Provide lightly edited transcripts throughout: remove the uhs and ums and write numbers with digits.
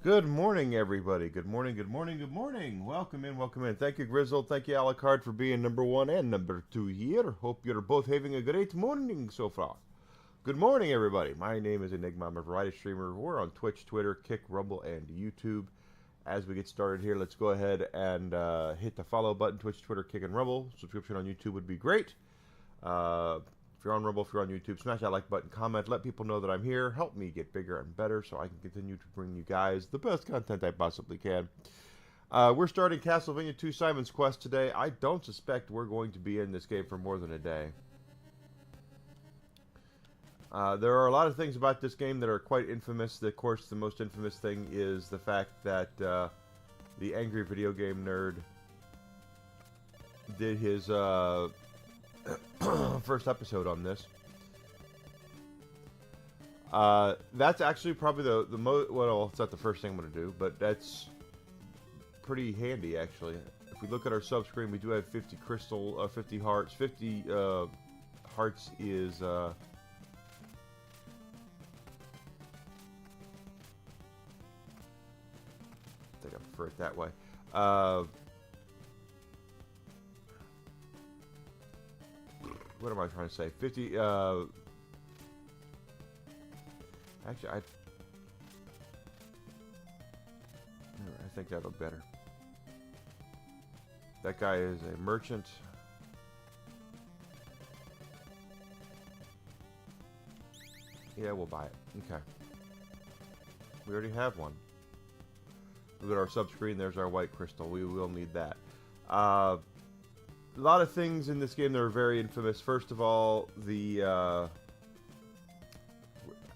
Good morning, everybody. Good morning, good morning, good morning. Welcome in, welcome in. Thank you, Grizzle. Thank you, Alucard, for being number one and number two here. Hope you're both having a great morning so far. Good morning, everybody. My name is Enigma. I'm a variety streamer. We're on Twitch, Twitter, Kick, Rumble, and YouTube. As we get started here, let's go ahead and hit the follow button. Twitch, Twitter, Kick, and Rumble. Subscription on YouTube would be great. If you're on Rumble, if you're on YouTube, smash that like button, comment, let people know that I'm here. Help me get bigger and better so I can continue to bring you guys the best content I possibly can. We're starting Castlevania 2 Simon's Quest today. I don't suspect we're going to be in this game for more than a day. There are a lot of things about this game that are quite infamous. Of course, the most infamous thing is the fact that the angry video game nerd did his first episode on this. That's actually probably the most, well, it's not the first thing I'm going to do, but that's pretty handy, actually. If we look at our sub screen, we do have 50 crystal, 50 hearts. 50 hearts is, I think I prefer it that way. What am I trying to say? 50, actually, I think that'll be better. That guy is a merchant. Yeah, we'll buy it. Okay. We already have one. Look at our sub screen. There's our white crystal. We will need that. A lot of things in this game that are very infamous. First of all, the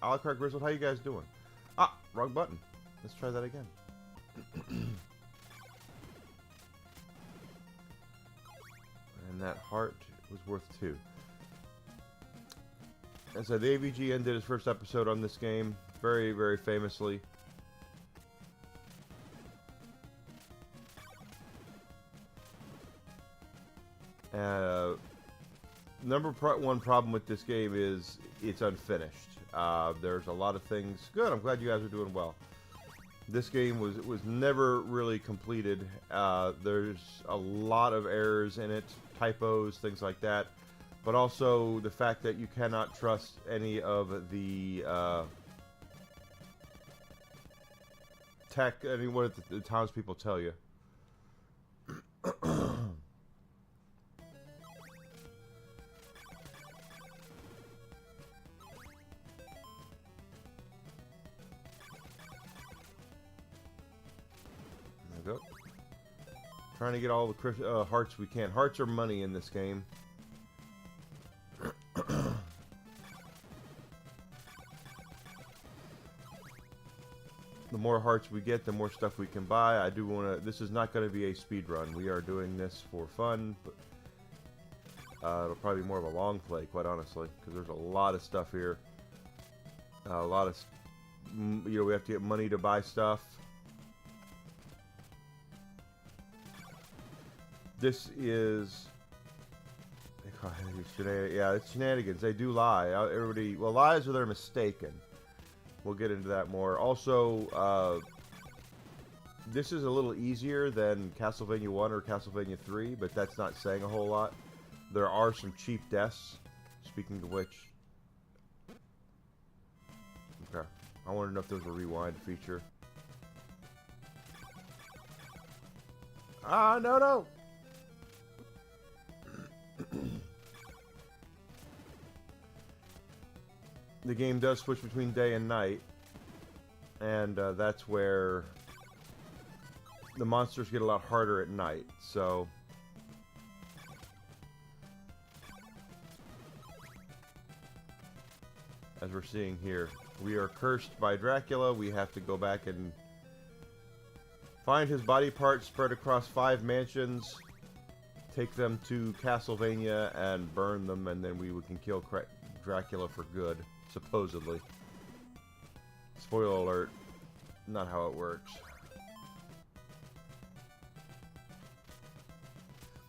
Alucard, Grizzle, how you guys doing? Ah, wrong button. Let's try that again. And that heart was worth 2. And so the AVG ended his first episode on this game very, very famously. Number one problem with this game is it's unfinished. There's a lot of things. Good, I'm glad you guys are doing well. This game was never really completed. There's a lot of errors in it, typos, things like that. But also the fact that you cannot trust any of the tech, what the townspeople tell you. There we go. Trying to get all the hearts we can. Hearts are money in this game. The more hearts we get, the more stuff we can buy. I do want to... This is not going to be a speed run. We are doing this for fun. But, it'll probably be more of a long play, quite honestly, because there's a lot of stuff here. A lot of... we have to get money to buy stuff. This is... Yeah, it's shenanigans. They do lie. Everybody... Well, lies or they're mistaken. We'll get into that more. Also, this is a little easier than Castlevania 1 or Castlevania 3, but that's not saying a whole lot. There are some cheap deaths, speaking of which. Okay. I want to know if there's a rewind feature. Ah, no! The game does switch between day and night, and that's where the monsters get a lot harder at night, so... As we're seeing here, we are cursed by Dracula. We have to go back and find his body parts spread across 5 mansions, take them to Castlevania, and burn them, and then we can kill Dracula for good. Supposedly. Spoiler alert. Not how it works.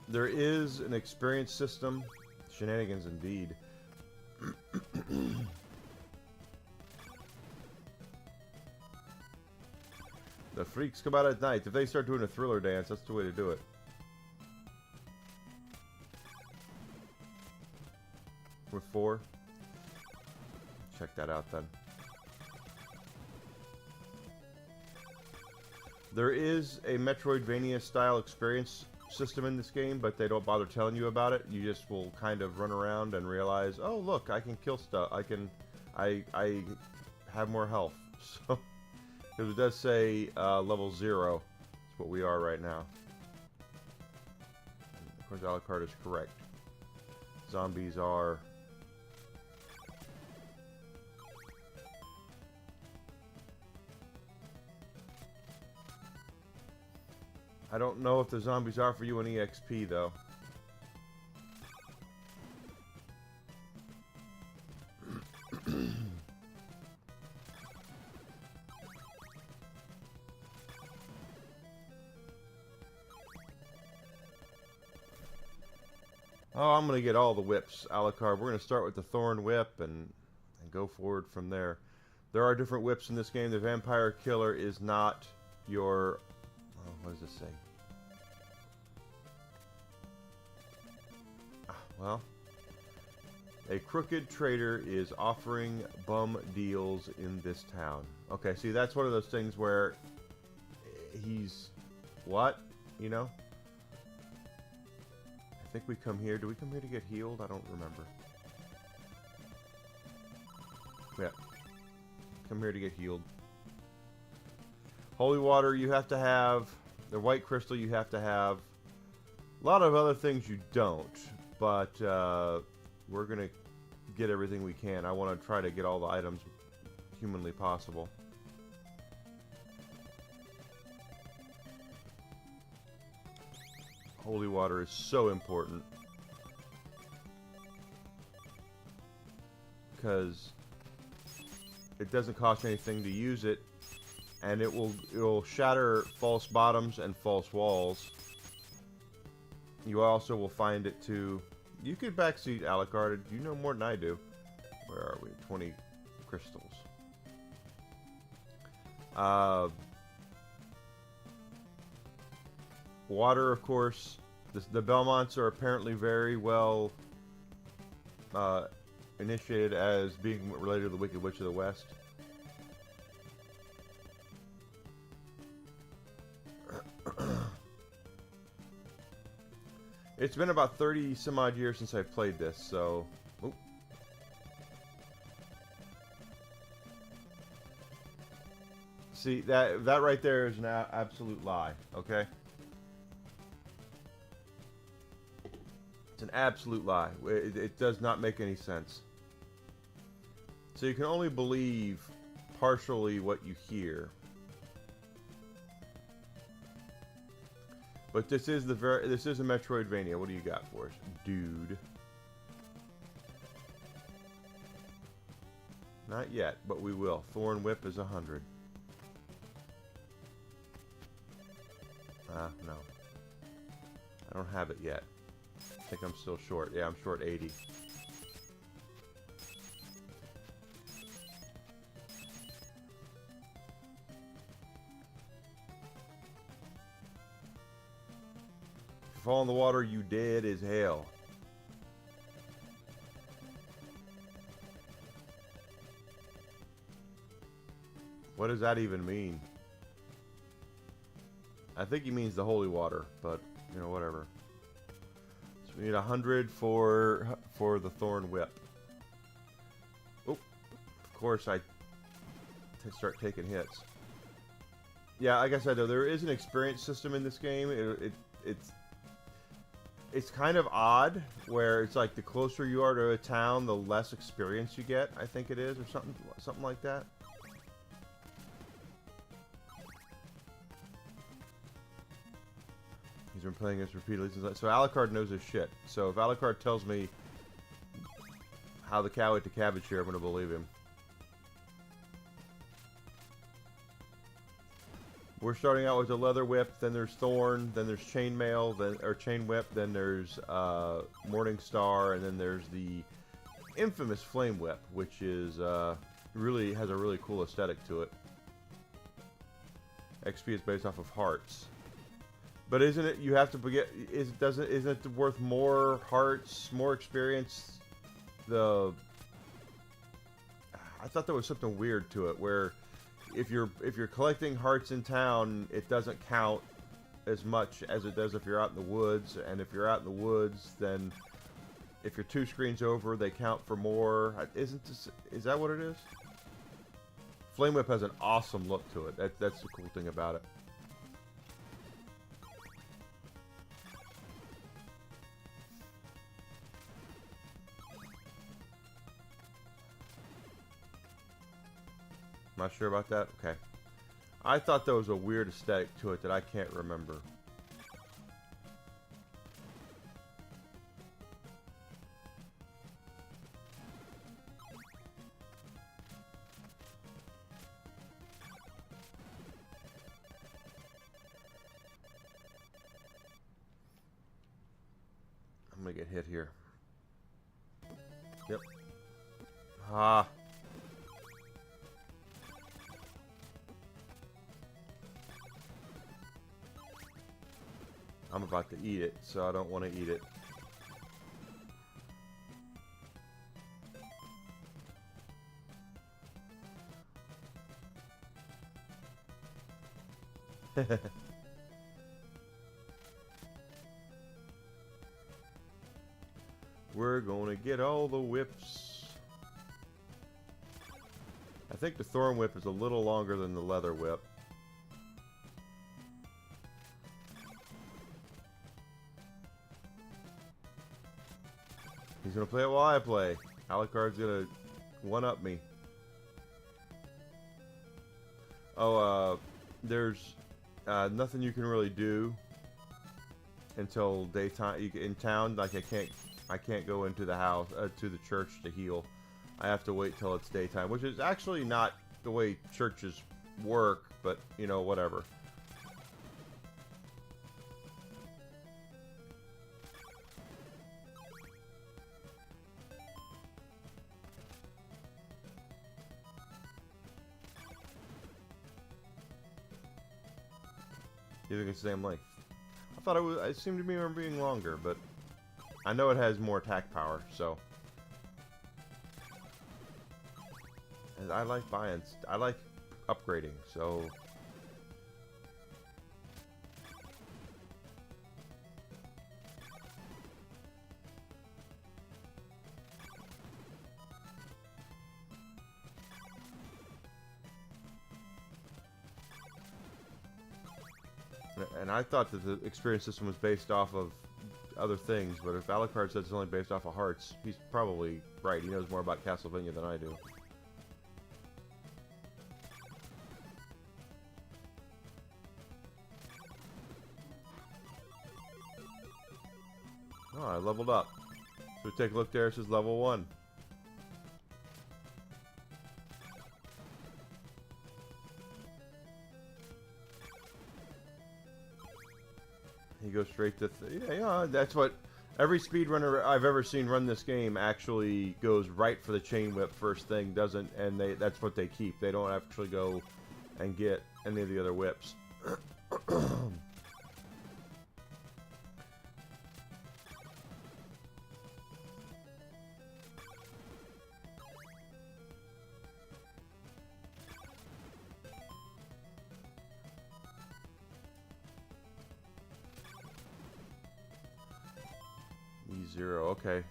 There is an experience system. Shenanigans indeed. The freaks come out at night. If they start doing a thriller dance, that's the way to do it. With 4. Check that out then. There is a Metroidvania style experience system in this game, but they don't bother telling you about it. You just will kind of run around and realize, oh look, I can kill stuff. I have more health. So, because it does say level 0. That's what we are right now. And of course, Alucard is correct. Zombies are... I don't know if the zombies offer you an EXP, though. Oh, I'm going to get all the whips, Alucard. We're going to start with the Thorn Whip and go forward from there. There are different whips in this game. The Vampire Killer is not your... Oh, what does it say? Well, a crooked trader is offering bum deals in this town. Okay, see, that's one of those things where he's... What? You know? I think we come here. Do we come here to get healed? I don't remember. Yeah. Come here to get healed. Holy water you have to have. The white crystal you have to have. A lot of other things you don't. But we're going to get everything we can. I want to try to get all the items humanly possible. Holy water is so important. Because it doesn't cost anything to use it. And it will shatter false bottoms and false walls. You also will find it too. You could backseat Alucard. You know more than I do. Where are we? 20 crystals. Water, of course. The Belmonts are apparently very well initiated as being related to the Wicked Witch of the West. It's been about 30 some odd years since I played this, so... Oop. See, that right there is an absolute lie, okay? It's an absolute lie. It does not make any sense. So you can only believe partially what you hear. But this is a Metroidvania. What do you got for us, dude? Not yet, but we will. Thorn Whip is 100. No. I don't have it yet. I think I'm still short. Yeah, I'm short 80. Fall in the water, you dead as hell. What does that even mean? I think he means the holy water, but you know, whatever. So we need 100 for the Thorn Whip. Oh, of course I start taking hits. Yeah, like I said, though, there is an experience system in this game. It's kind of odd, where it's like the closer you are to a town, the less experience you get, I think it is, or something like that. He's been playing this repeatedly since... So Alucard knows his shit. So if Alucard tells me how the cow ate the cabbage here, I'm going to believe him. We're starting out with the leather whip, then there's thorn, then there's chainmail, chain whip, then there's Morning Star, and then there's the infamous flame whip, which is really has a really cool aesthetic to it. XP is based off of hearts. But isn't it, you have to get, isn't it worth more hearts, more experience? I thought there was something weird to it, where if you're collecting hearts in town, it doesn't count as much as it does if you're out in the woods, and if you're out in the woods, then if you're 2 screens over, they count for more. Is that what it is? Flame Whip has an awesome look to it. That's the cool thing about it. Not sure about that? Okay. I thought there was a weird aesthetic to it that I can't remember. I'm gonna get hit here. Yep. Ah. I'm about to eat it, so I don't want to eat it. We're gonna get all the whips. I think the Thorn Whip is a little longer than the Leather Whip. He's gonna play it while I play. Alucard's gonna one-up me. Oh, there's nothing you can really do until daytime. In town, like I can't go into the house, to the church to heal. I have to wait till it's daytime, which is actually not the way churches work, but you know, whatever. You think it's the same length? I thought it seemed to me being longer, but I know it has more attack power, so. And I like buying. I like upgrading, so. And I thought that the experience system was based off of other things, but if Alucard says it's only based off of hearts, he's probably right. He knows more about Castlevania than I do. Oh, I leveled up. So we take a look there, it says level 1. He goes straight to... yeah, that's what... Every speedrunner I've ever seen run this game actually goes right for the chain whip first thing, doesn't... And that's what they keep. They don't actually go and get any of the other whips. E0, okay.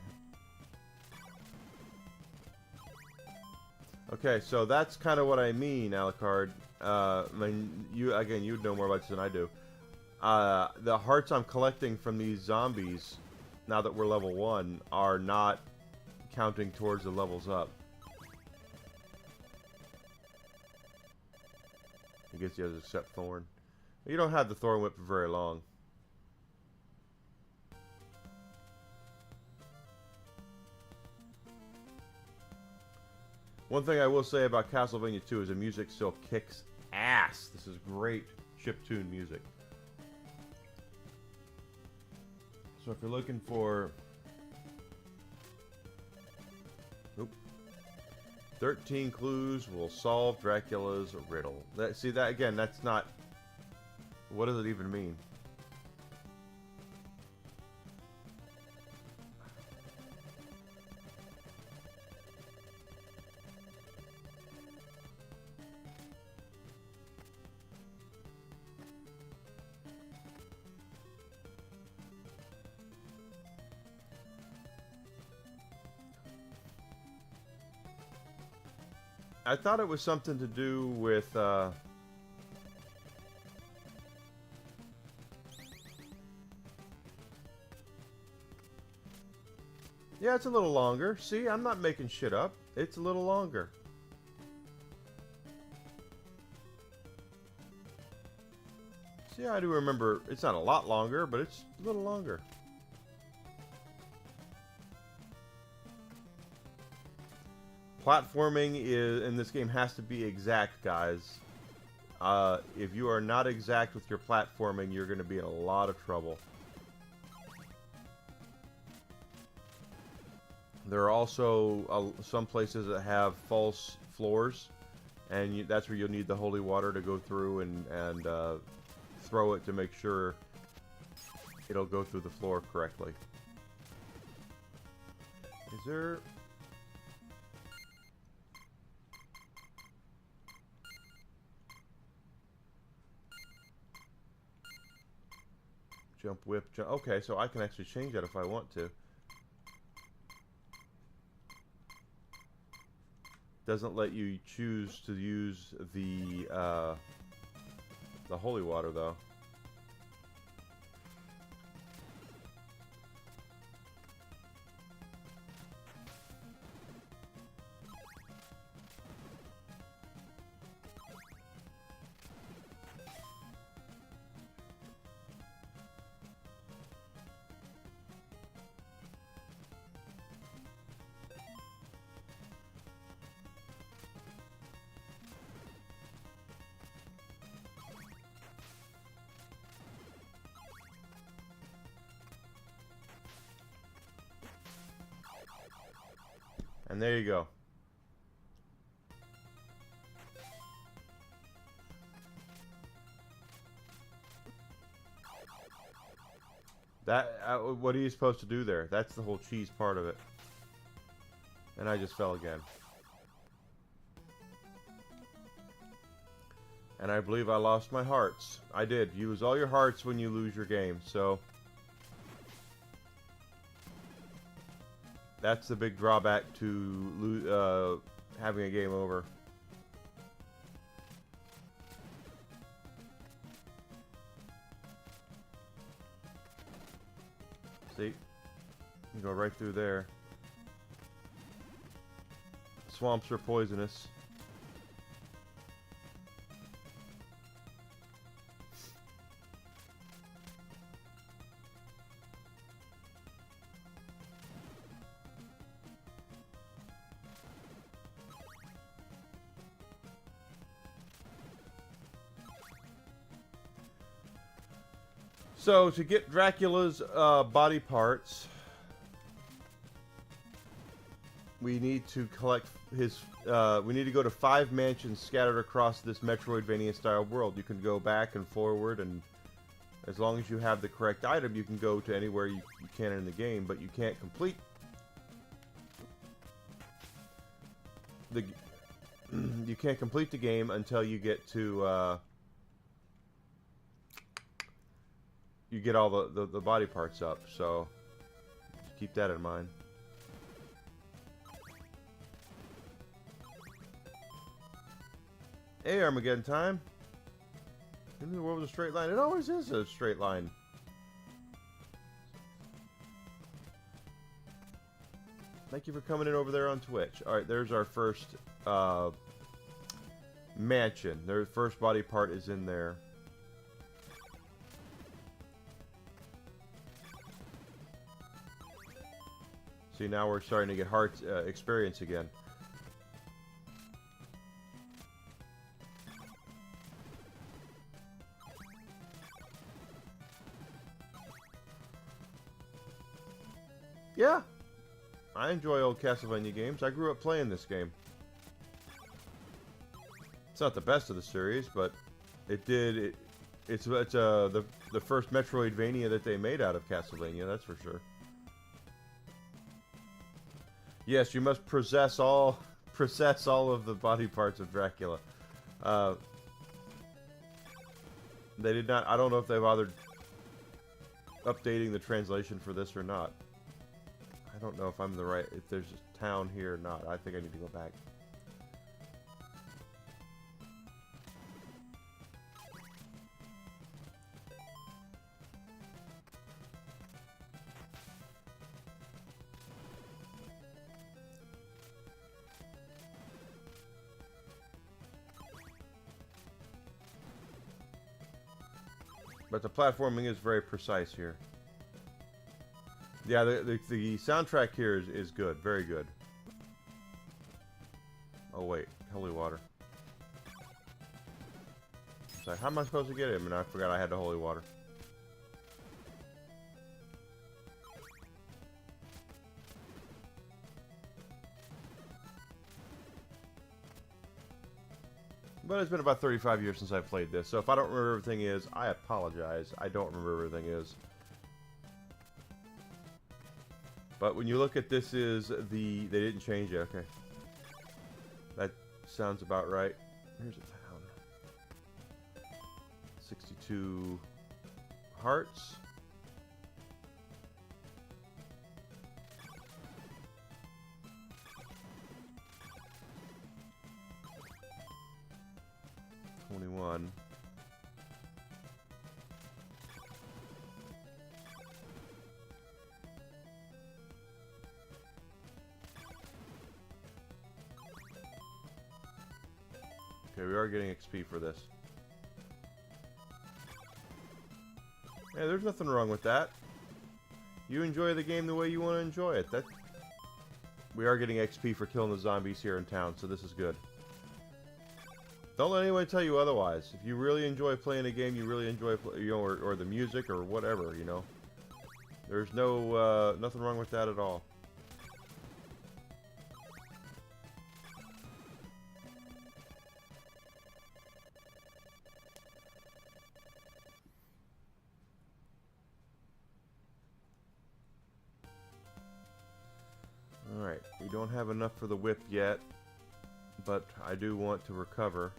Okay, so that's kind of what I mean, Alucard. I mean, you'd know more about this than I do. The hearts I'm collecting from these zombies, now that we're level 1, are not counting towards the levels up. I guess you have to accept Thorn. You don't have the Thorn Whip for very long. One thing I will say about Castlevania 2 is the music still kicks ass. This is great chiptune music. So if you're looking for... Oop. 13 clues will solve Dracula's riddle. See, that again, that's not What does it even mean? I thought it was something to do with, yeah, it's a little longer. See, I'm not making shit up. It's a little longer. See, I do remember, it's not a lot longer, but it's a little longer. Platforming is in this game has to be exact, guys. If you are not exact with your platforming, you're going to be in a lot of trouble. There are also some places that have false floors, and that's where you'll need the holy water to go through and throw it to make sure it'll go through the floor correctly. Is there... Jump, whip, jump. Okay, so I can actually change that if I want to. Doesn't let you choose to use the holy water, though. And there you go. That, what are you supposed to do there? That's the whole cheese part of it. And I just fell again. And I believe I lost my hearts. I did. You lose all your hearts when you lose your game, so... That's the big drawback to having a game over. See? You can go right through there. Swamps are poisonous. So, to get Dracula's body parts, we need to collect his, we need to go to 5 mansions scattered across this Metroidvania-style world. You can go back and forward, and as long as you have the correct item, you can go to anywhere you can in the game, but you can't complete the, you can't complete the game until you get to, you get all the body parts up, so keep that in mind. Hey, Armageddon time. In the world of a straight line. It always is a straight line. Thank you for coming in over there on Twitch. Alright, there's our first mansion. Their first body part is in there. See, now we're starting to get heart experience again. Yeah, I enjoy old Castlevania games. I grew up playing this game. It's not the best of the series, but it It's the first Metroidvania that they made out of Castlevania, that's for sure. Yes, you must possess all of the body parts of Dracula. They did not. I don't know if they bothered updating the translation for this or not. I don't know if I'm the right. If there's a town here or not. I think I need to go back. But the platforming is very precise here. Yeah, the soundtrack here is good. Very good. Oh, wait. Holy water. It's like, how am I supposed to get him? And I forgot I had the holy water. But it's been about 35 years since I played this, so if I don't remember everything is, I apologize. I don't remember everything is. But when you look at this is the... They didn't change it, okay. That sounds about right. Here's a town. 62 hearts. One. Okay, we are getting XP for this. Yeah, there's nothing wrong with that. You enjoy the game the way you want to enjoy it. We are getting XP for killing the zombies here in town, so this is good. Don't let anyone tell you otherwise. If you really enjoy playing a game, you really enjoy, or the music or whatever, you know. There's no nothing wrong with that at all. All right, we don't have enough for the whip yet, but I do want to recover.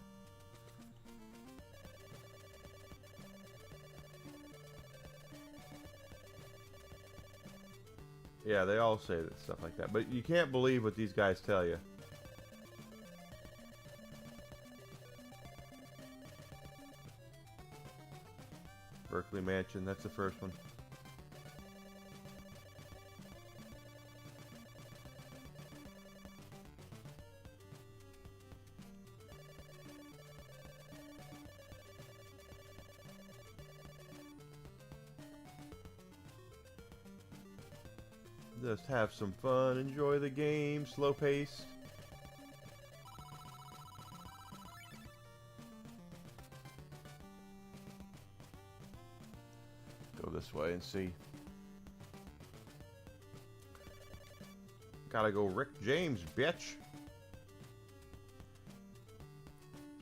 Yeah, they all say that stuff like that. But you can't believe what these guys tell you. Berkeley Mansion, that's the first one. Just have some fun, enjoy the game, slow paced. Go this way and see. Gotta go Rick James, bitch.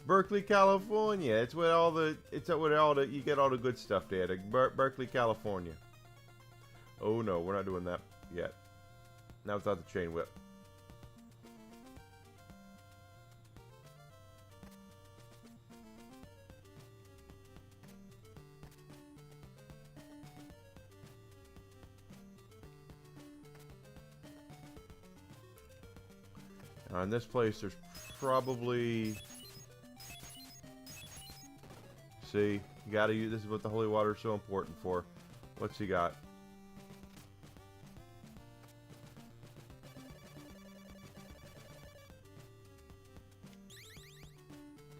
Berkeley, California. It's where all the you get all the good stuff there. Berkeley, California. Oh no, we're not doing that yet. Not without the chain whip. In this place, there's probably... See, you gotta use... This is what the holy water is so important for. What's he got?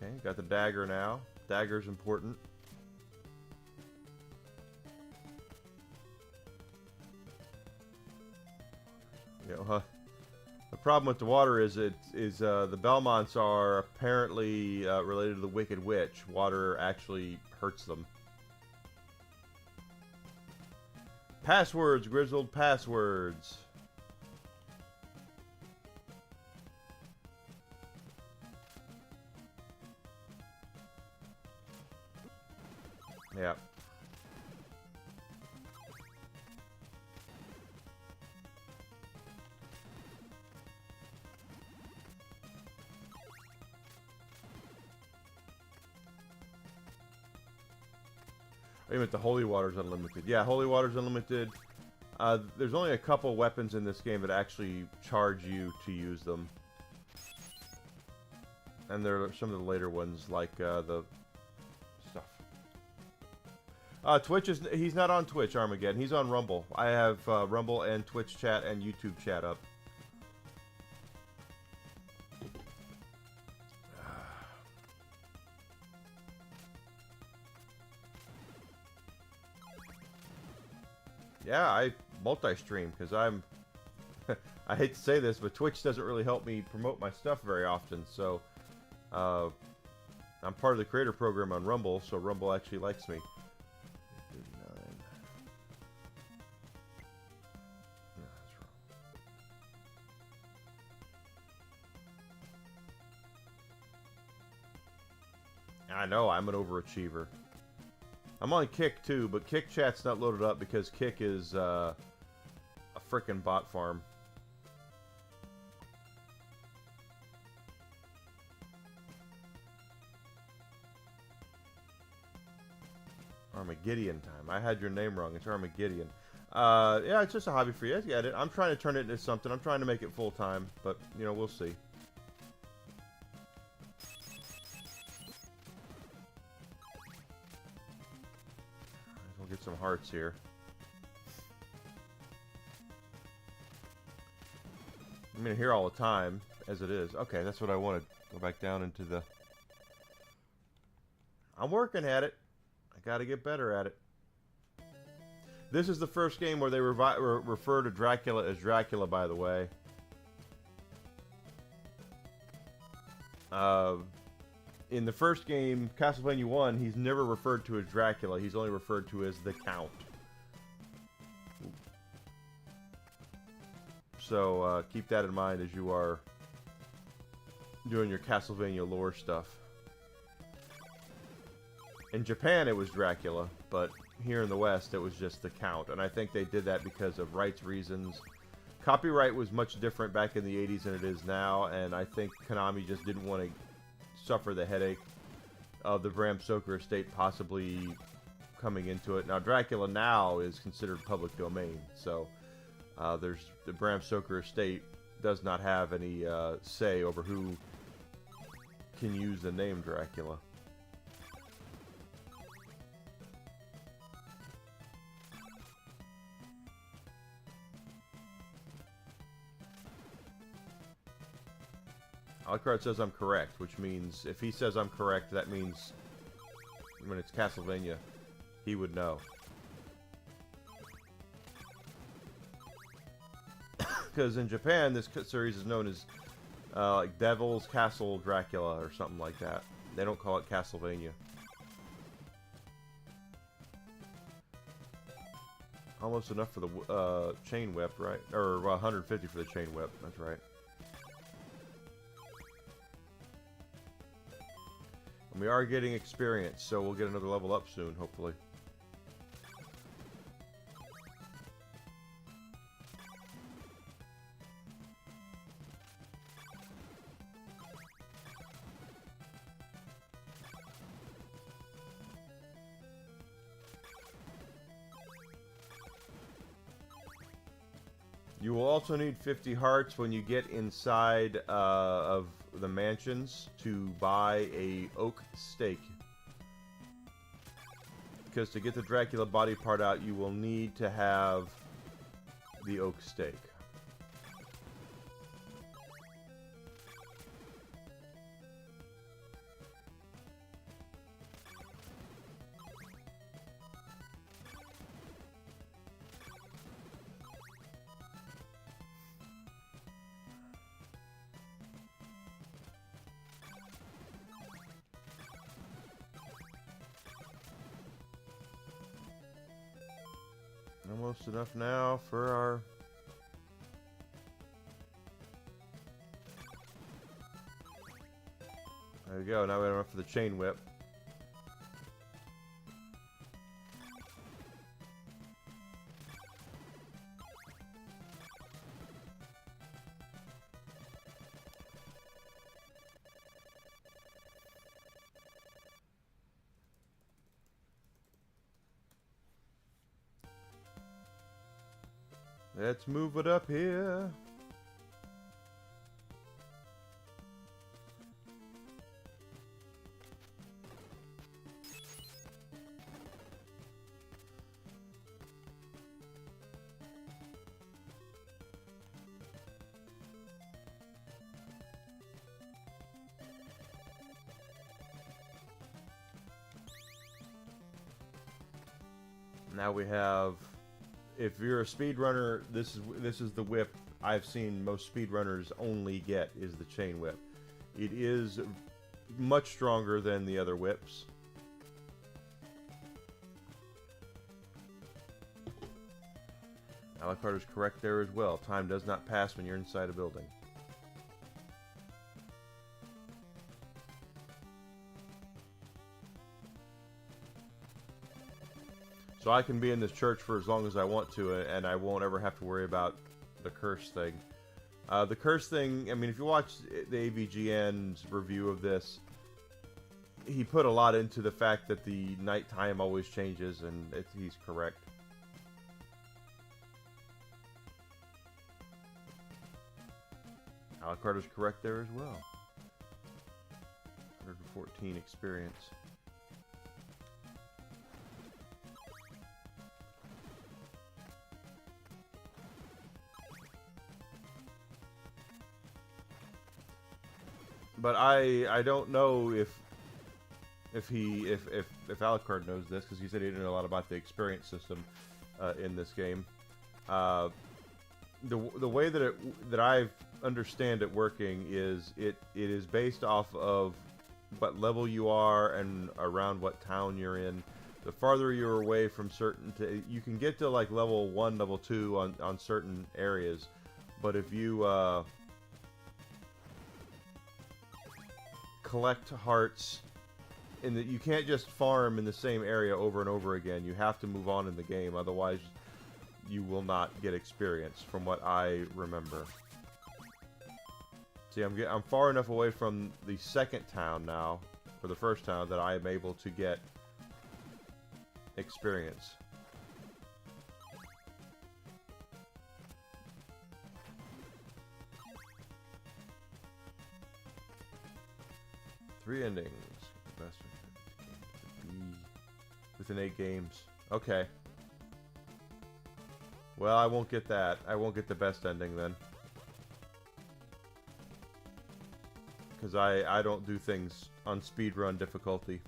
Okay, got the dagger now. Dagger's important. You know, the problem with the water is the Belmonts are apparently related to the Wicked Witch. Water actually hurts them. Passwords, Grizzled, passwords. Yeah. I meant the Holy Water's unlimited. Yeah, Holy Water's unlimited. There's only a couple weapons in this game that actually charge you to use them. And there are some of the later ones, like the stuff. Twitch is... He's not on Twitch, Armageddon. He's on Rumble. I have Rumble and Twitch chat and YouTube chat up. Yeah, I multi-stream because I'm... I hate to say this, but Twitch doesn't really help me promote my stuff very often, so... I'm part of the creator program on Rumble, so Rumble actually likes me. 39. No, that's wrong. I know, I'm an overachiever. I'm on Kick too, but Kick chat's not loaded up because Kick is a frickin' bot farm. Armageddon time. I had your name wrong. It's Armageddon. Yeah, it's just a hobby for you. I get it. I'm trying to turn it into something. I'm trying to make it full time, but you know, we'll see. We'll get some hearts here. I'm in here all the time, as it is. Okay, that's what I wanted. Go back down into the... I'm working at it. I gotta get better at it. This is the first game where they refer to Dracula as Dracula, by the way. In the first game, Castlevania 1, he's never referred to as Dracula. He's only referred to as the Count. So keep that in mind as you are doing your Castlevania lore stuff. In Japan, it was Dracula, but here in the West, it was just the Count. And I think they did that because of rights reasons. Copyright was much different back in the 80s than it is now, and I think Konami just didn't want to suffer the headache of the Bram Stoker estate possibly coming into it. Now, Dracula now is considered public domain, so there's the Bram Stoker estate does not have any say over who can use the name Dracula. Alucard says I'm correct, which means if he says I'm correct, that means when it's Castlevania, he would know. Because in Japan, this series is known as like Devil's Castle Dracula or something like that. They don't call it Castlevania. Almost enough for the chain whip, right? Or 150 for the chain whip. That's right. And we are getting experience, so we'll get another level up soon, hopefully. You will also need 50 hearts when you get inside of the mansions to buy a oak stake. Because to get the Dracula body part out, you will need to have the oak stake. Almost enough now for our... There we go, now we have enough for the chain whip. Let's move it up here. Now we have, if you're a speedrunner, this is the whip I've seen most speedrunners only get, is the chain whip. It is much stronger than the other whips. Alucard is correct there as well. Time does not pass when you're inside a building. So I can be in this church for as long as I want to, and I won't ever have to worry about the curse thing. The curse thing, I mean, if you watch the AVGN's review of this, he put a lot into the fact that the nighttime always changes, and he's correct. Alucard is correct there as well. 114 experience. But I don't know if Alucard knows this, because he said he didn't know a lot about the experience system in this game. The way that I understand it working is it is based off of what level you are and around what town you're in. The farther you're away from certain, you can get to like level 1, level 2 on certain areas, but if you collect hearts, in that you can't just farm in the same area over and over again. You have to move on in the game, otherwise you will not get experience, from what I remember. See, I'm far enough away from the second town now, or the first town, that I am able to get experience. Three endings. Best within 8 games. Okay. Well, I won't get that. I won't get the best ending then. Because I don't do things on speedrun difficulty.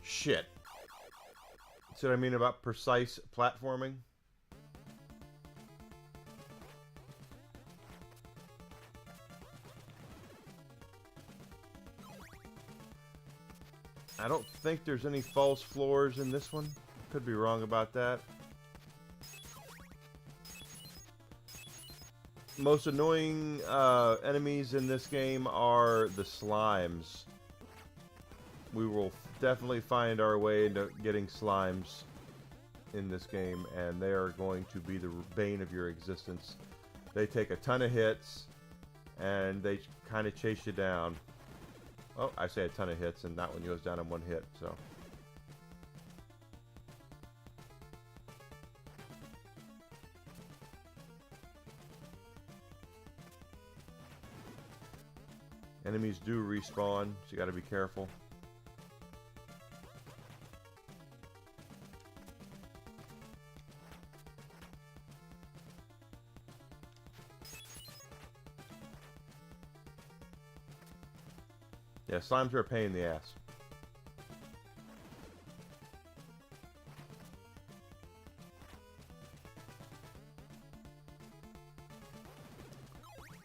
Shit. See what I mean about precise platforming? I don't think there's any false floors in this one. Could be wrong about that. Most annoying enemies in this game are the slimes. We will definitely find our way into getting slimes in this game, and they are going to be the bane of your existence. They take a ton of hits, and they kind of chase you down. Oh, I say a ton of hits, and that one goes down in one hit, so. Enemies do respawn, so you gotta be careful. Yeah, slimes are a pain in the ass.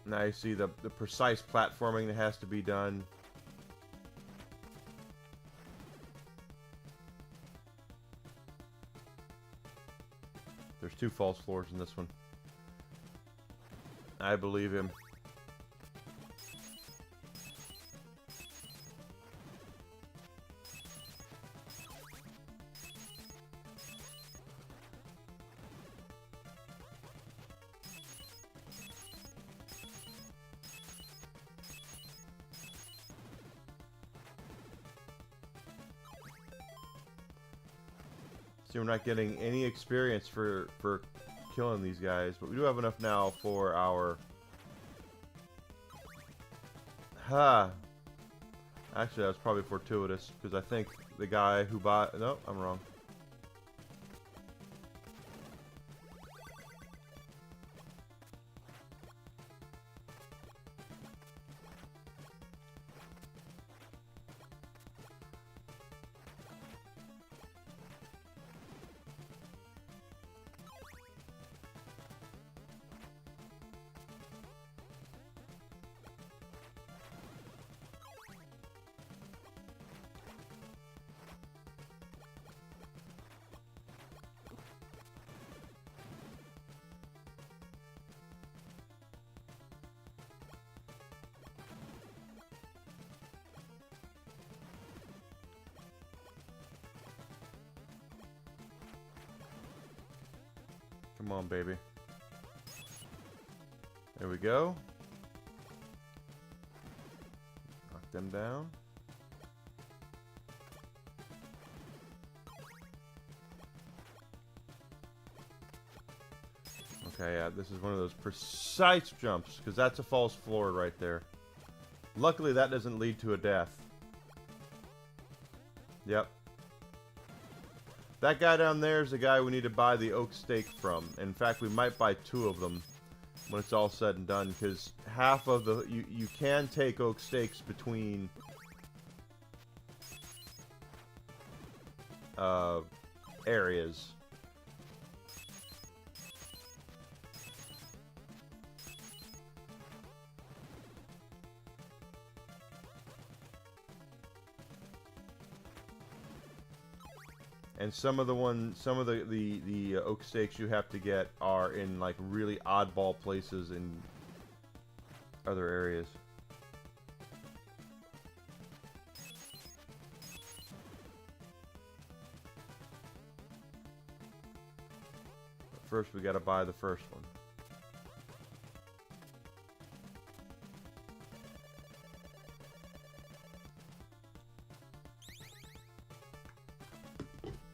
Now you see the precise platforming that has to be done. There's 2 false floors in this one. I believe him. See, we're not getting any experience for killing these guys, but we do have enough now for our... Ha! Actually, that was probably fortuitous, because I think the guy who bought... No, I'm wrong. Come on, baby. There we go. Knock them down. Okay, yeah, this is one of those precise jumps, because that's a false floor right there. Luckily, that doesn't lead to a death. Yep. That guy down there is the guy we need to buy the oak stake from. In fact, we might buy 2 of them when it's all said and done, because half of the... You can take oak stakes between... areas. And some of the oak stakes you have to get are in like really oddball places in other areas. But first we gotta buy the first one.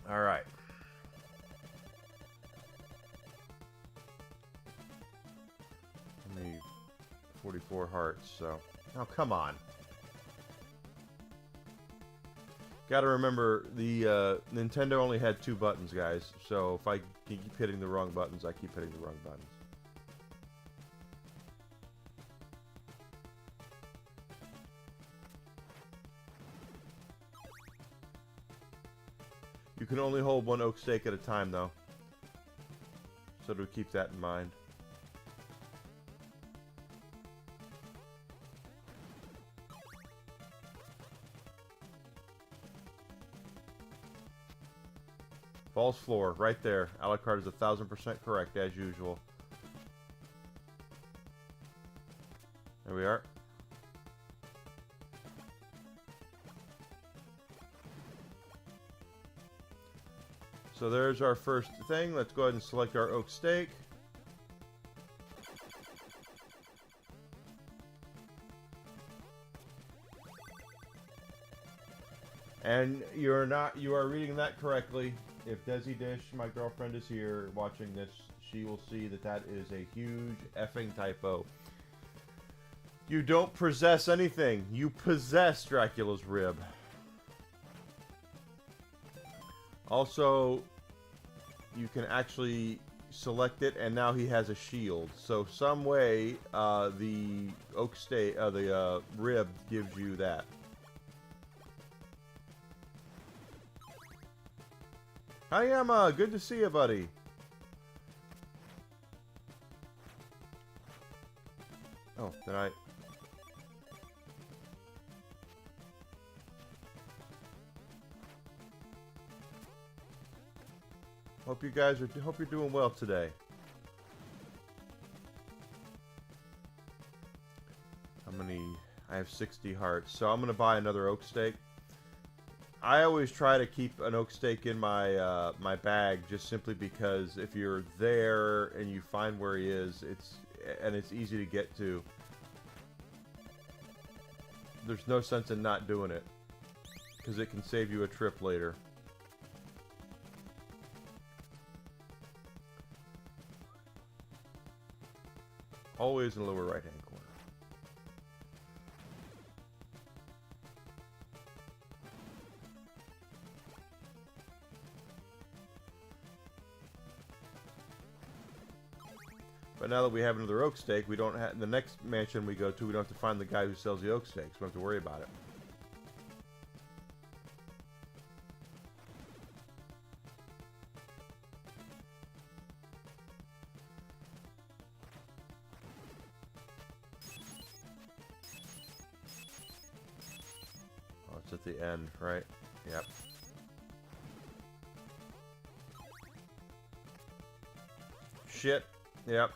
All right. Only 44 hearts, so... Oh, come on. Gotta remember, the Nintendo only had 2 buttons, guys. So if I keep hitting the wrong buttons, I keep hitting the wrong buttons. You can only hold 1 oak stake at a time, though. So to keep that in mind. False floor, right there. Alucard is 1000% correct, as usual. There we are. So there's our first thing. Let's go ahead and select our oak stake. And you are reading that correctly. If Desi Dish, my girlfriend, is here watching this, she will see that that is a huge effing typo. You don't possess anything. You possess Dracula's rib. Also, you can actually select it, and now he has a shield. So some way, the oak stake, the rib gives you that. Hi, Emma. Good to see you, buddy. Oh, did I? Hope you're doing well today. I have 60 hearts, so I'm gonna buy another oak stake. I always try to keep an oak stake in my my bag, just simply because if you're there and you find where he is, it's easy to get to. There's no sense in not doing it, because it can save you a trip later. Always in the lower right-hand corner. But now that we have another oak steak, we don't have the next mansion we go to. We don't have to find the guy who sells the oak steaks. We don't have to worry about it. Oh, it's at the end, right? Yep. Shit. Yep.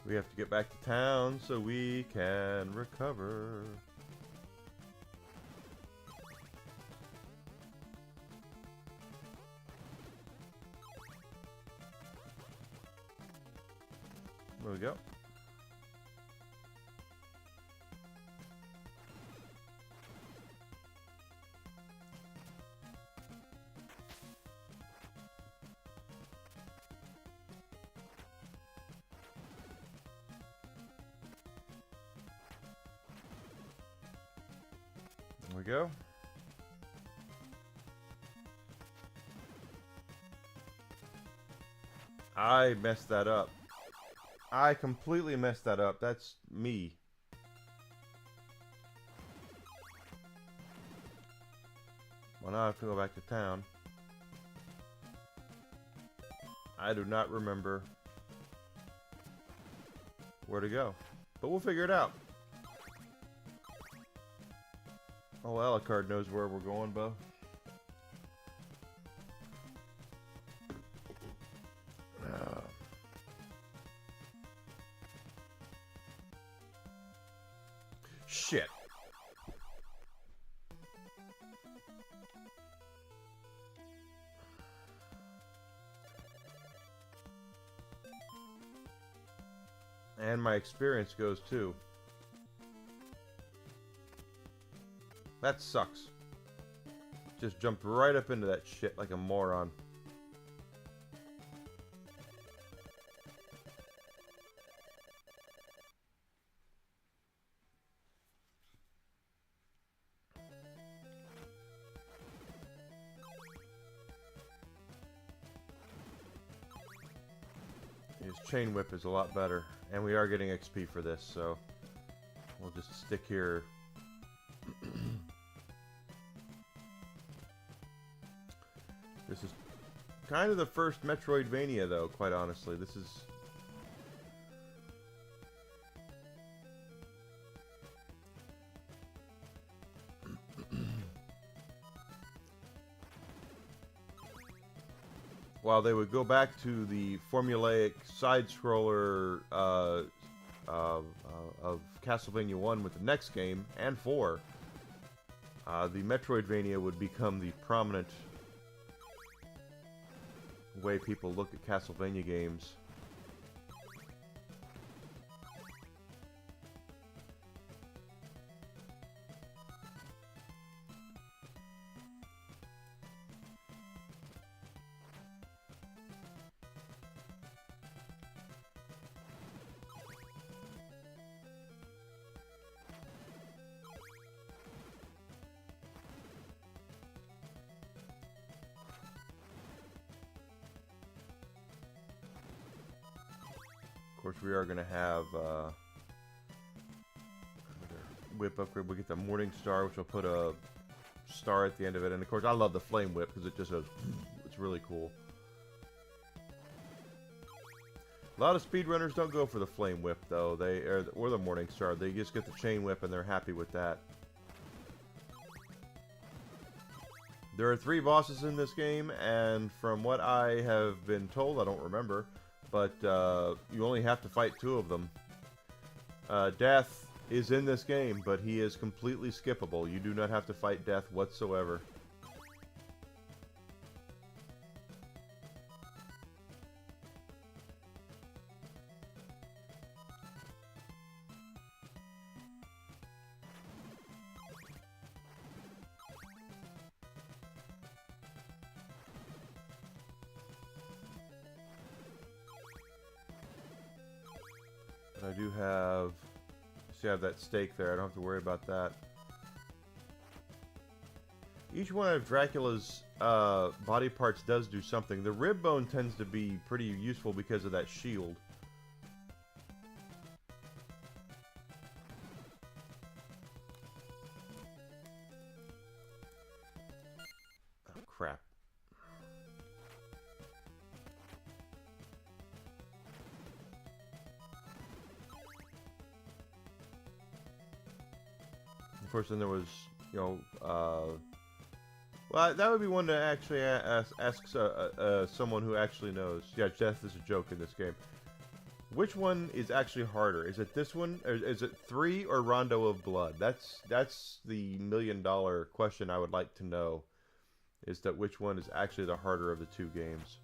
We have to get back to town so we can recover. There we go. There we go. I messed that up. I completely messed that up. That's me. Well, now I have to go back to town. I do not remember where to go. But we'll figure it out. Oh, Alucard knows where we're going, Bo. Shit. And my experience goes too. That sucks. Just jumped right up into that shit like a moron. His chain whip is a lot better. And we are getting XP for this, so we'll just stick here. This is kind of the first Metroidvania, though, quite honestly. This is... While they would go back to the formulaic side-scroller of Castlevania 1 with the next game, and 4, the Metroidvania would become the prominent way people look at Castlevania games. Of course, we are going to have whip upgrade. We'll get the Morning Star, which will put a star at the end of it. And of course, I love the Flame Whip because it just goes, it's really cool. A lot of speedrunners don't go for the Flame Whip, though. Or the Morning Star. They just get the Chain Whip and they're happy with that. There are 3 bosses in this game, and from what I have been told, I don't remember, but you only have to fight 2 of them. Death is in this game, but he is completely skippable. You do not have to fight Death whatsoever. I do have... See, I have that stake there. I don't have to worry about that. Each one of Dracula's body parts does do something. The rib bone tends to be pretty useful because of that shield. Oh, crap. Of course, then there was, you know, well, that would be one to actually ask someone who actually knows. Yeah, death is a joke in this game. Which one is actually harder? Is it this one? Or is it 3 or Rondo of Blood? That's the $1,000,000 question I would like to know. Is that which one is actually the harder of the 2 games?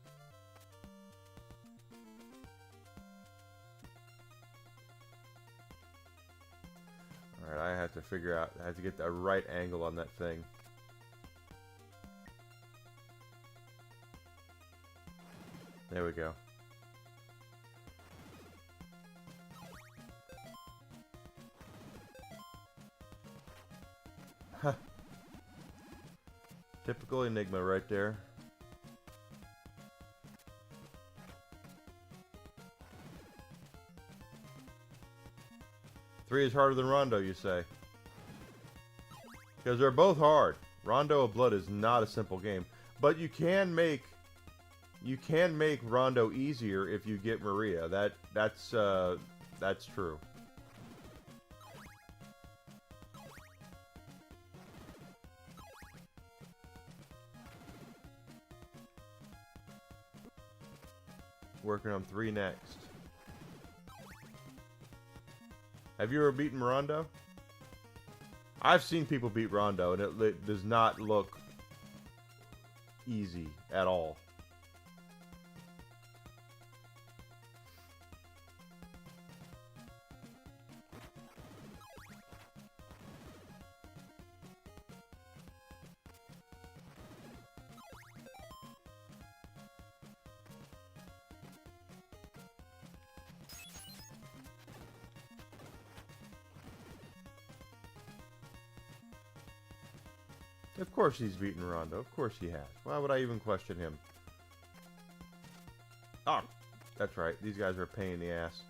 Alright, I have to figure out, I have to get the right angle on that thing. There we go. Huh. Typical Enigma right there. Three is harder than Rondo, you say? Because they're both hard. Rondo of Blood is not a simple game, but you can make Rondo easier if you get Maria. That's true. Working on 3 next. Have you ever beaten Rondo? I've seen people beat Rondo, and it does not look easy at all. Of course he's beaten Rondo. Of course he has. Why would I even question him? Oh, that's right. These guys are a pain in the ass.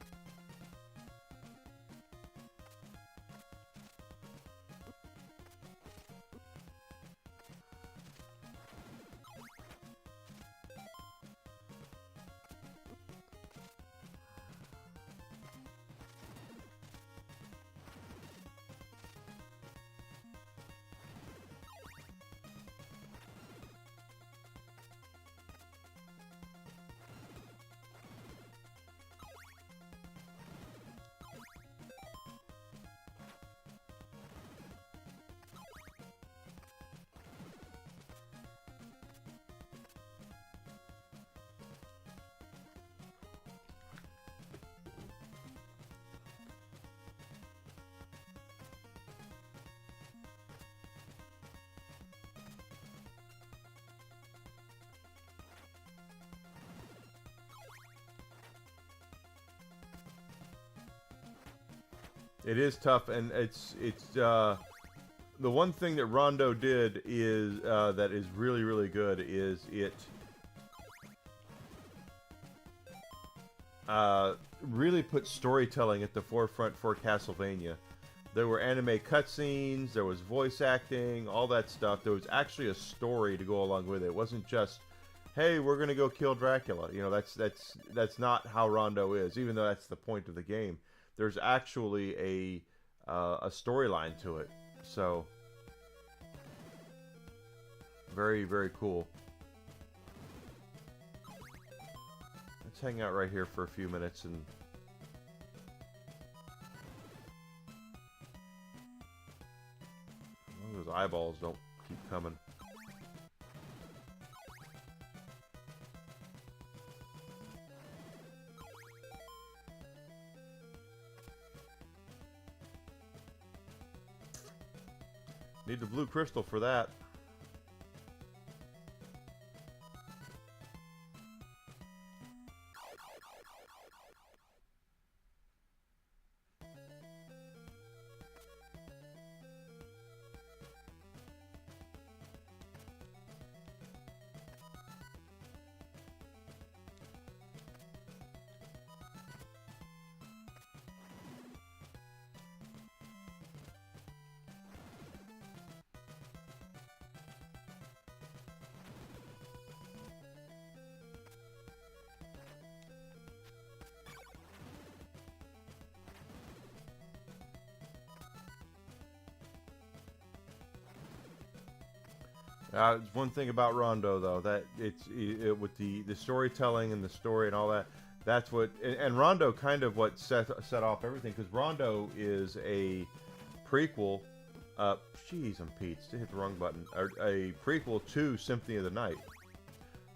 It is tough, and it's the one thing that Rondo did is that is really good is it really put storytelling at the forefront for Castlevania. There were anime cutscenes, there was voice acting, all that stuff. There was actually a story to go along with it. It wasn't just, hey, we're gonna go kill Dracula. You know, that's not how Rondo is, even though that's the point of the game. There's actually a storyline to it. So Very, very cool. Let's hang out right here for a few minutes and... Those eyeballs don't keep coming. Need the blue crystal for that. One thing about Rondo, though, that with the storytelling and the story and all that. That's what, and Rondo kind of what set off everything, because Rondo is a prequel. Jeez, I'm Pete. Hit the wrong button. A prequel to Symphony of the Night.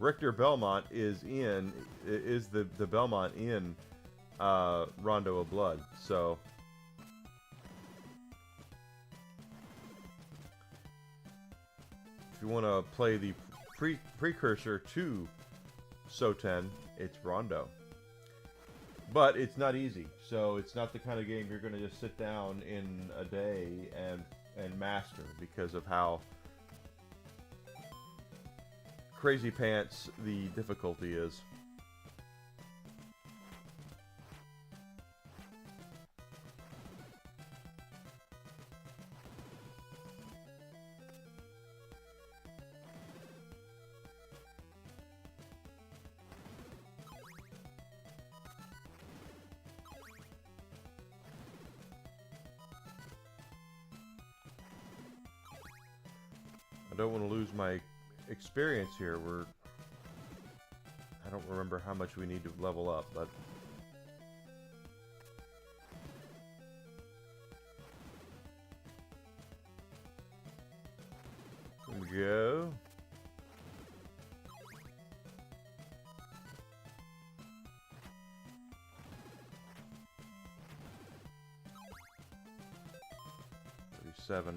Richter Belmont is the Belmont in Rondo of Blood. So. If you want to play the precursor to Soten, it's Rondo. But it's not easy, so it's not the kind of game you're going to just sit down in a day and master, because of how crazy pants the difficulty is. I don't want to lose my experience here. I don't remember how much we need to level up, but here we go. $37.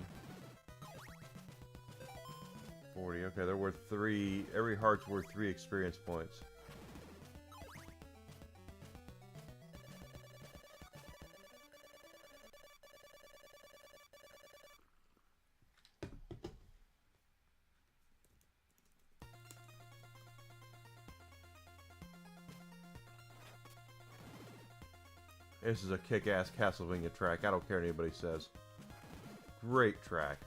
40. Okay, they're worth 3. Every heart's worth 3 experience points. This is a kick-ass Castlevania track. I don't care what anybody says. Great track.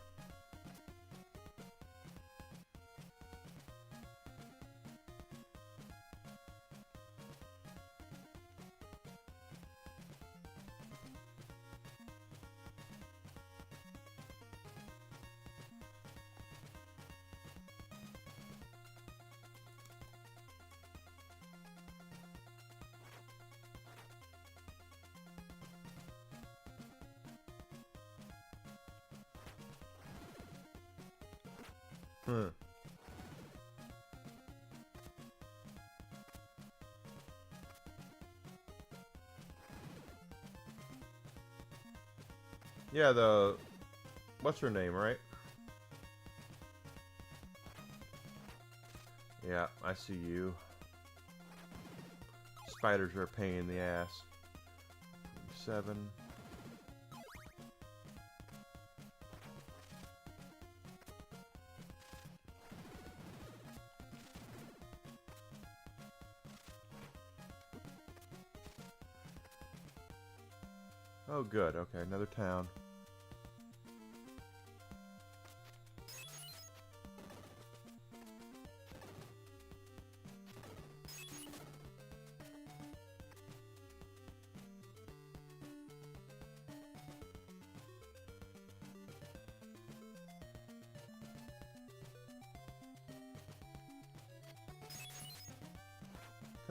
Yeah, what's her name, right? Yeah, I see you. Spiders are a pain in the ass. 7. Oh, good. Okay, another town.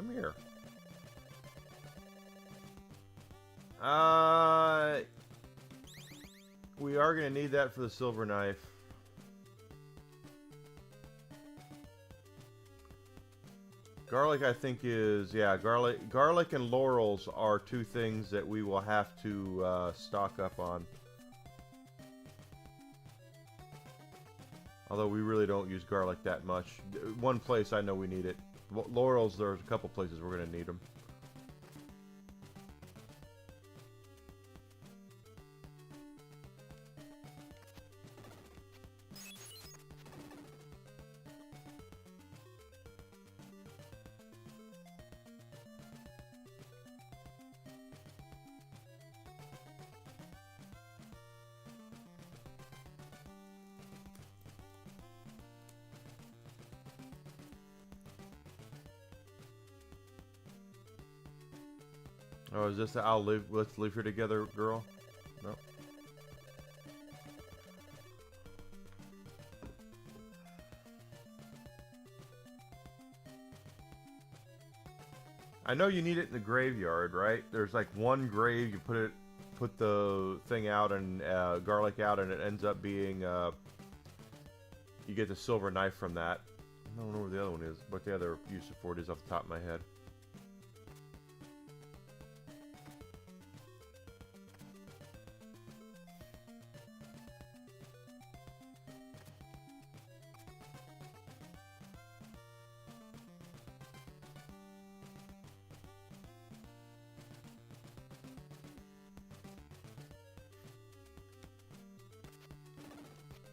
Come here. We are going to need that for the silver knife. Garlic, I think, is... Yeah, garlic and laurels are two things that we will have to stock up on. Although we really don't use garlic that much. One place I know we need it. Laurels, there's a couple places we're going to need them. Oh, is this the let's live here together, girl? No. I know you need it in the graveyard, right? There's like one grave, you put the thing out and garlic out, and it ends up being you get the silver knife from that. I don't know where the other one is, what the other use for it is off the top of my head.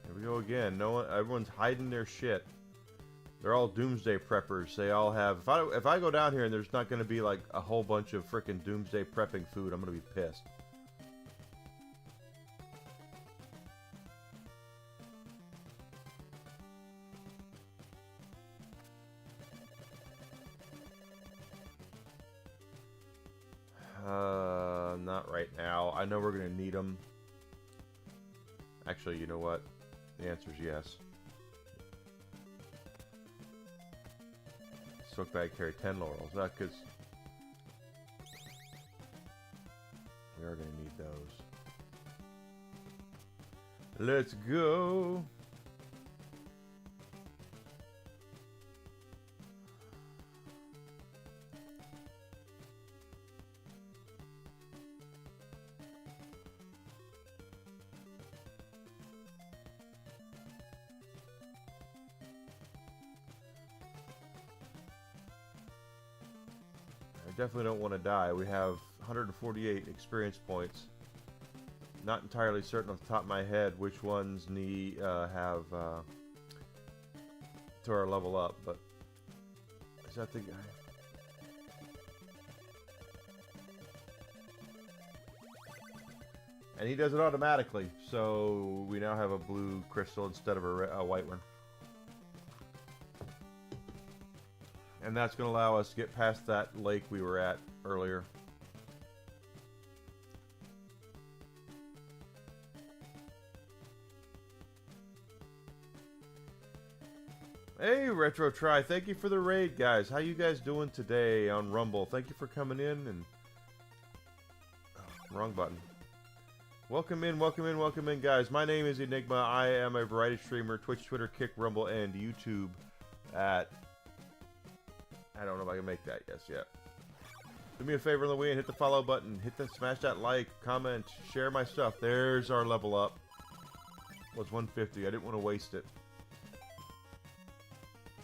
Here we go again. No one, everyone's hiding their shit. They're all doomsday preppers. They all have. If I go down here and there's not going to be like a whole bunch of freaking doomsday prepping food, I'm going to be pissed. Not right now. I know we're going to need them. Actually, you know what? The answer is yes. Soak bag carry 10 laurels. That because we are going to need those. Let's go. I definitely don't want to die. We have 148 experience points. Not entirely certain off the top of my head which ones need have to our level up, but is that the guy? And he does it automatically, so we now have a blue crystal instead of a white one. And that's going to allow us to get past that lake we were at earlier. Hey, Retro Try, thank you for the raid, guys. How you guys doing today on Rumble? Thank you for coming in and... Oh, wrong button. Welcome in, welcome in, welcome in, guys. My name is Enigma. I am a variety streamer, Twitch, Twitter, Kick, Rumble, and YouTube at... I don't know if I can make that yes yet. Do me a favor on the way and hit the follow button. Smash that like, comment, share my stuff. There's our level up. Was 150. I didn't want to waste it.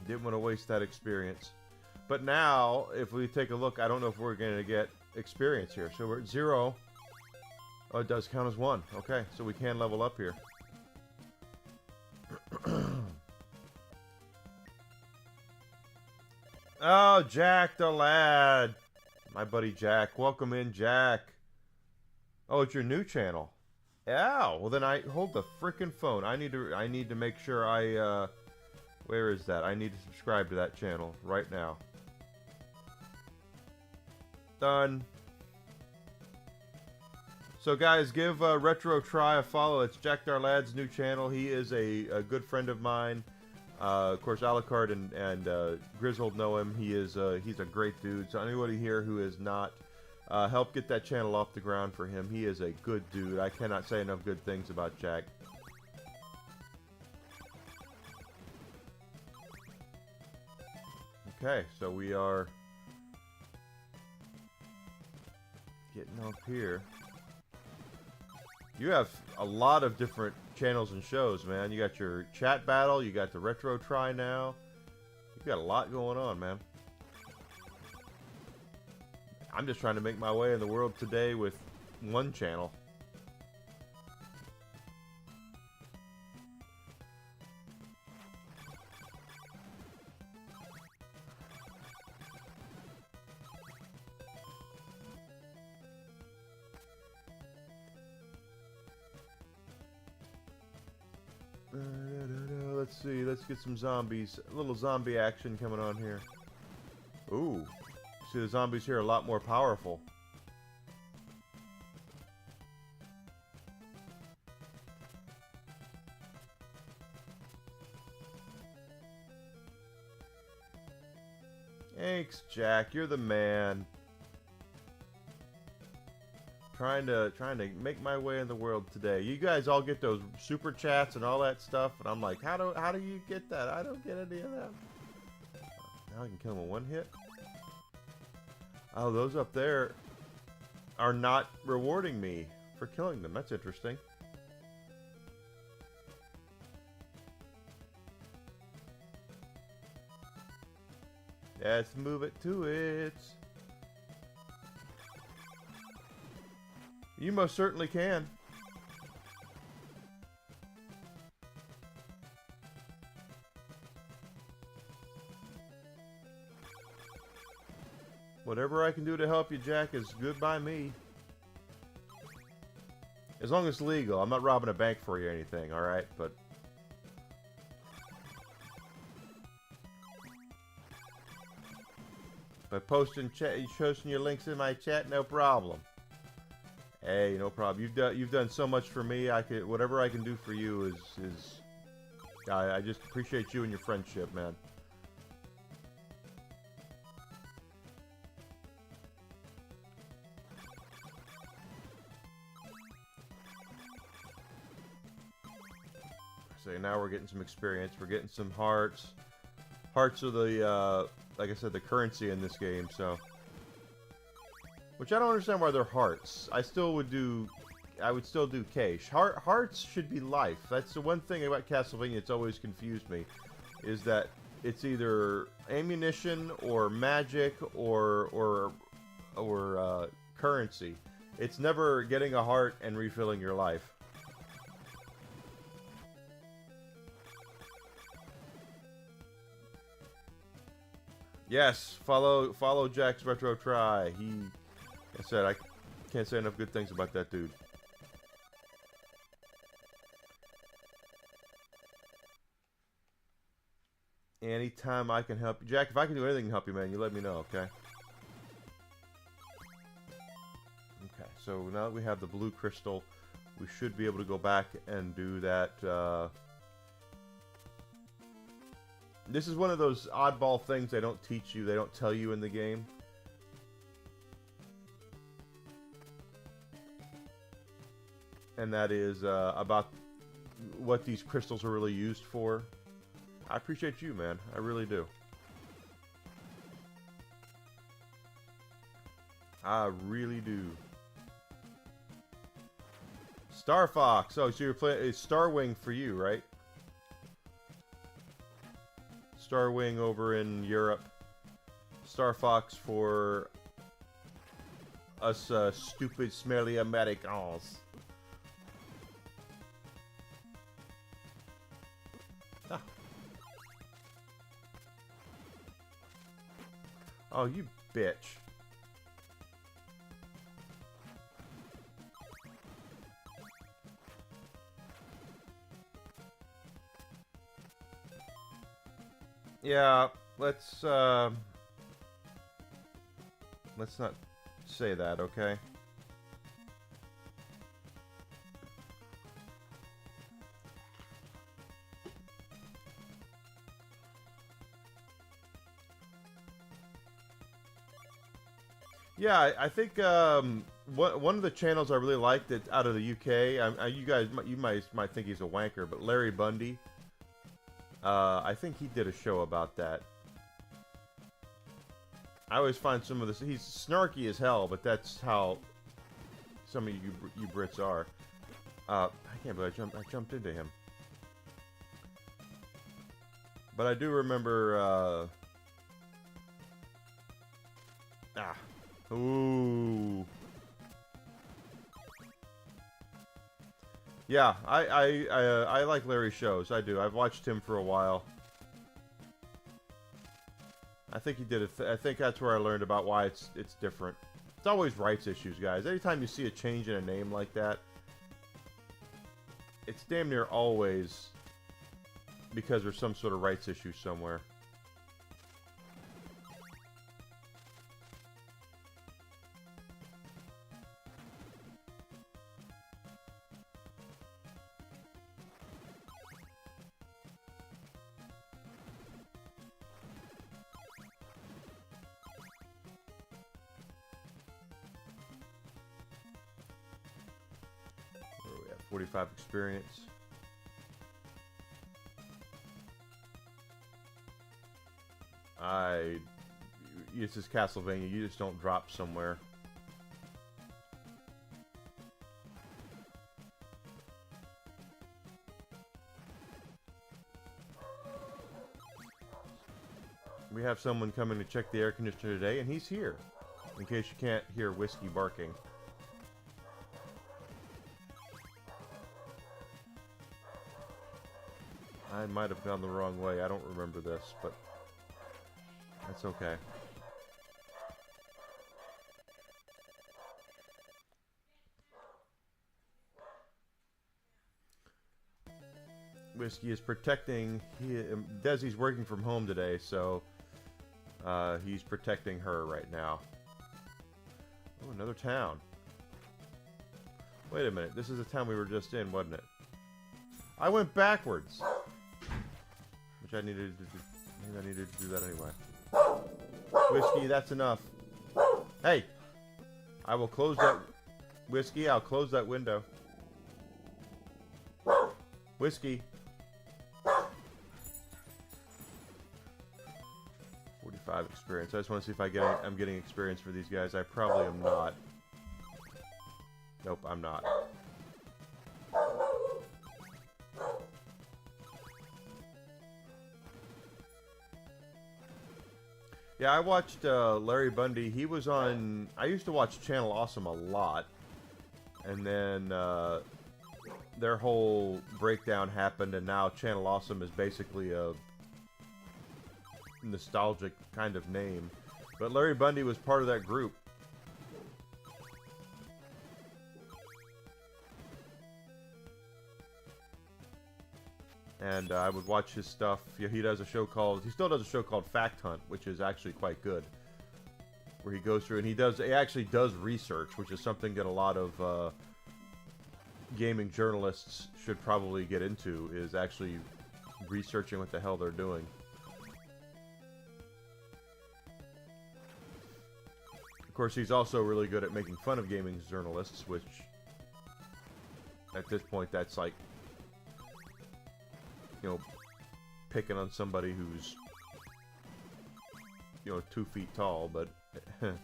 Didn't want to waste that experience. But now, if we take a look, I don't know if we're going to get experience here. So we're at 0. Oh, it does count as 1. Okay, so we can level up here. Oh, Jack the lad. My buddy Jack. Welcome in, Jack. Oh, it's your new channel. Yeah, well then I hold the frickin' phone. I need to make sure I where is that? I need to subscribe to that channel right now. Done. So guys, give Retro Try a follow. It's Jack Darlad's new channel. He is a good friend of mine. Of course, Alucard and Grizzled know him. He's a great dude. So anybody here who has not helped get that channel off the ground for him, he is a good dude. I cannot say enough good things about Jack. Okay, so we are getting up here. You have a lot of different channels and shows, man. You got your chat battle, you got the retro try now. You got a lot going on, man. I'm just trying to make my way in the world today with one channel. Let's see, let's get some zombies. A little zombie action coming on here. Ooh. See, the zombies here are a lot more powerful. Thanks, Jack. You're the man. Trying to make my way in the world today. You guys all get those super chats and all that stuff, and I'm like, how do you get that? I don't get any of that. Now I can kill him with one hit. Oh, those up there are not rewarding me for killing them. That's interesting. Let's move it to it. You most certainly can. Whatever I can do to help you, Jack, is good by me. As long as it's legal. I'm not robbing a bank for you or anything, alright? But posting your links in my chat, no problem. Hey, no problem. You've done so much for me. Whatever I can do for you is I just appreciate you and your friendship, man. So now we're getting some experience. We're getting some hearts. Hearts are the like I said, the currency in this game. So. Which I don't understand why they're hearts. I would still do cash. Hearts should be life. That's the one thing about Castlevania that's always confused me, is that it's either ammunition or magic or currency. It's never getting a heart and refilling your life. Yes, follow Jack's Retro Try. I said I can't say enough good things about that dude. Anytime I can help you. Jack, if I can do anything to help you, man, you let me know, okay? Okay, so now that we have the blue crystal, we should be able to go back and do that. This is one of those oddball things they don't teach you, they don't tell you in the game. And that is about what these crystals are really used for. I appreciate you, man. I really do. I really do. Star Fox. Oh, so you're playing Starwing for you, right? Starwing over in Europe. Star Fox for us stupid, smelly Americans. Ah. Oh, you bitch. Yeah, let's not say that, okay? Yeah, I think one of the channels I really liked that out of the UK. You guys, you might think he's a wanker, but Larry Bundy. I think he did a show about that. I always find some of this. He's snarky as hell, but that's how some of you Brits are. I can't believe I jumped into him. But I do remember. Ooh. Yeah, I like Larry's shows. I do. I've watched him for a while. I think he did it. I think that's where I learned about why it's different. It's always rights issues, guys. Anytime you see a change in a name like that, it's damn near always because there's some sort of rights issue somewhere. Where are we at? 45 experience. This is Castlevania. You just don't drop somewhere. We have someone coming to check the air conditioner today, and he's here. In case you can't hear Whiskey barking. I might have gone the wrong way. I don't remember this, but that's okay. Whiskey is protecting. Desi's working from home today, so he's protecting her right now. Oh, another town. Wait a minute. This is the town we were just in, wasn't it? I went backwards. Which I needed to do. Maybe I needed to do that anyway. Whiskey, that's enough. Hey! I will close that... Whiskey, I'll close that window. Whiskey. 45 experience. I just want to see if I'm getting experience for these guys. I probably am not. Nope, I'm not. Yeah, I watched Larry Bundy. He was on... I used to watch Channel Awesome a lot. And then their whole breakdown happened, and now Channel Awesome is basically a nostalgic kind of name. But Larry Bundy was part of that group. And I would watch his stuff. He does a show called... He still does a show called Fact Hunt, which is actually quite good. Where he goes through and he actually does research, which is something that a lot of gaming journalists should probably get into, is actually researching what the hell they're doing. Of course, he's also really good at making fun of gaming journalists, which at this point, that's like, you know, picking on somebody who's, you know, 2 feet tall, but but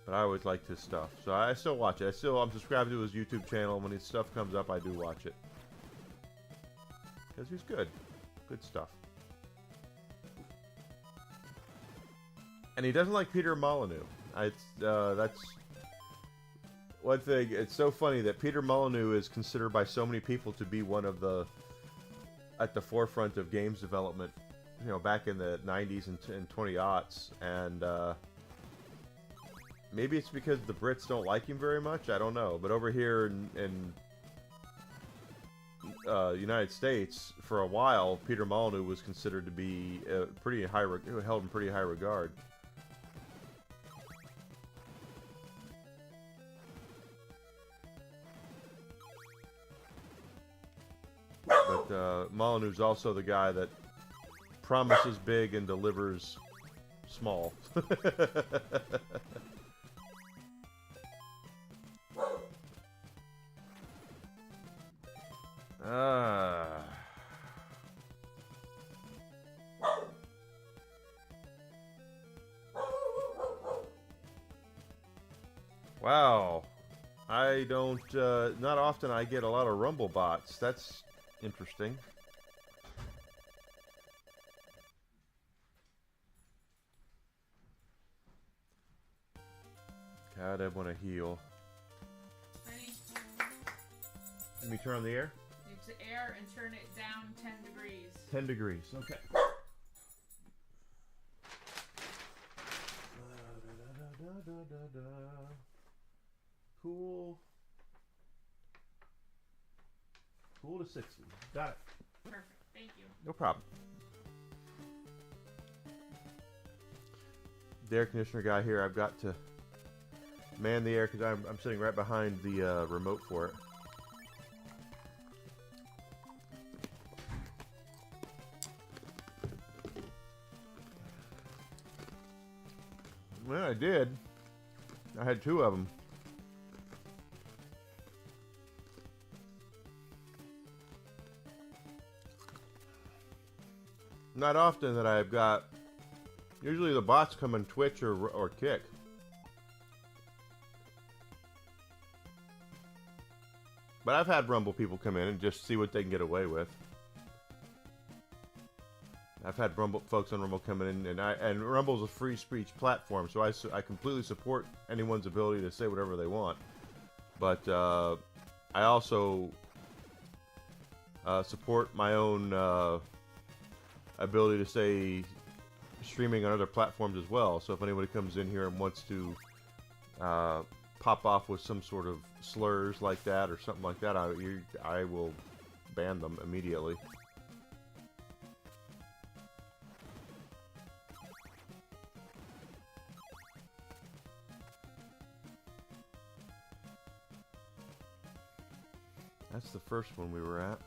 I always liked his stuff, so I still watch it. I'm subscribed to his YouTube channel. When his stuff comes up, I do watch it because he's good stuff. And he doesn't like Peter Molyneux. That's one thing. It's so funny that Peter Molyneux is considered by so many people to be one of the at the forefront of games development, you know, back in the 90s and 20-aughts, and maybe it's because the Brits don't like him very much, I don't know, but over here in United States, for a while, Peter Molyneux was considered to be held in pretty high regard. But Molyneux's also the guy that promises big and delivers small. Wow. I don't, not often I get a lot of Rumble bots. That's interesting. God, I want to heal. Ready? Let me turn on the air. It's air and turn it down 10 degrees. 10 degrees, okay. Cool. Cool to 60. Got it. Perfect. Thank you. No problem. The air conditioner guy here, I've got to man the air because I'm sitting right behind the remote for it. Well, I did. I had 2 of them. Not often that I've got. Usually the bots come in Twitch or Kick. But I've had Rumble people come in and just see what they can get away with. I've had Rumble folks on Rumble come in, and Rumble's a free speech platform, so I completely support anyone's ability to say whatever they want. But I also support my own ability to say streaming on other platforms as well. So if anybody comes in here and wants to pop off with some sort of slurs like that or something like that, I will ban them immediately. That's the first one we were at.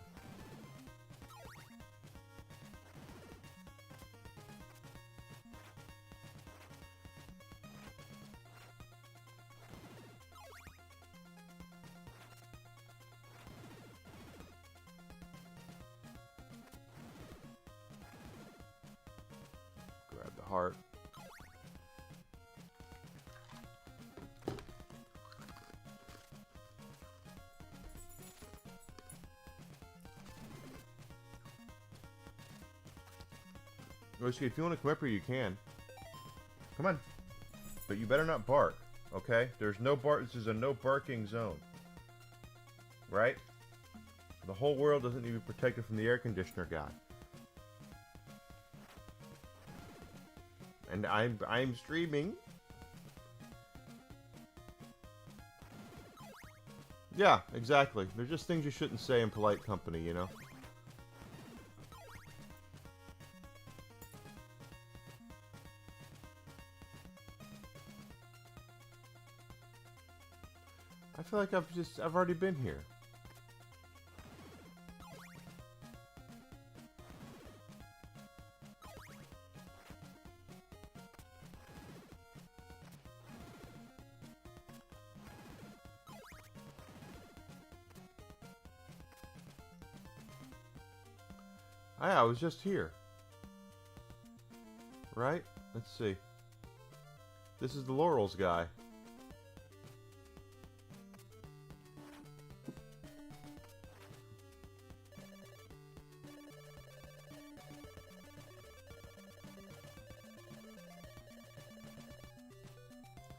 Grab the heart. Whiskey, if you want to come up here, you can. Come on. But you better not bark, okay? There's no bark. This is a no barking zone. Right? The whole world doesn't need to be protected from the air conditioner guy. And I'm streaming. Yeah, exactly. They're just things you shouldn't say in polite company, you know? I feel like I've already been here. I was just here. Right? Let's see. This is the Laurels guy.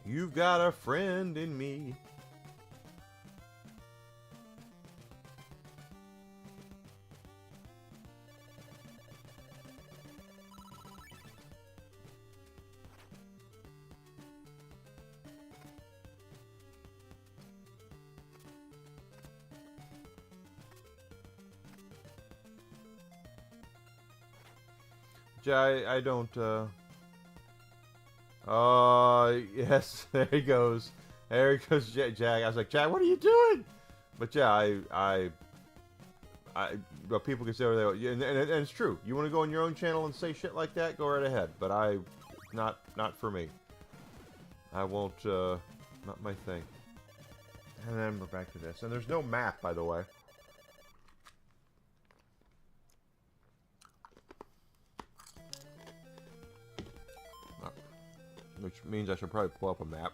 You've got a friend in me. I don't, yes, there he goes. There he goes, Jack. I was like, Jack, what are you doing? But yeah, But people can say whatever they want, and it's true. You want to go on your own channel and say shit like that, go right ahead. But not for me. I won't, not my thing. And then we're back to this. And there's no map, by the way. Which means I should probably pull up a map.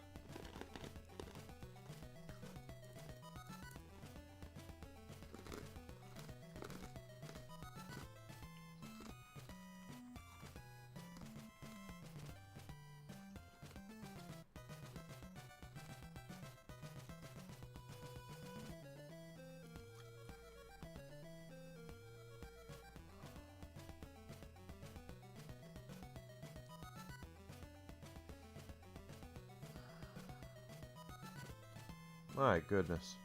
My goodness.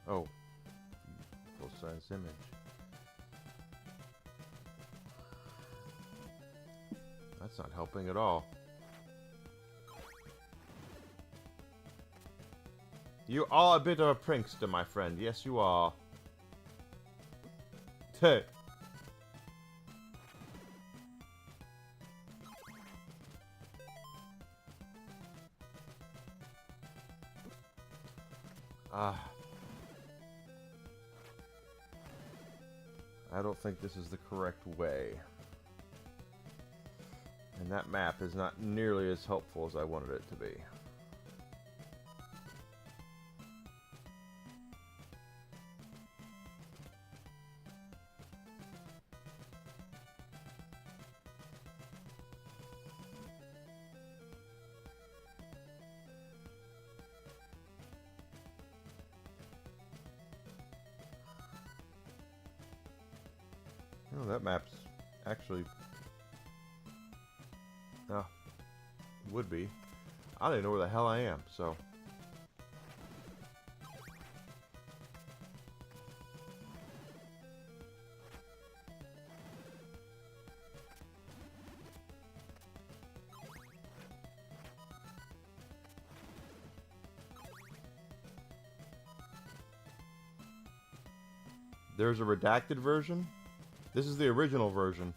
Oh. Full-size image. That's not helping at all. You are a bit of a prankster, my friend. Yes, you are. Hey. I don't think this is the correct way. And that map is not nearly as helpful as I wanted it to be. Oh, that map's actually... Oh, would be. I don't even know where the hell I am, so... There's a redacted version? This is the original version.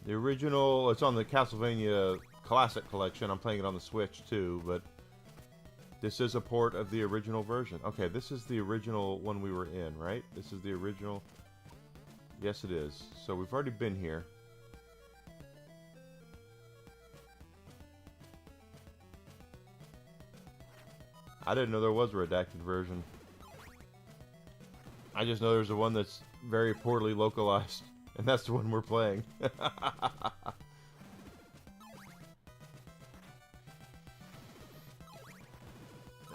The original, it's on the Castlevania Classic Collection. I'm playing it on the Switch too, but this is a port of the original version. Okay, this is the original one we were in, right? This is the original. Yes, it is. So we've already been here. I didn't know there was a redacted version. I just know there's a one that's very poorly localized, and that's the one we're playing.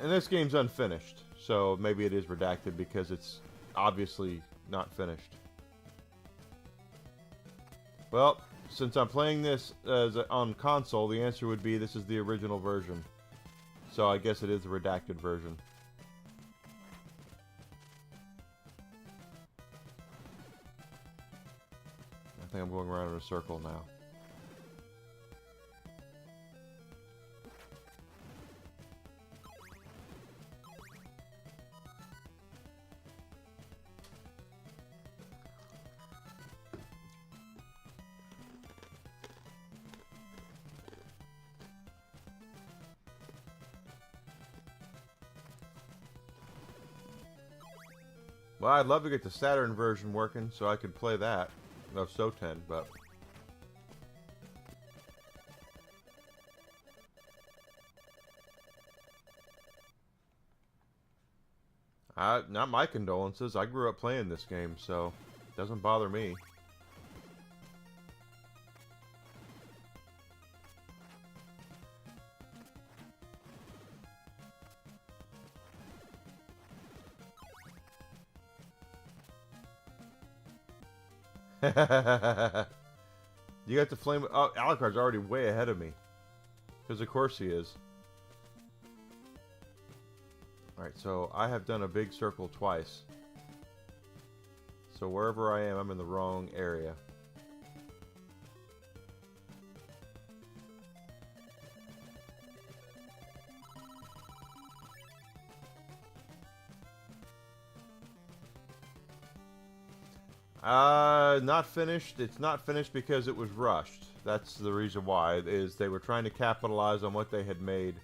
And this game's unfinished, so maybe it is redacted because it's obviously not finished. Well, since I'm playing this on console, the answer would be this is the original version. So I guess it is the redacted version. I think I'm going around in a circle now. Well, I'd love to get the Saturn version working so I could play that of Soten, but... not my condolences. I grew up playing this game, so it doesn't bother me. You got the flame. Oh, Alucard's already way ahead of me. Because of course he is. Alright, so I have done a big circle twice. So wherever I am, I'm in the wrong area. Not finished. It's not finished because it was rushed. That's the reason why, is they were trying to capitalize on what they had made.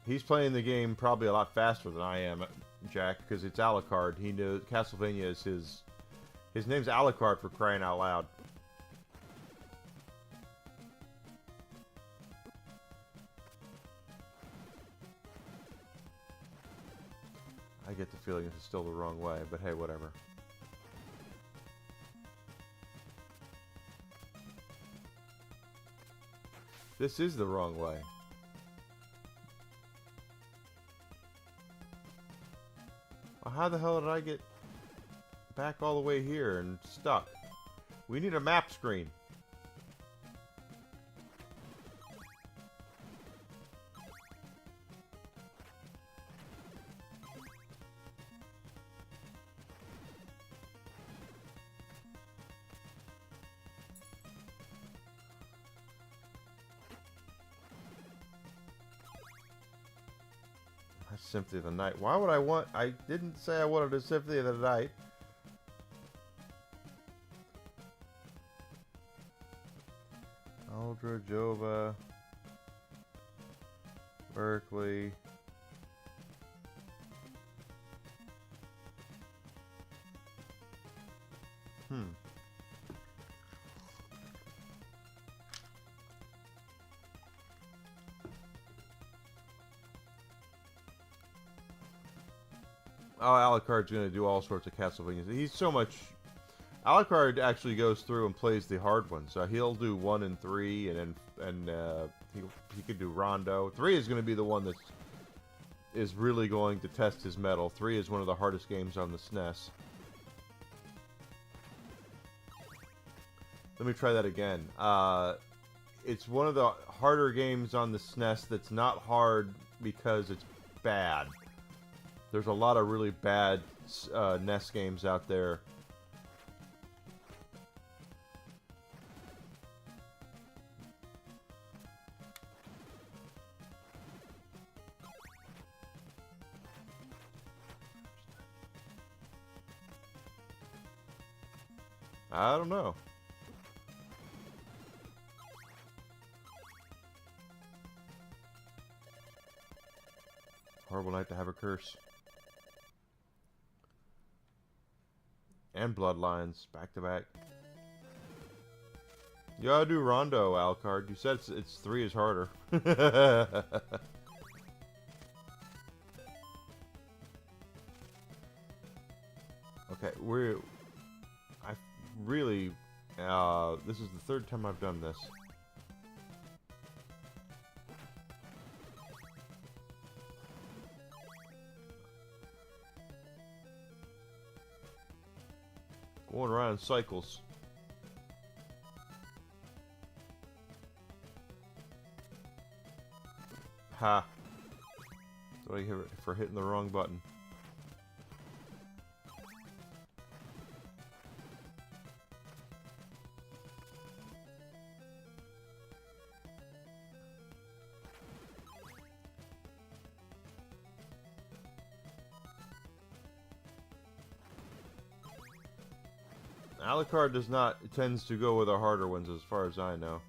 He's playing the game probably a lot faster than I am, Jack, because it's Alucard. He knows Castlevania is his name's Alucard, for crying out loud. I get the feeling this is still the wrong way, but hey, whatever. This is the wrong way. Well, how the hell did I get back all the way here and stuck? We need a map screen. Symphony of the Night. Why would I want... I didn't say I wanted a Symphony of the Night. Aldra, Jova, Berkeley. Oh, Alucard's going to do all sorts of Castlevanias. He's so much... Alucard actually goes through and plays the hard ones. So he'll do 1 and 3, and then he could do Rondo. 3 is going to be the one that is really going to test his mettle. 3 is one of the hardest games on the SNES. Let me try that again. It's one of the harder games on the SNES that's not hard because it's bad. There's a lot of really bad NES games out there. I don't know. Horrible night to have a curse. And Bloodlines, back to back. You gotta do Rondo, Alucard. You said it's 3 is harder. Okay, I really... this is the 3rd time I've done this. Going around in cycles. Ha. That's what I get for hitting the wrong button. Alucard does not tends to go with the harder ones, as far as I know.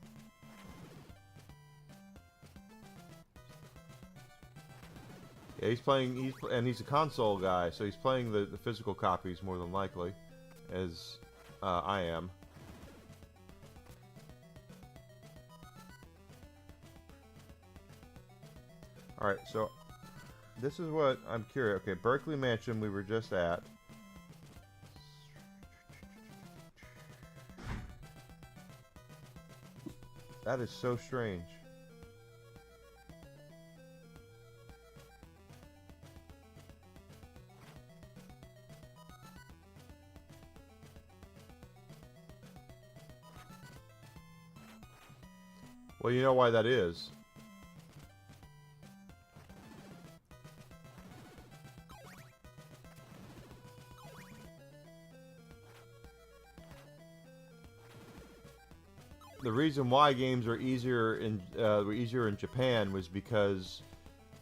Yeah, he's playing. He's a console guy, so he's playing the physical copies more than likely, as I am. All right, so this is what I'm curious. Okay, Berkeley Mansion we were just at. That is so strange. Well, you know why that is. The reason why games are easier in Japan was because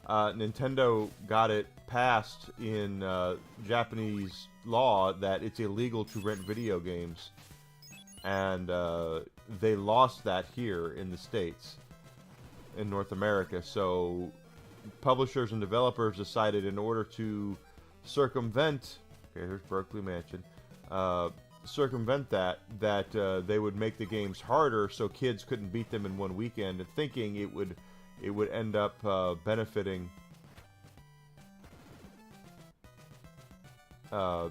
Nintendo got it passed in Japanese law that it's illegal to rent video games, and they lost that here in the States, in North America. So publishers and developers decided, in order to circumvent, okay, here's Berkeley Mansion, circumvent that they would make the games harder so kids couldn't beat them in one weekend, and thinking it would end up benefiting the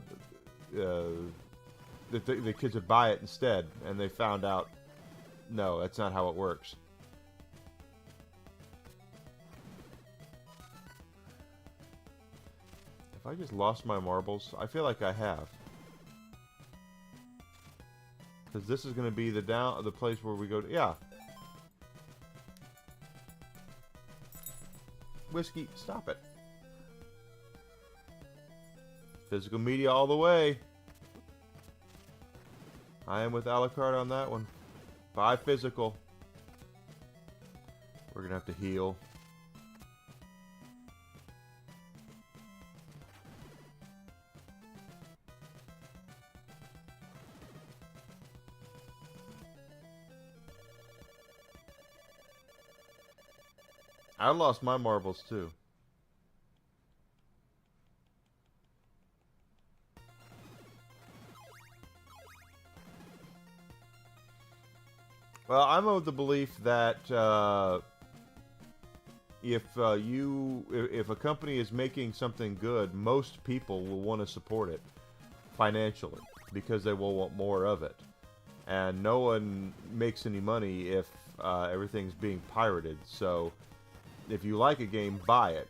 kids would buy it instead, and they found out, no, that's not how it works. Have I just lost my marbles? I feel like I have. Because this is going to be the place where we go to, yeah. Whiskey, stop it. Physical media all the way. I am with Alucard on that one. Buy physical. We're going to have to heal. I lost my marbles too. Well, I'm of the belief that if a company is making something good, most people will want to support it financially because they will want more of it, and no one makes any money if everything's being pirated. So if you like a game, buy it.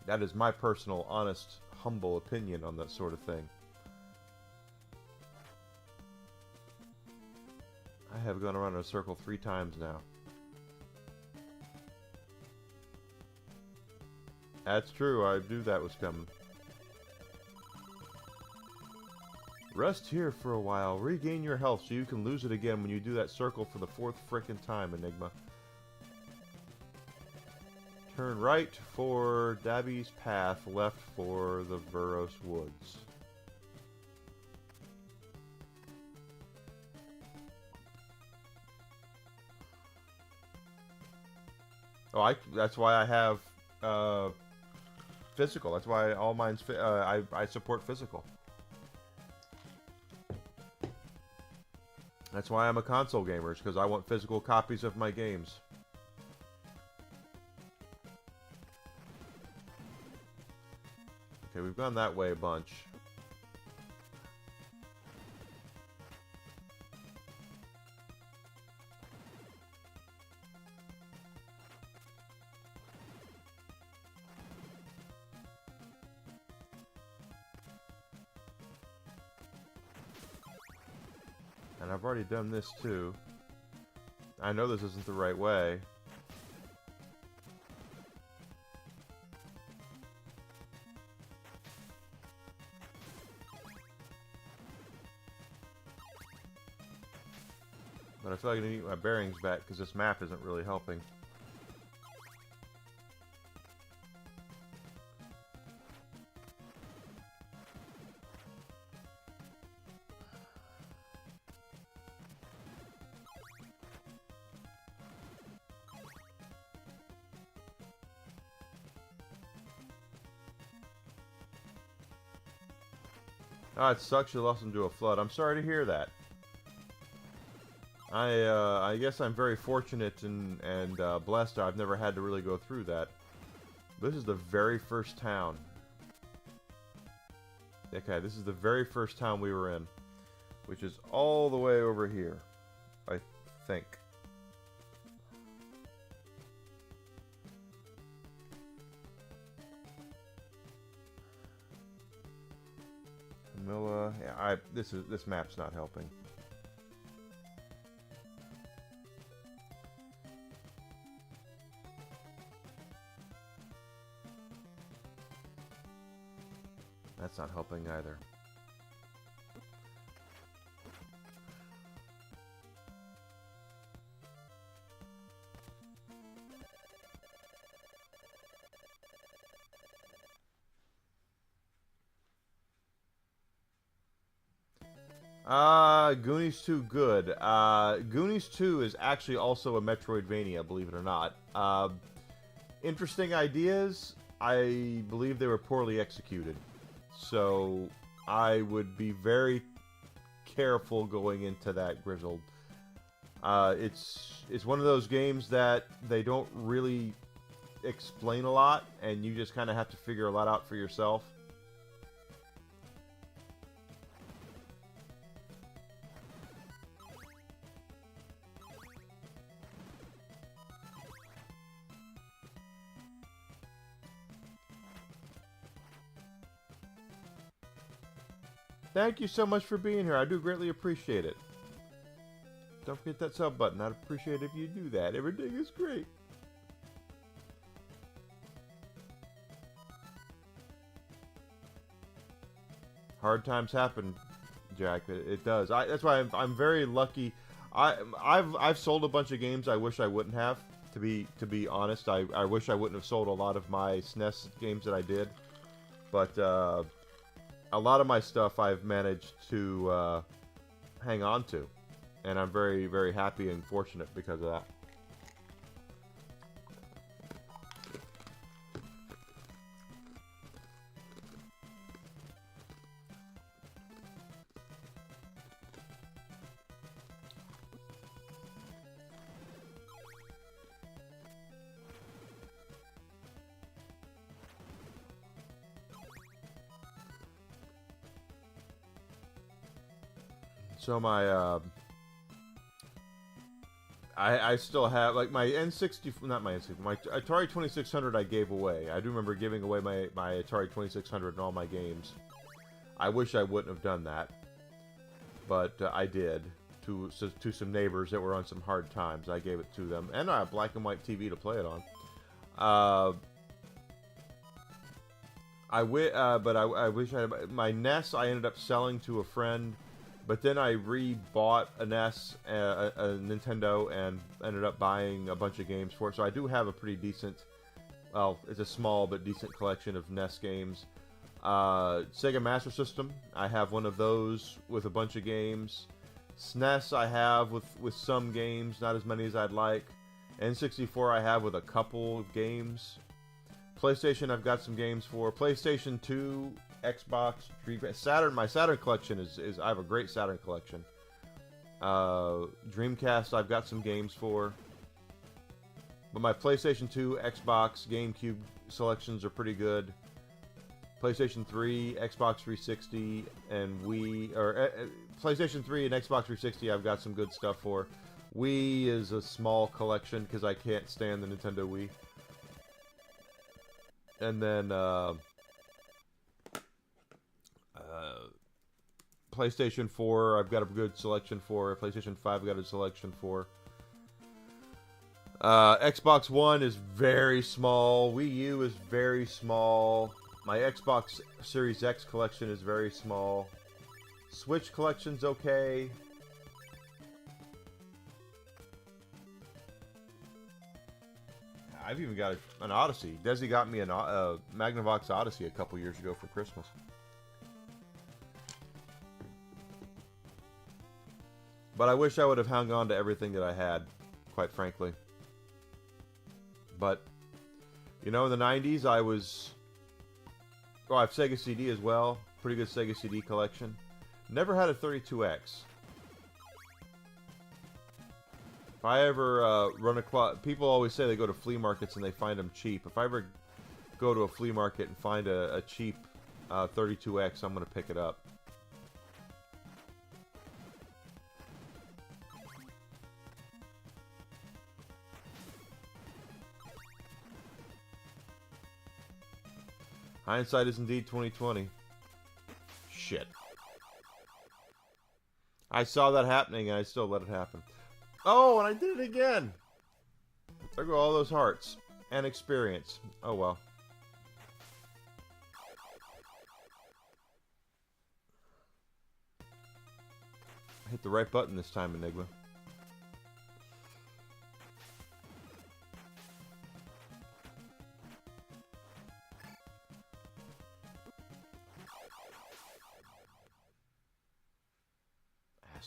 That is my personal, honest, humble opinion on that sort of thing. I have gone around in a circle 3 times now. That's true, I knew that was coming. Rest here for a while. Regain your health so you can lose it again when you do that circle for the 4th frickin' time, Enigma. Turn right for Dabby's Path, left for the Veros Woods. Oh, that's why I have physical. That's why all mine's I support physical. That's why I'm a console gamer, because I want physical copies of my games. Okay, we've gone that way a bunch. And I've already done this too. I know this isn't the right way. But I feel like I need to get my bearings back because this map isn't really helping. Ah, it sucks you lost him to a flood. I'm sorry to hear that. I guess I'm very fortunate and blessed. I've never had to really go through that. This is the very first town. Okay, this is the very first town we were in, which is all the way over here, I think. Camilla, yeah, this map's not helping. That's not helping either. Goonies 2 good. Goonies 2 is actually also a Metroidvania, believe it or not. Interesting ideas. I believe they were poorly executed. So I would be very careful going into that, Grizzled. It's one of those games that they don't really explain a lot, and you just kind of have to figure a lot out for yourself. Thank you so much for being here. I do greatly appreciate it. Don't forget that sub button. I'd appreciate it if you do that. Everything is great. Hard times happen, Jack. It does. That's why I'm very lucky. I've sold a bunch of games I wish I wouldn't have. To be honest, I wish I wouldn't have sold a lot of my SNES games that I did. But a lot of my stuff I've managed to hang on to, and I'm very, very happy and fortunate because of that. So my I still have, like, my N60, not my N60, my Atari 2600 I gave away. I do remember giving away my Atari 2600 and all my games. I wish I wouldn't have done that, but I did to some neighbors that were on some hard times. I gave it to them, and I have black and white TV to play it on. I wish I had my NES. I ended up selling to a friend. But then I re-bought a NES, a Nintendo, and ended up buying a bunch of games for it. So I do have a pretty decent, well, it's a small but decent collection of NES games. Sega Master System, I have one of those with a bunch of games. SNES I have with some games, not as many as I'd like. N64 I have with a couple of games. PlayStation I've got some games for. PlayStation 2... Xbox, Dreamcast, Saturn. My Saturn collection is I have a great Saturn collection. Dreamcast, I've got some games for. But my PlayStation 2, Xbox, GameCube selections are pretty good. PlayStation 3, Xbox 360, and Wii, or PlayStation 3 and Xbox 360, I've got some good stuff for. Wii is a small collection because I can't stand the Nintendo Wii. And then PlayStation 4, I've got a good selection for. PlayStation 5, I've got a selection for. Xbox One is very small. Wii U is very small. My Xbox Series X collection is very small. Switch collection's okay. I've even got an Odyssey. Desi got me a Magnavox Odyssey a couple years ago for Christmas. But I wish I would have hung on to everything that I had, quite frankly. But, you know, in the 90s, I was... Oh, I have Sega CD as well. Pretty good Sega CD collection. Never had a 32X. If I ever run across... People always say they go to flea markets and they find them cheap. If I ever go to a flea market and find a cheap 32X, I'm going to pick it up. Hindsight is indeed 2020. Shit. I saw that happening and I still let it happen. Oh, and I did it again! There go all those hearts. And experience. Oh well. I hit the right button this time, Enigma.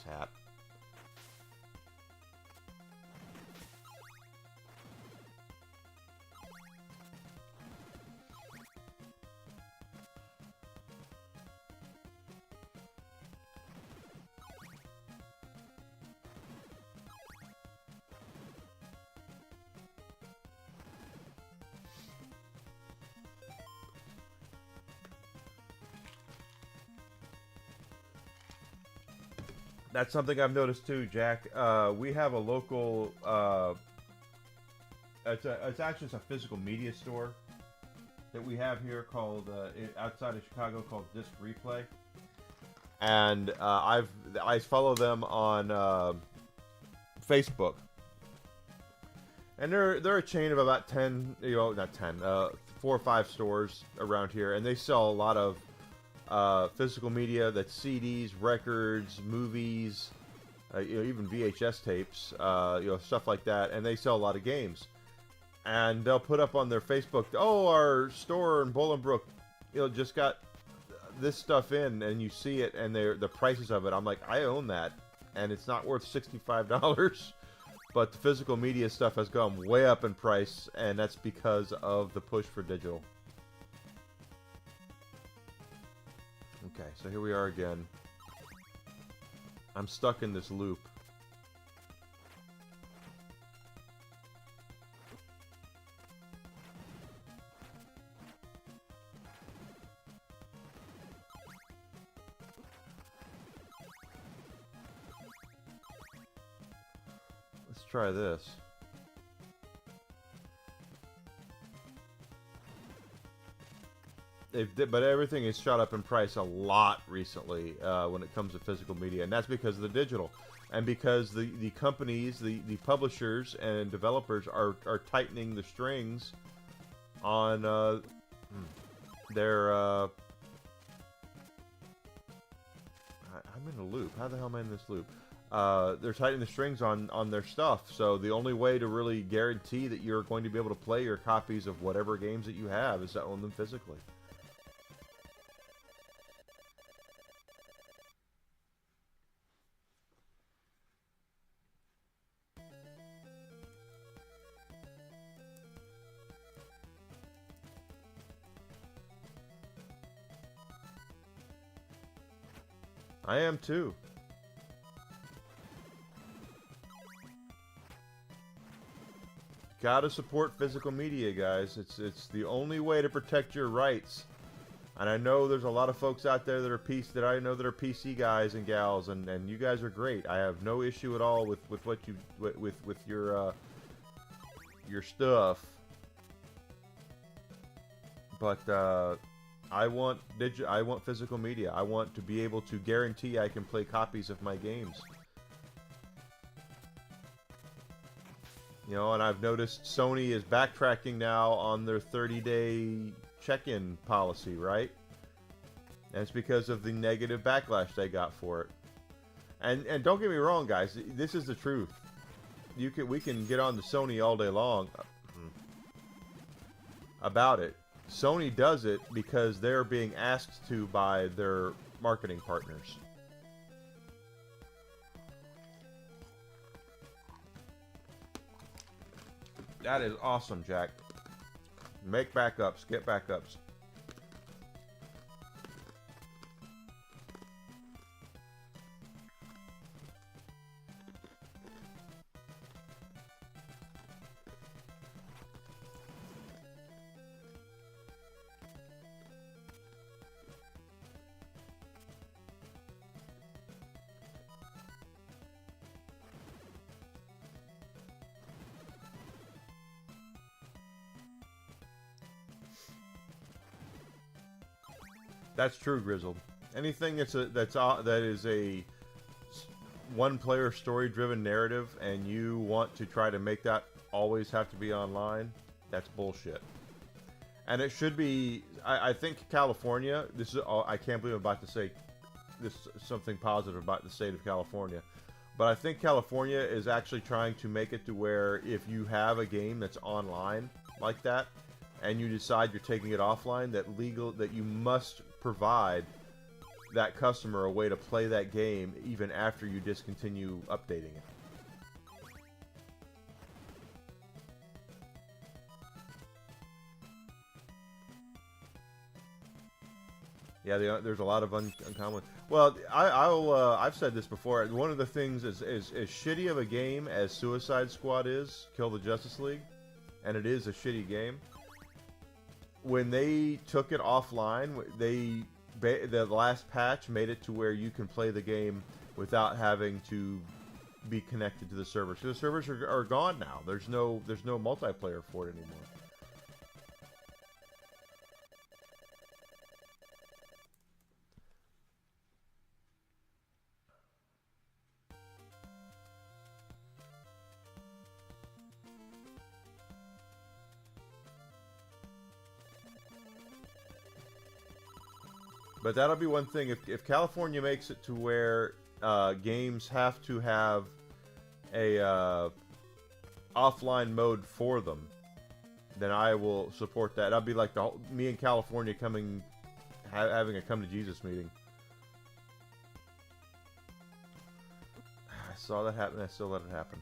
hat. That's something I've noticed too, Jack. We have a local. It's actually a physical media store that we have here called outside of Chicago called Disc Replay, and I follow them on Facebook, and they're a chain of about 10, not 10, 4 or 5 stores around here, and they sell a lot of physical media, that's CDs, records, movies, even VHS tapes, stuff like that, and they sell a lot of games. And they'll put up on their Facebook, oh, our store in Bolingbrook, just got this stuff in, and you see it, and the prices of it. I'm like, I own that, and it's not worth $65, but the physical media stuff has gone way up in price, and that's because of the push for digital. Okay, so here we are again. I'm stuck in this loop. Let's try this. But everything has shot up in price a lot recently when it comes to physical media, and that's because of the digital, and because the companies, the publishers and developers are tightening the strings on their. I'm in a loop. How the hell am I in this loop? They're tightening the strings on their stuff, so the only way to really guarantee that you're going to be able to play your copies of whatever games that you have is to own them physically. I am too. Gotta support physical media, guys. It's the only way to protect your rights. And I know there's a lot of folks out there that are PC guys and gals, and you guys are great. I have no issue at all with what you with your stuff. But I want physical media. I want to be able to guarantee I can play copies of my games. And I've noticed Sony is backtracking now on their 30-day check-in policy, right? And it's because of the negative backlash they got for it. And don't get me wrong, guys. This is the truth. We can get on to Sony all day long about it. Sony does it because they're being asked to by their marketing partners. That is awesome, Jack. Make backups. Get backups. That's true, Grizzled. Anything that is a one-player story-driven narrative, and you want to try to make that always have to be online, that's bullshit. And it should be. I think California. This is. I can't believe I'm about to say this something positive about the state of California, but I think California is actually trying to make it to where if you have a game that's online like that, and you decide you're taking it offline, that you must provide that customer a way to play that game even after you discontinue updating it. Yeah, there's a lot of uncommon. Well, I've said this before. One of the things is shitty of a game as Suicide Squad is, Kill the Justice League, and it is a shitty game. When they took it offline, the last patch made it to where you can play the game without having to be connected to the servers. So the servers are gone now. There's no multiplayer for it anymore. But that'll be one thing. If California makes it to where games have to have a offline mode for them, then I will support that. That'll be like me and California having a come to Jesus meeting. I saw that happen. I still let it happen.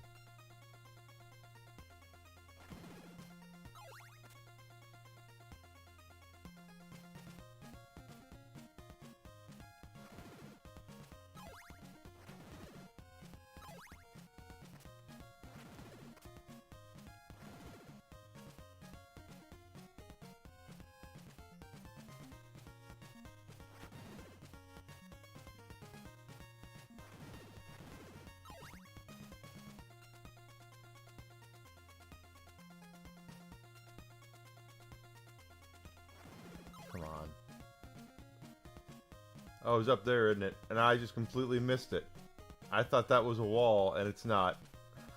Come on. Oh, it was up there, isn't it? And I just completely missed it. I thought that was a wall, and it's not.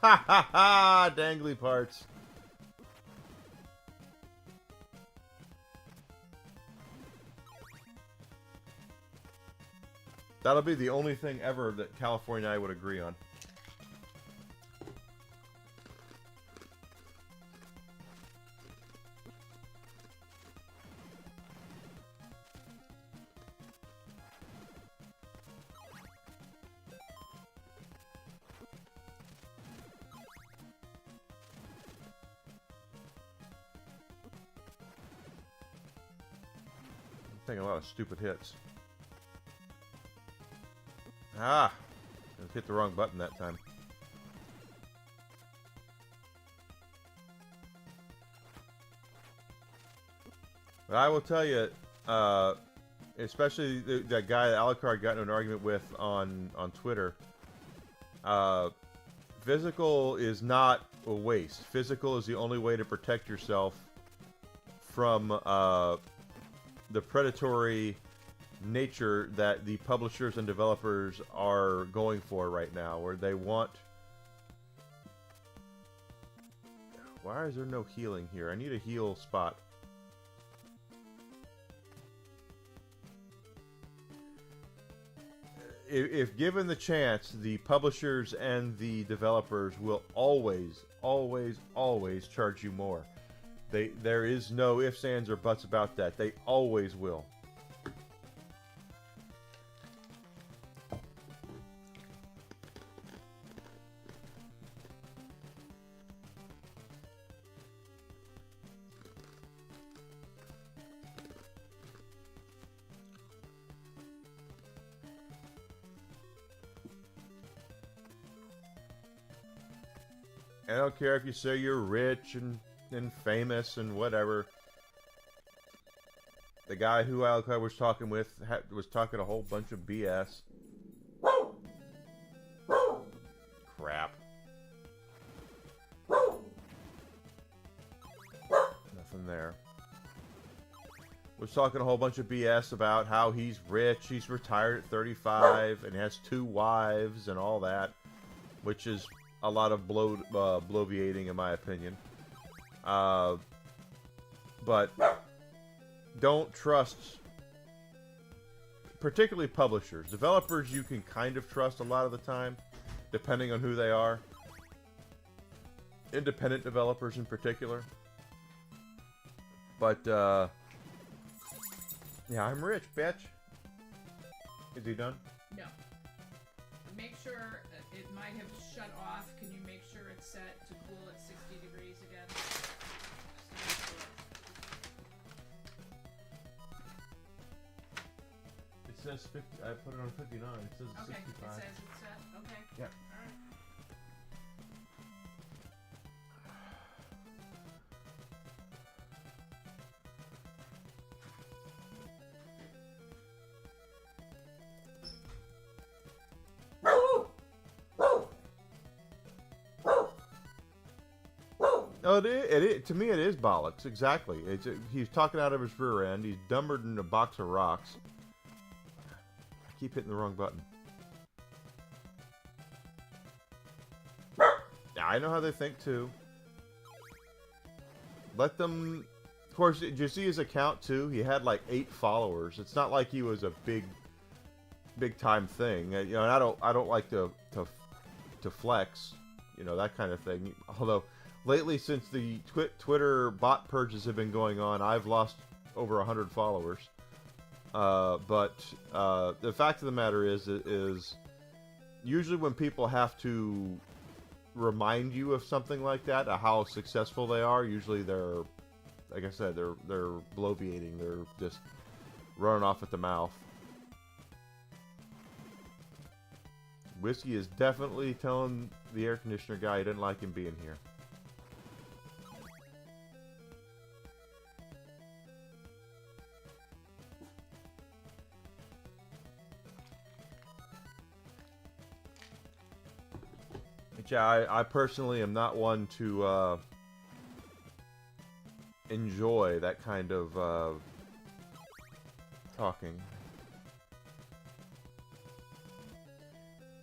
Ha ha ha! Dangly parts. That'll be the only thing ever that California and I would agree on. A lot of stupid hits. Ah! I hit the wrong button that time. But I will tell you, especially that guy that Alucard got into an argument with on Twitter, physical is not a waste. Physical is the only way to protect yourself from the predatory nature that the publishers and developers are going for right now, where they want... Why is there no healing here? I need a heal spot. If given the chance, the publishers and the developers will always, always, always charge you more. There is no ifs, ands, or buts about that. They always will. I don't care if you say you're rich and famous and whatever. The guy who Alucard was talking with was talking a whole bunch of BS. Crap. Nothing there. Was talking a whole bunch of BS about how he's rich, he's retired at 35, and has 2 wives and all that, which is a lot of bloviating in my opinion. But don't trust, particularly publishers. Developers you can kind of trust a lot of the time, depending on who they are. Independent developers in particular. But, yeah, I'm rich, bitch. Is he done? No. Make sure it might have shut off. Can you make sure it's set to cool at 60 degrees again? It says 50. I put it on 59. It says Okay, 65. it says it's set. Okay. Yeah. Alright. Oh, to me, it is bollocks. Exactly. He's talking out of his rear end. He's dumber than a box of rocks. I keep hitting the wrong button. Yeah, I know how they think, too. Let them... Of course, did you see his account, too? He had, like, 8 followers. It's not like he was a big-time thing. You know, and I don't like to flex, you know, that kind of thing. Although... Lately, since the Twitter bot purges have been going on, I've lost over 100 followers. But the fact of the matter is usually when people have to remind you of something like that, of how successful they are, usually they're, like I said, they're bloviating. They're just running off at the mouth. Whiskey is definitely telling the air conditioner guy he didn't like him being here. Yeah, I personally am not one to enjoy that kind of talking.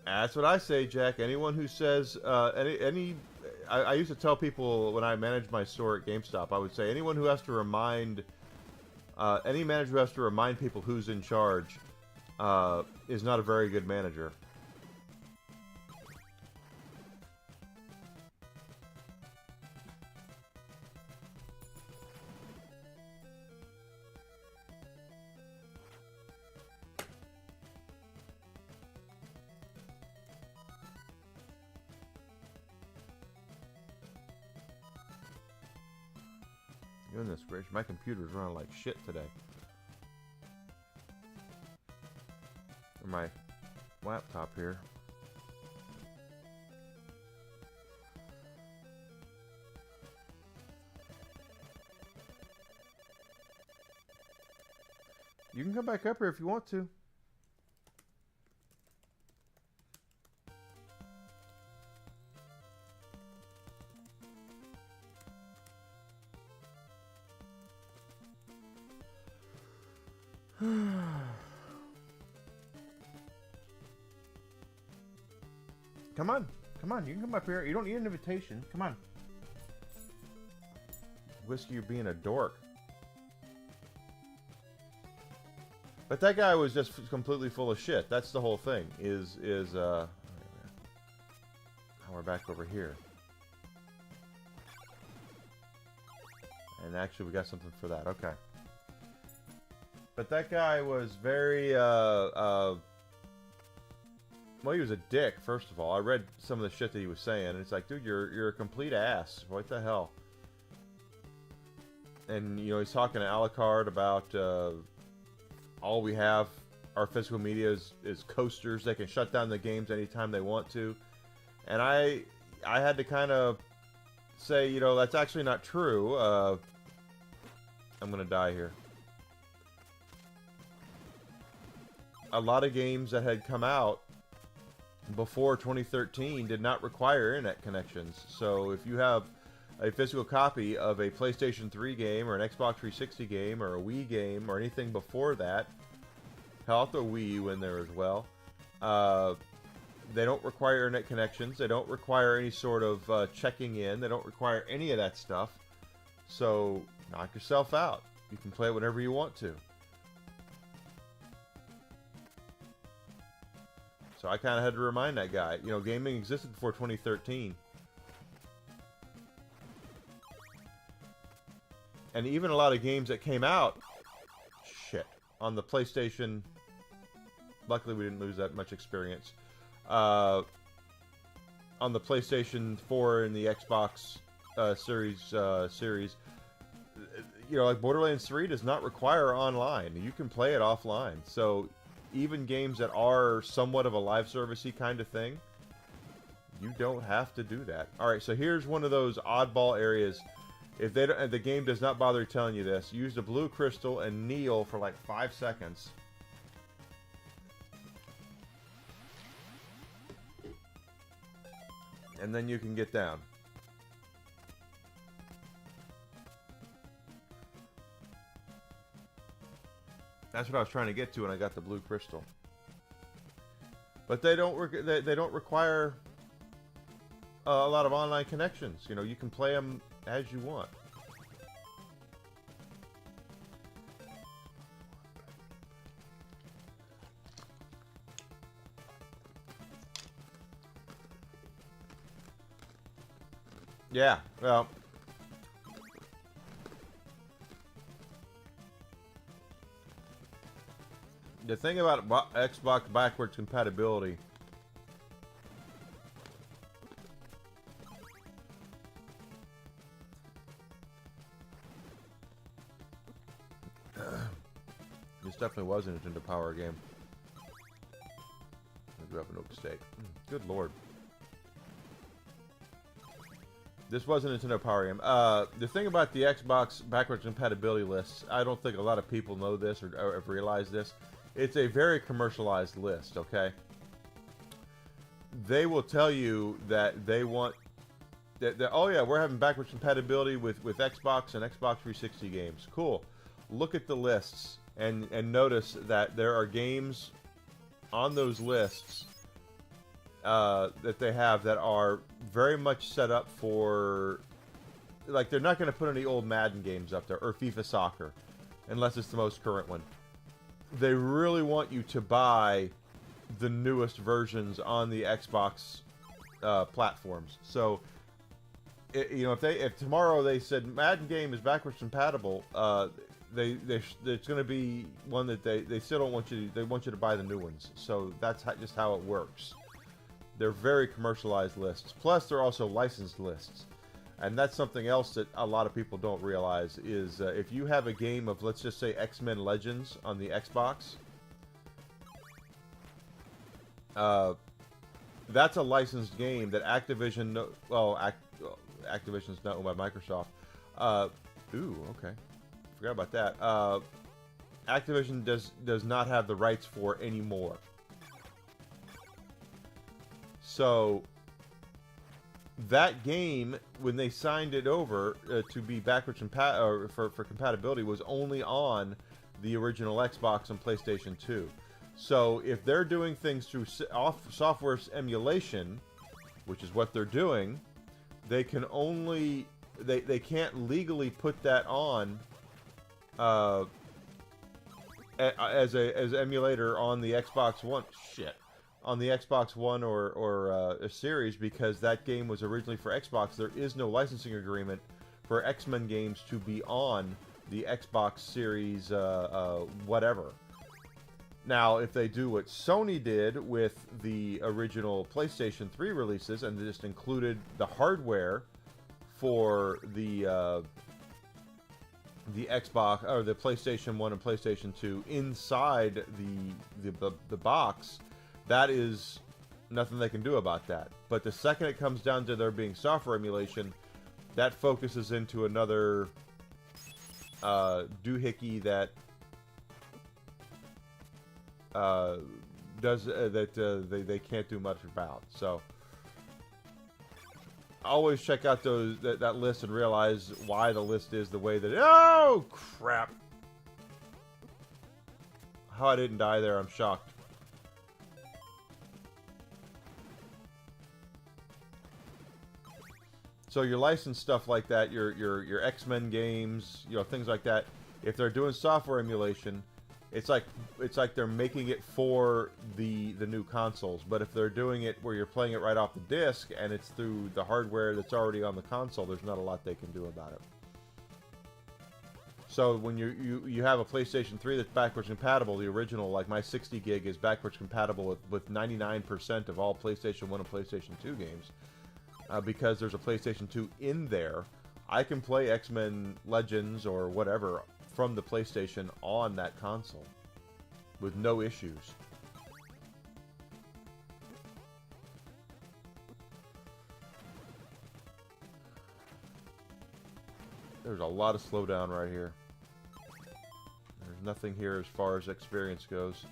That's what I say, Jack. Anyone who says I used to tell people when I managed my store at GameStop, I would say anyone who has to remind any manager who has to remind people who's in charge is not a very good manager. Goodness gracious, my computer's running like shit today. Or my laptop here. You can come back up here if you want to. Come on. Come on, you can come up here. You don't need an invitation. Come on. Whiskey, you're being a dork. But that guy was just completely full of shit. That's the whole thing. Now we're back over here. And actually we got something for that. Okay. But that guy was very, well, he was a dick, first of all. I read some of the shit that he was saying, and it's like, dude, you're a complete ass. What the hell? And, you know, he's talking to Alucard about, all we have, our physical media is coasters. They can shut down the games anytime they want to. And I had to kind of say, you know, that's actually not true. I'm going to die here. A lot of games that had come out before 2013 did not require internet connections. So if you have a physical copy of a PlayStation 3 game or an Xbox 360 game or a Wii game or anything before that, hell, the Wii U in there as well, they don't require internet connections. They don't require any sort of checking in. They don't require any of that stuff. So knock yourself out. You can play it whenever you want to. So I kind of had to remind that guy, you know, gaming existed before 2013. And even a lot of games that came out, shit, on the PlayStation Luckily, we didn't lose that much experience. On the PlayStation 4 and the Xbox series, you know, like Borderlands 3 does not require online. You can play it offline. So even games that are somewhat of a live servicey kind of thing, you don't have to do that. All right, so here's one of those oddball areas. If they don't, the game does not bother telling you this, use the blue crystal and kneel for like 5 seconds. And then you can get down. That's what I was trying to get to when I got the blue crystal. But they don't require a lot of online connections. You know, you can play them as you want. Yeah, well, the thing about Xbox backwards compatibility, this definitely was a Nintendo Power game. I grew up in Oak State. Good lord. This was a Nintendo Power game. The thing about the Xbox backwards compatibility lists, I don't think a lot of people know this or have realized this. It's a very commercialized list, okay? They will tell you that they want... oh yeah, we're having backwards compatibility with Xbox and Xbox 360 games. Cool. Look at the lists and notice that there are games on those lists that they have that are very much set up for, like, they're not going to put any old Madden games up there or FIFA Soccer unless it's the most current one. They really want you to buy the newest versions on the Xbox platforms. So, you know, if tomorrow they said Madden game is backwards compatible, it's going to be one that they still don't want you. They want you to buy the new ones. So that's just how it works. They're very commercialized lists. Plus, they're also licensed lists. And that's something else that a lot of people don't realize is if you have a game of, let's just say, X-Men Legends on the Xbox, that's a licensed game that Activision... Well, Activision's not owned by Microsoft. Ooh, okay. Forgot about that. Activision does not have the rights for anymore. So that game, when they signed it over to be backwards for compatibility, was only on the original Xbox and PlayStation 2. So if they're doing things through software emulation, which is what they're doing, they can only they can't legally put that on as emulator on the Xbox One. Shit. On the Xbox One or a Series, because that game was originally for Xbox. There is no licensing agreement for X-Men games to be on the Xbox Series whatever. Now, if they do what Sony did with the original PlayStation 3 releases and just included the hardware for the Xbox or the PlayStation 1 and PlayStation 2 inside the box, that is nothing they can do about that. But the second it comes down to there being software emulation, that focuses into another doohickey that they can't do much about. So always check out that list and realize why the list is the way that oh crap. How I didn't die there, I'm shocked. So your licensed stuff like that, your X-Men games, you know, things like that, if they're doing software emulation, it's like they're making it for the new consoles. But if they're doing it where you're playing it right off the disc and it's through the hardware that's already on the console, there's not a lot they can do about it. So when you have a PlayStation 3 that's backwards compatible, the original, like my 60 gig, is backwards compatible with 99% of all PlayStation 1 and PlayStation 2 games. Because there's a PlayStation 2 in there, I can play X-Men Legends or whatever from the PlayStation on that console with no issues. There's a lot of slowdown right here. There's nothing here as far as experience goes.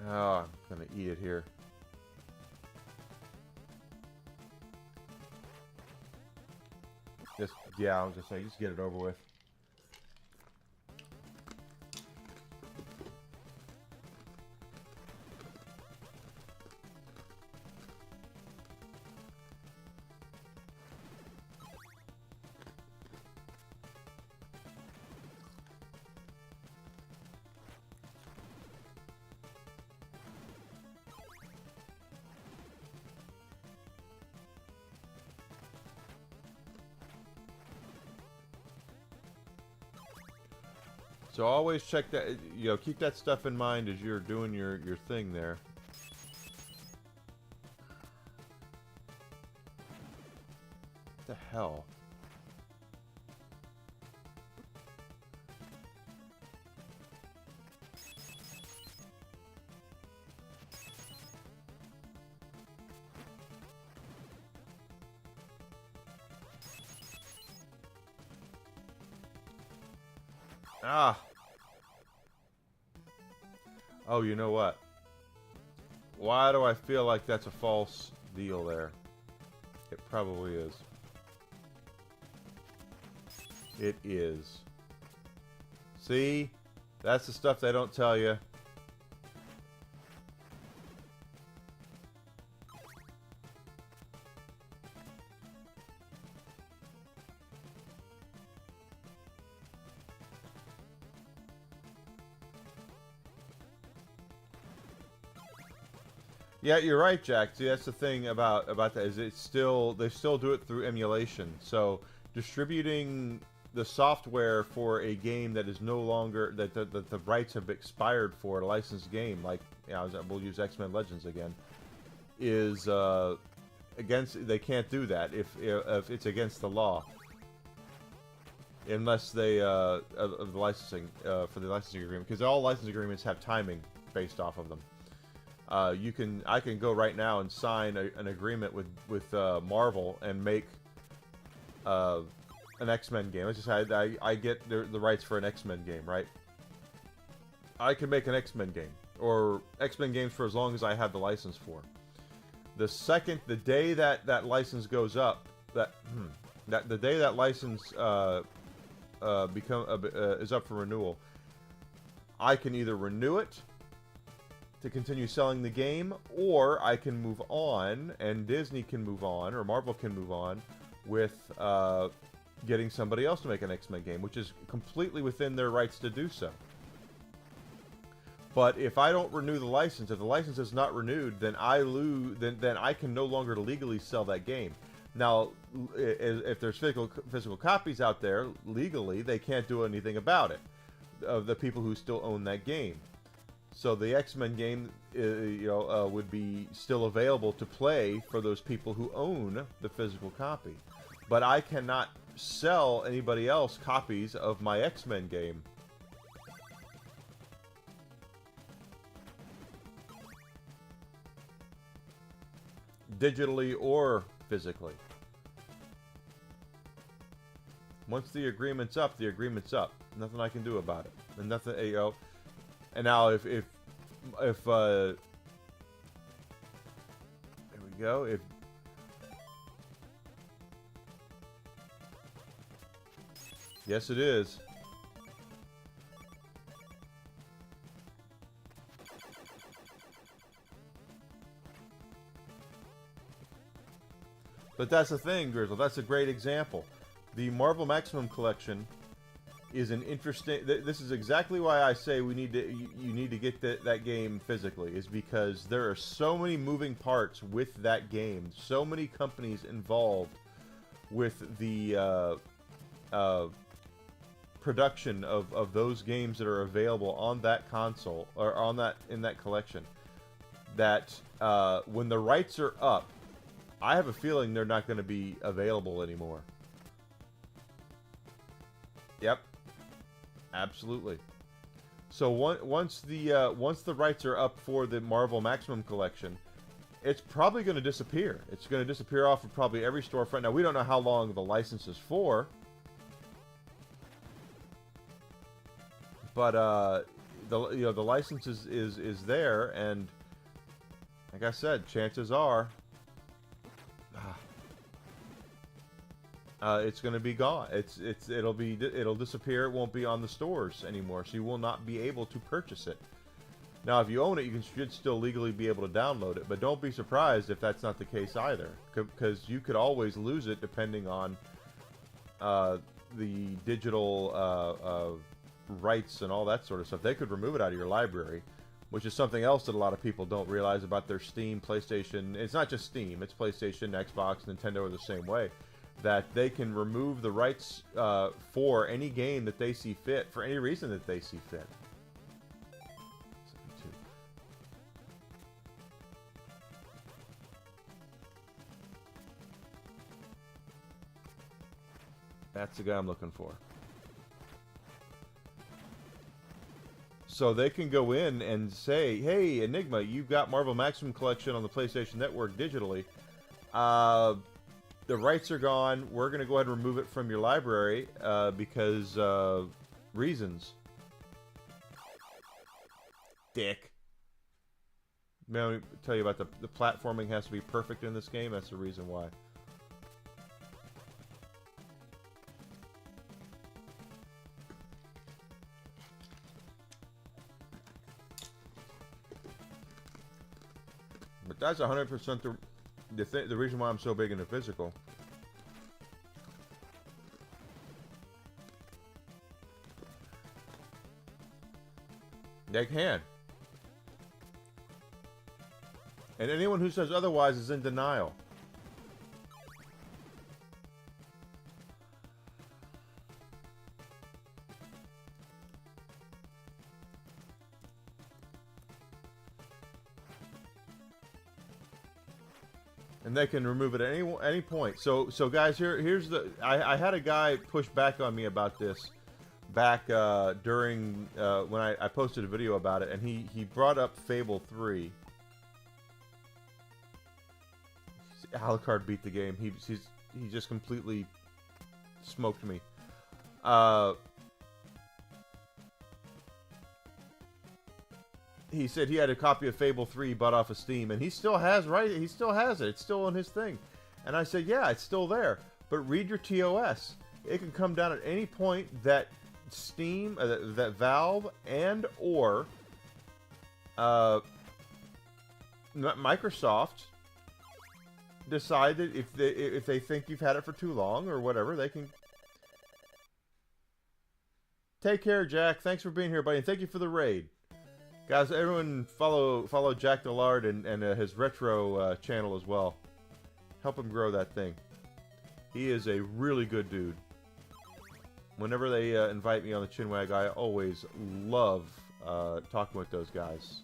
Oh, I'm gonna eat it here. Just, yeah, I was just saying, just get it over with. So always check that, you know, keep that stuff in mind as you're doing your thing there. What the hell? Ah! Oh, you know what? Why do I feel like that's a false deal there? It probably is. It is. See? That's the stuff they don't tell you. Yeah, you're right, Jack. See, that's the thing about that is they still do it through emulation. So distributing the software for a game that is no longer that the rights have expired for a licensed game, like, you know, we'll use X-Men Legends again, is against. They can't do that if it's against the law, unless they of the licensing for the licensing agreement, because all licensing agreements have timing based off of them. I can go right now and sign an agreement with Marvel and make an X-Men game. Let's just I get the rights for an X-Men game, right? I can make an X-Men game or X-Men games for as long as I have the license for. The day that license goes up, the day that license is up for renewal, I can either renew it to continue selling the game, or I can move on, and Disney can move on, or Marvel can move on with getting somebody else to make an X-Men game, which is completely within their rights to do so. But if I don't renew the license, if the license is not renewed, then I lose. Then I can no longer legally sell that game. Now, if there's physical copies out there legally, they can't do anything about it. Of the people who still own that game. So the X-Men game, would be still available to play for those people who own the physical copy. But I cannot sell anybody else copies of my X-Men game. Digitally or physically. Once the agreement's up, the agreement's up. Nothing I can do about it. And nothing, And now, if there we go. Yes, it is. But that's the thing, Grizzle. That's a great example. The Marvel Maximum Collection is an interesting. This is exactly why I say we need to. You need to get that game physically, is because there are so many moving parts with that game. So many companies involved with the production of those games that are available on that console or on that in that collection. That when the rights are up, I have a feeling they're not going to be available anymore. Yep, absolutely. So once the rights are up for the Marvel Maximum Collection, it's probably going to disappear. It's going to disappear off of probably every storefront. Now we don't know how long the license is for, but the license is there, and like I said, chances are it's going to be gone. It'll disappear. It won't be on the stores anymore, so you will not be able to purchase it. Now, if you own it, you should still legally be able to download it, but don't be surprised if that's not the case either, because you could always lose it depending on the digital rights and all that sort of stuff. They could remove it out of your library, which is something else that a lot of people don't realize about their Steam, PlayStation. It's not just Steam, it's PlayStation, Xbox, Nintendo are the same way. That they can remove the rights for any game that they see fit, for any reason that they see fit. That's the guy I'm looking for. So they can go in and say, hey, Enigma, you've got Marvel Maximum Collection on the PlayStation Network digitally. The rights are gone. We're going to go ahead and remove it from your library because reasons. Dick. May I tell you about the platforming has to be perfect in this game? That's the reason why. But that's 100% the reason why I'm so big into physical. They can. And anyone who says otherwise is in denial. And they can remove it at any point. So guys, here's the. I had a guy push back on me about this back during when I posted a video about it, and he brought up Fable 3. Alucard beat the game. He just completely smoked me. He said he had a copy of Fable 3 bought off of Steam, and he still has it. It's still on his thing. And I said, yeah, it's still there. But read your TOS. It can come down at any point that Steam, that Valve, and or Microsoft decide that if they think you've had it for too long or whatever, they can. Take care, Jack. Thanks for being here, buddy, and thank you for the raid. Guys, everyone follow Jack Dillard and his retro channel as well. Help him grow that thing. He is a really good dude. Whenever they invite me on the Chinwag, I always love talking with those guys.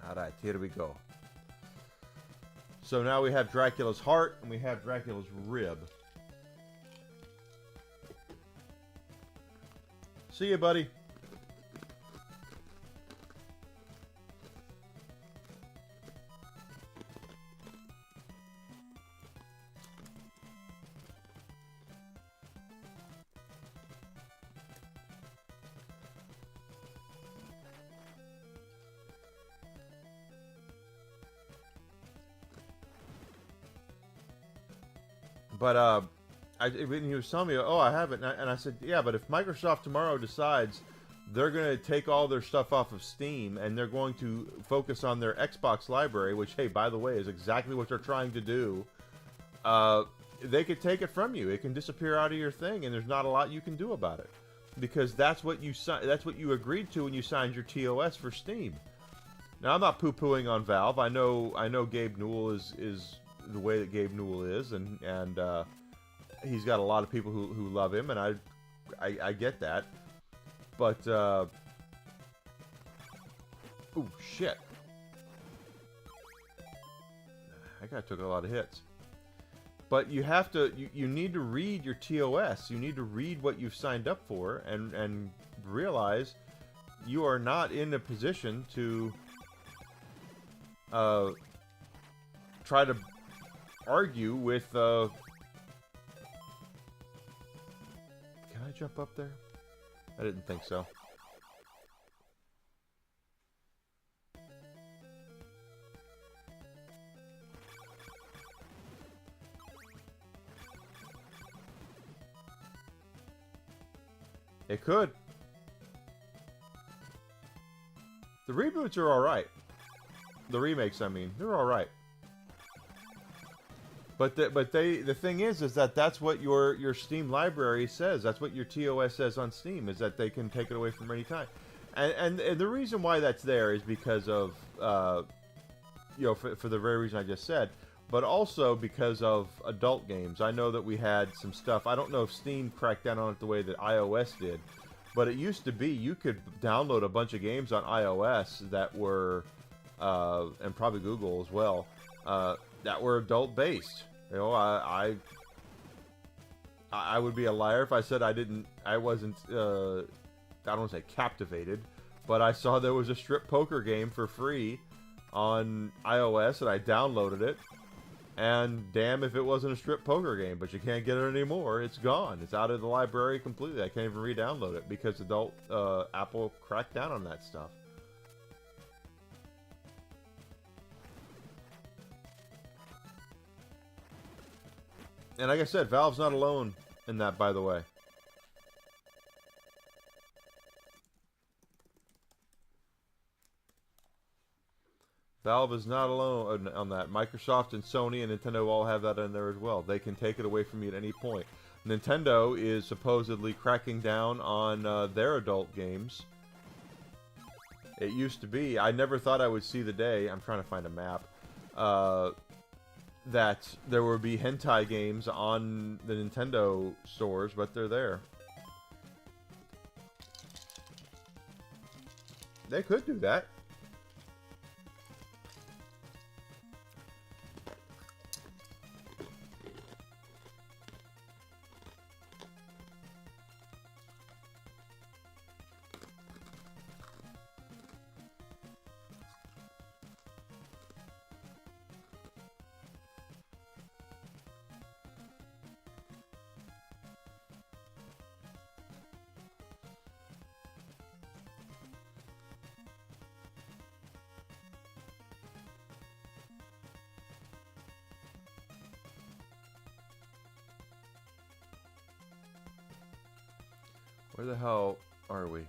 Alright, here we go. So now we have Dracula's heart and we have Dracula's rib. See ya, buddy. But when he was telling me, oh, I have it, and I said, yeah, but if Microsoft tomorrow decides they're going to take all their stuff off of Steam and they're going to focus on their Xbox library, which, hey, by the way, is exactly what they're trying to do, they could take it from you. It can disappear out of your thing, and there's not a lot you can do about it, because that's what you agreed to when you signed your TOS for Steam. Now, I'm not poo-pooing on Valve. I know Gabe Newell is the way that Gabe Newell is, and he's got a lot of people who love him, and I get that. But oh shit, that guy took a lot of hits. But you have to, you need to read your TOS. You need to read what you've signed up for, and realize you are not in a position to try to argue with. Can I jump up there? I didn't think so. It could. The reboots are alright. The remakes, I mean, they're alright. But the thing is that that's what your Steam library says. That's what your TOS says on Steam, is that they can take it away from any time. And the reason why that's there is because of for the very reason I just said, but also because of adult games. I know that we had some stuff. I don't know if Steam cracked down on it the way that iOS did, but it used to be you could download a bunch of games on iOS that were, and probably Google as well, that were adult based. You know, I would be a liar if I said I wasn't, I don't want to say captivated, but I saw there was a strip poker game for free on iOS, and I downloaded it, and damn if it wasn't a strip poker game, but you can't get it anymore. It's gone. It's out of the library completely. I can't even re-download it because adult Apple cracked down on that stuff. And like I said, Valve's not alone in that, by the way. Valve is not alone on that. Microsoft and Sony and Nintendo all have that in there as well. They can take it away from you at any point. Nintendo is supposedly cracking down on their adult games. It used to be, I never thought I would see the day, I'm trying to find a map, that there would be hentai games on the Nintendo stores, but they're there. They could do that. Where the hell are we?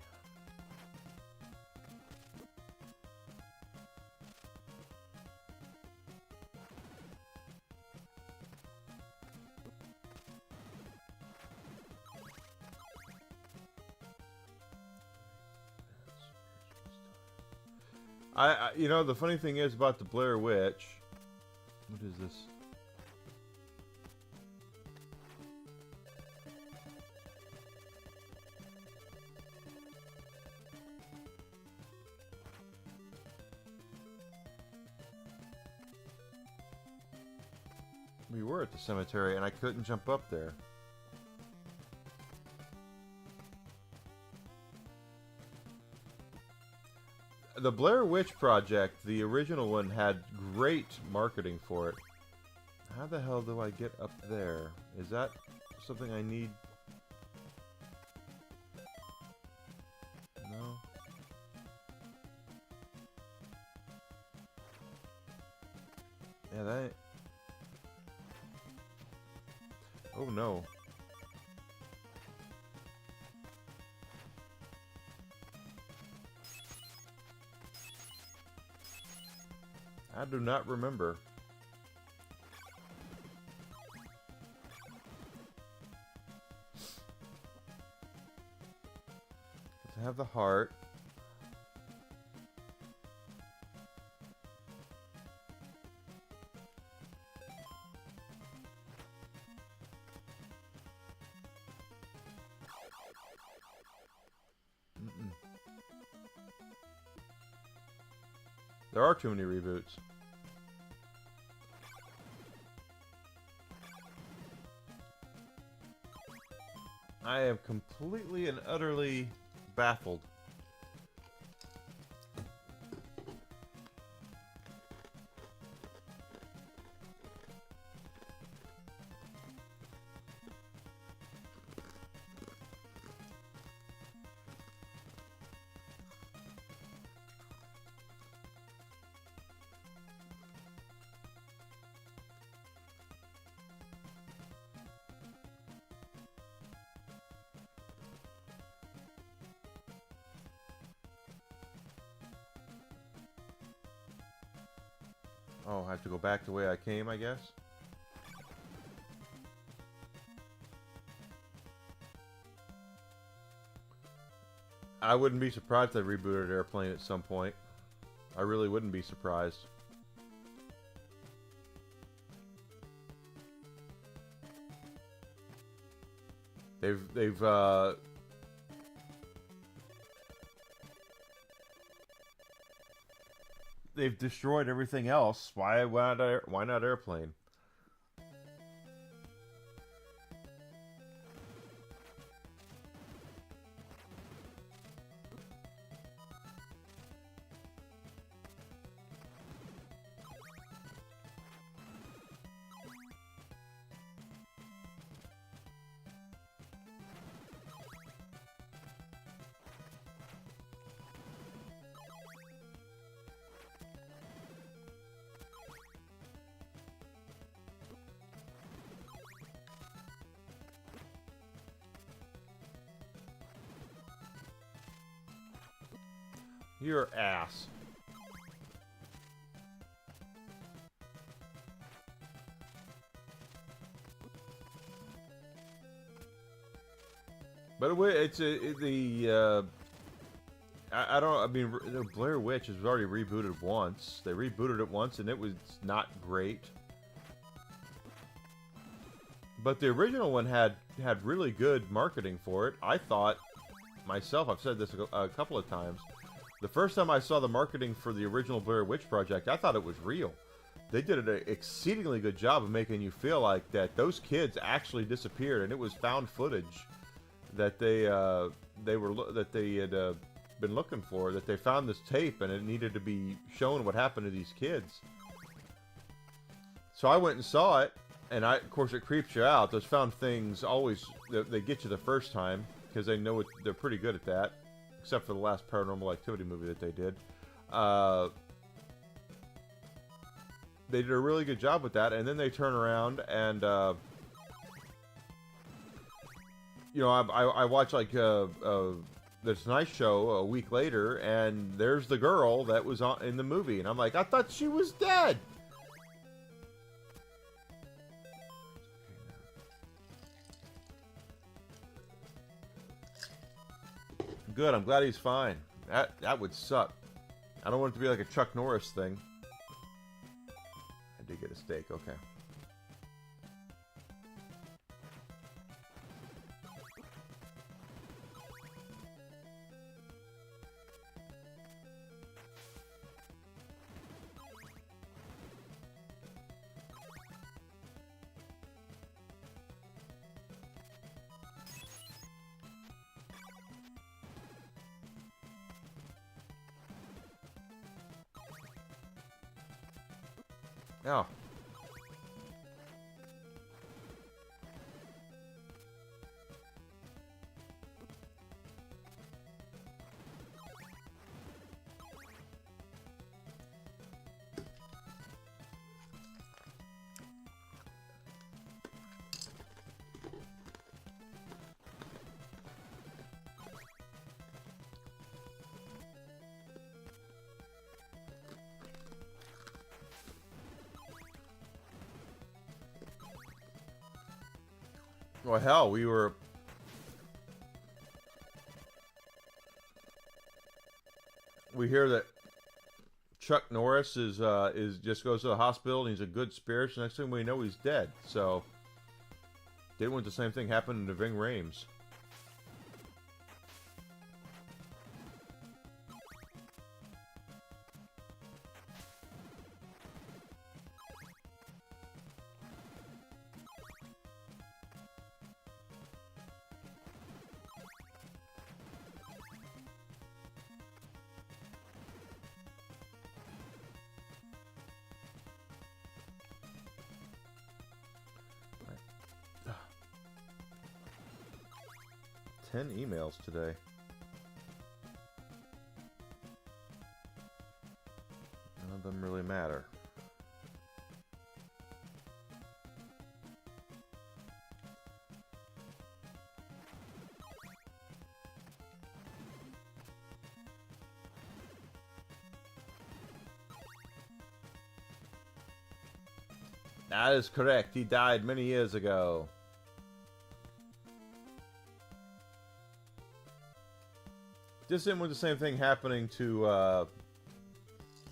You know, the funny thing is about the Blair Witch. What is this? We were at the cemetery and I couldn't jump up there. The Blair Witch Project, the original one, had great marketing for it. How the hell do I get up there? Is that something I need? No. Yeah, that ain't... Oh no. I do not remember. I have the heart. There are too many reboots. I am completely and utterly baffled. Oh, I have to go back the way I came, I guess? I wouldn't be surprised if they rebooted Airplane at some point. I really wouldn't be surprised. They've destroyed everything else. Why not Airplane? You're ass. By the way, it's I don't. I mean, Blair Witch has already rebooted once. They rebooted it once, and it was not great. But the original one had really good marketing for it. I thought myself. I've said this a couple of times. The first time I saw the marketing for the original Blair Witch Project, I thought it was real. They did an exceedingly good job of making you feel like that those kids actually disappeared, and it was found footage that they had been looking for. That they found this tape, and it needed to be shown what happened to these kids. So I went and saw it, and of course it creeps you out. Those found things always they get you the first time because they know they're pretty good at that. Except for the last Paranormal Activity movie that they did. They did a really good job with that, and then they turn around and, you know, I watched, like, The Tonight Show a week later, and there's the girl that was in the movie, and I'm like, I thought she was dead! Good, I'm glad he's fine. That would suck. I don't want it to be like a Chuck Norris thing. I did get a steak, okay. Oh. Well, hell, we were... we hear that Chuck Norris is just goes to the hospital and he's a good spirit. Next thing we know, he's dead. So didn't want the same thing happen to Ving Rhames. Right. 10 emails today. None of them really matter. That is correct. He died many years ago. Just in with the same thing happening to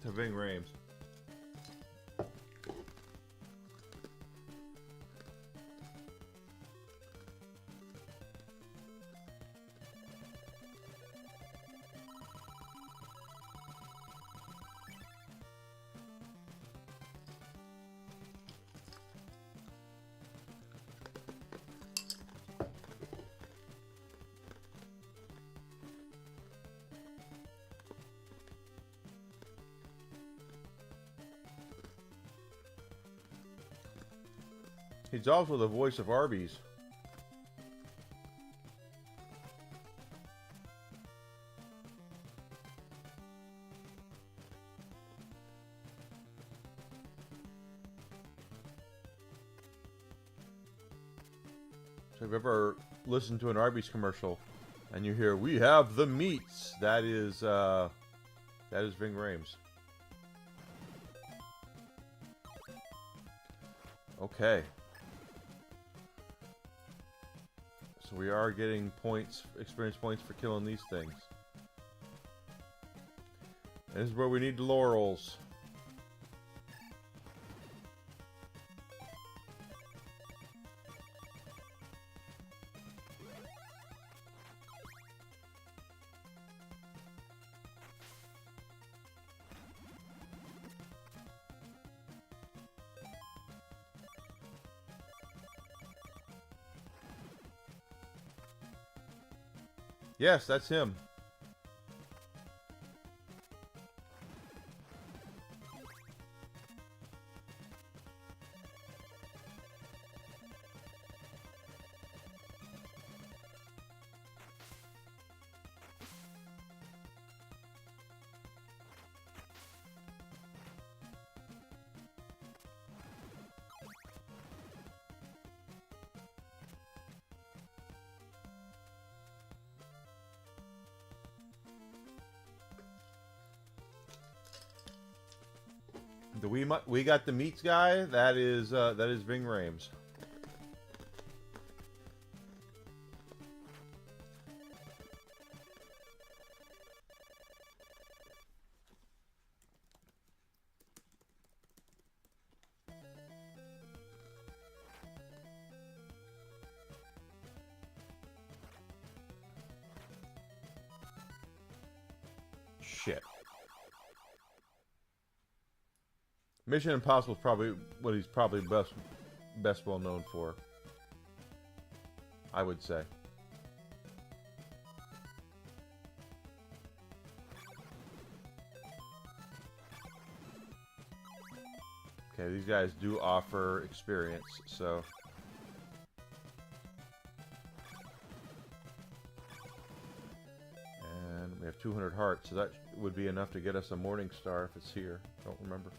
Ving Rhames. He's also the voice of Arby's. So if you've ever listened to an Arby's commercial and you hear, "We have the meats," that is Ving Rhames. Okay. So we are getting points, experience points for killing these things. This is where we need the laurels. Yes, that's him. We got the meats guy. That is Ving Rhames. Shit. Mission Impossible is probably what he's probably best well known for, I would say. Okay, these guys do offer experience, so. And we have 200 hearts, so that would be enough to get us a Morning Star if it's here. Don't remember.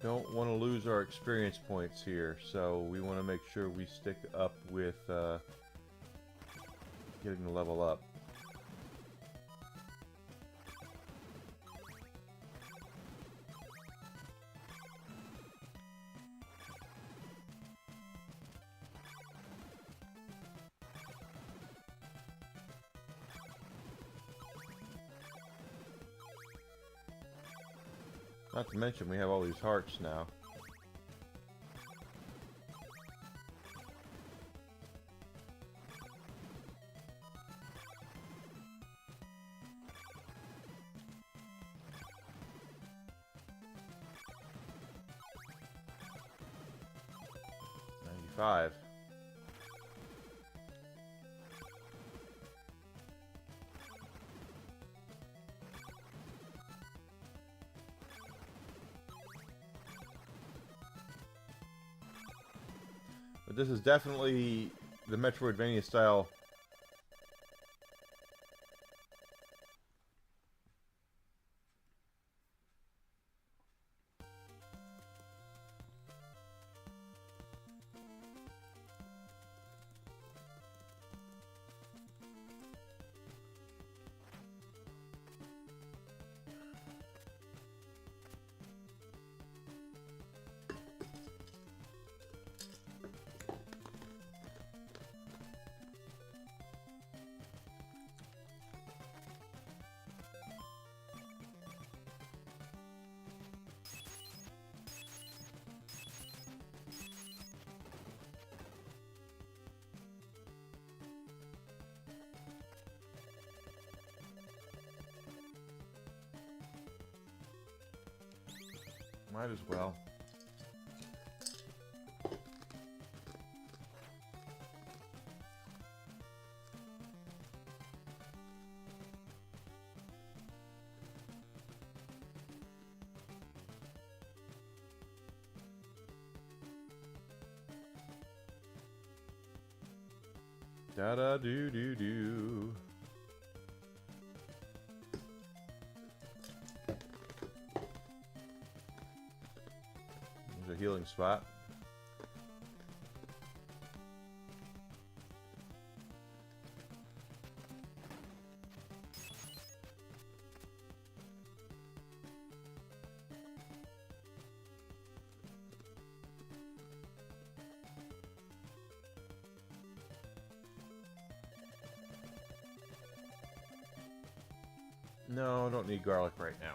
Don't want to lose our experience points here, so we want to make sure we stick up with getting the level up. Not to mention we have all these hearts now. $95. But this is definitely the Metroidvania style. Might as well. Da da do do do. There's a healing spot. No, I don't need garlic right now.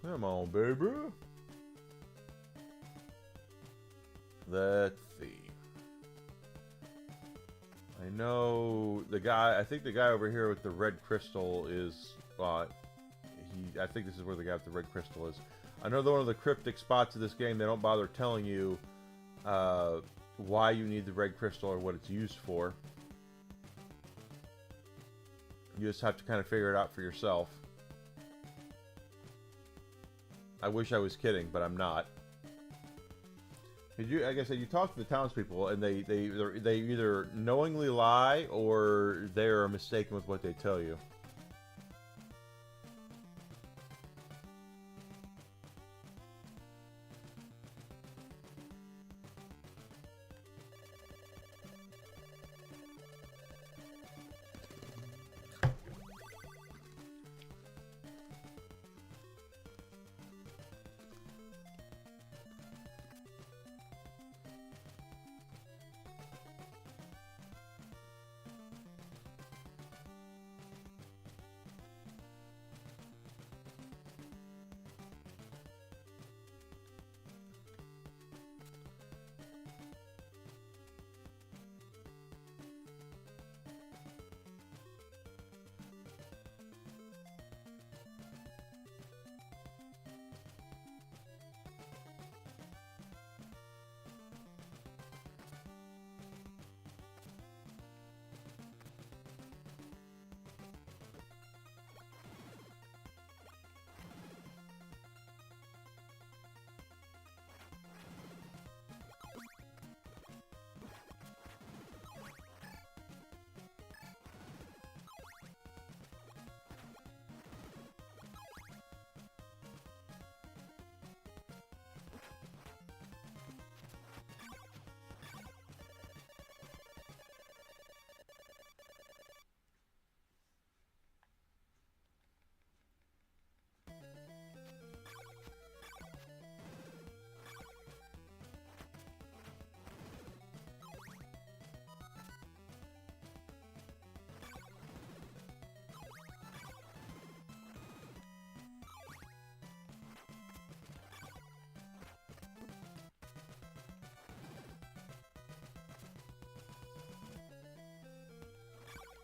Come on, baby. Let's see. I know the guy. I think the guy over here with the red crystal is. I think this is where the guy with the red crystal is. I know that one of the cryptic spots of this game, they don't bother telling you why you need the red crystal or what it's used for. You just have to kind of figure it out for yourself. I wish I was kidding, but I'm not. Like I said, you talk to the townspeople, and they either knowingly lie or they are mistaken with what they tell you.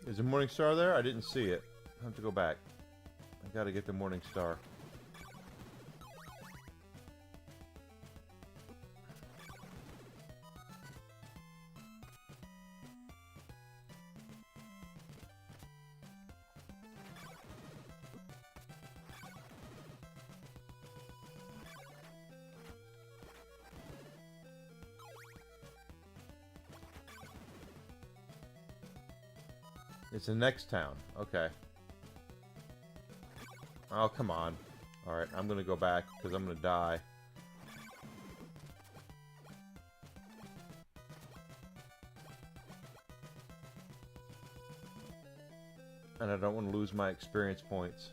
Is the Morning Star there? I didn't see it. I have to go back. I gotta get the Morning Star. It's the next town. Okay. Oh, come on. Alright, I'm gonna go back, because I'm gonna die. And I don't want to lose my experience points.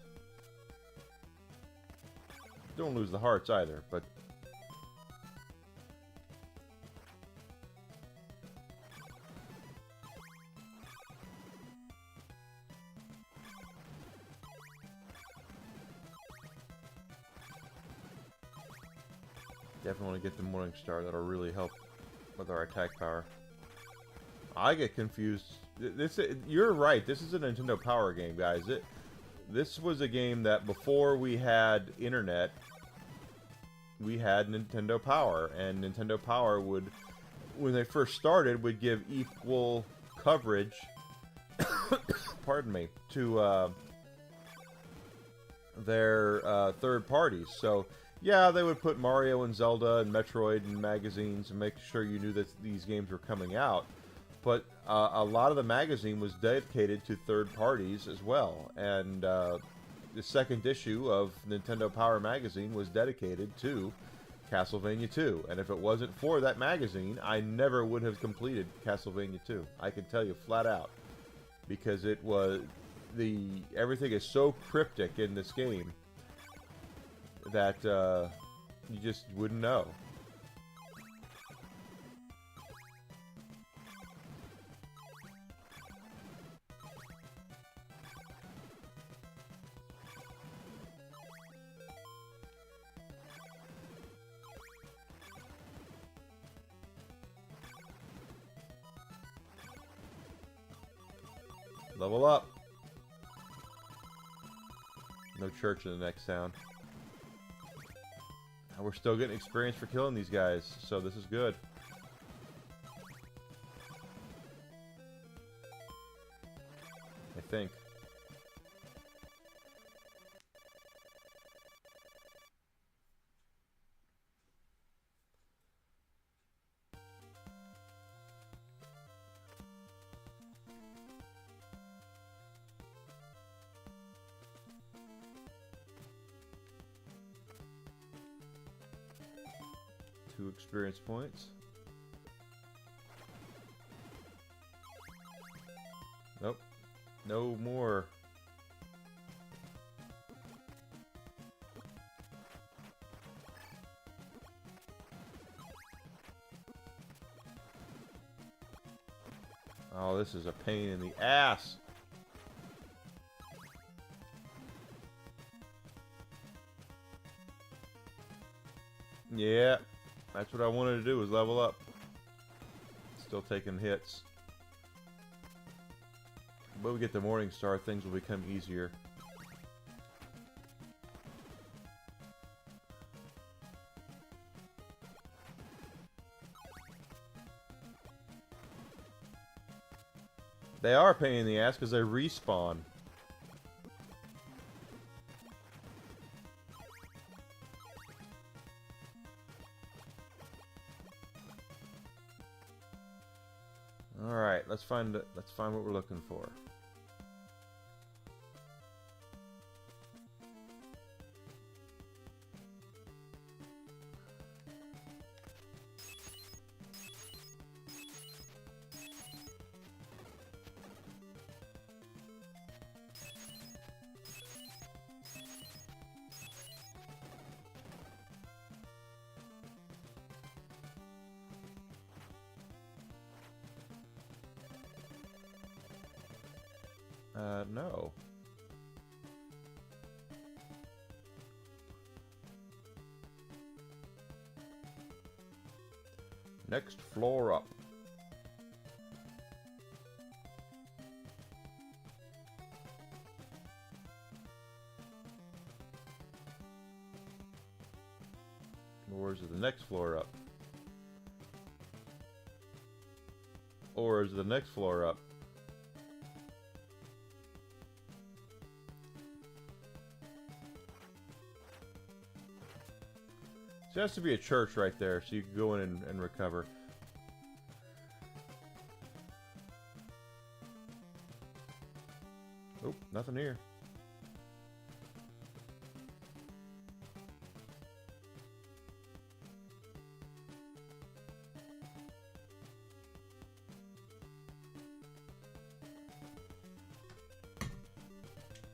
Don't lose the hearts either, but... definitely want to get the Morning Star. That'll really help with our attack power. I get confused. You're right. This is a Nintendo Power game, guys. This was a game that before we had internet, we had Nintendo Power, and Nintendo Power would, when they first started, would give equal coverage, pardon me, to their third parties. So, yeah, they would put Mario and Zelda and Metroid in magazines and make sure you knew that these games were coming out. But a lot of the magazine was dedicated to third parties as well. And the second issue of Nintendo Power Magazine was dedicated to Castlevania 2. And if it wasn't for that magazine, I never would have completed Castlevania 2. I can tell you flat out. Because it was... everything is so cryptic in this game that you just wouldn't know. Level up. No church in the next town. And we're still getting experience for killing these guys, so this is good. I think. Two experience points. Nope. No more. Oh, this is a pain in the ass. Yeah. That's what I wanted to do, was level up. Still taking hits. But we get the Morning Star, things will become easier. They are a pain in the ass because they respawn. Alright, let's find what we're looking for. No. Next floor up. Or is it the next floor up? Or is it the next floor up? There has to be a church right there, so you can go in and recover. Oh, nothing here.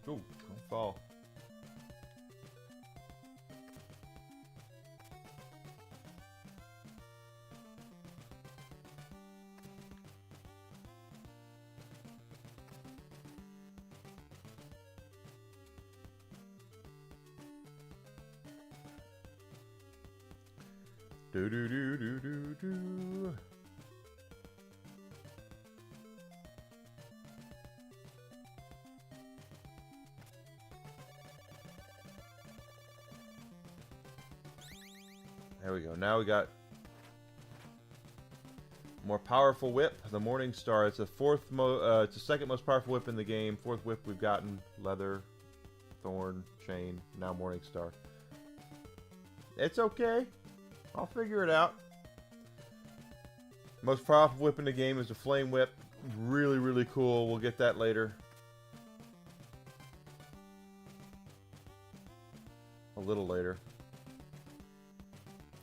Oh, don't fall. Do do do do do do. There we go. Now we got more powerful whip. The Morning Star. It's the it's the second most powerful whip in the game. Fourth whip we've gotten. Leather, thorn, chain. Now Morning Star. It's okay. I'll figure it out. Most powerful whip in the game is the Flame Whip. Really, really cool. We'll get that later. A little later.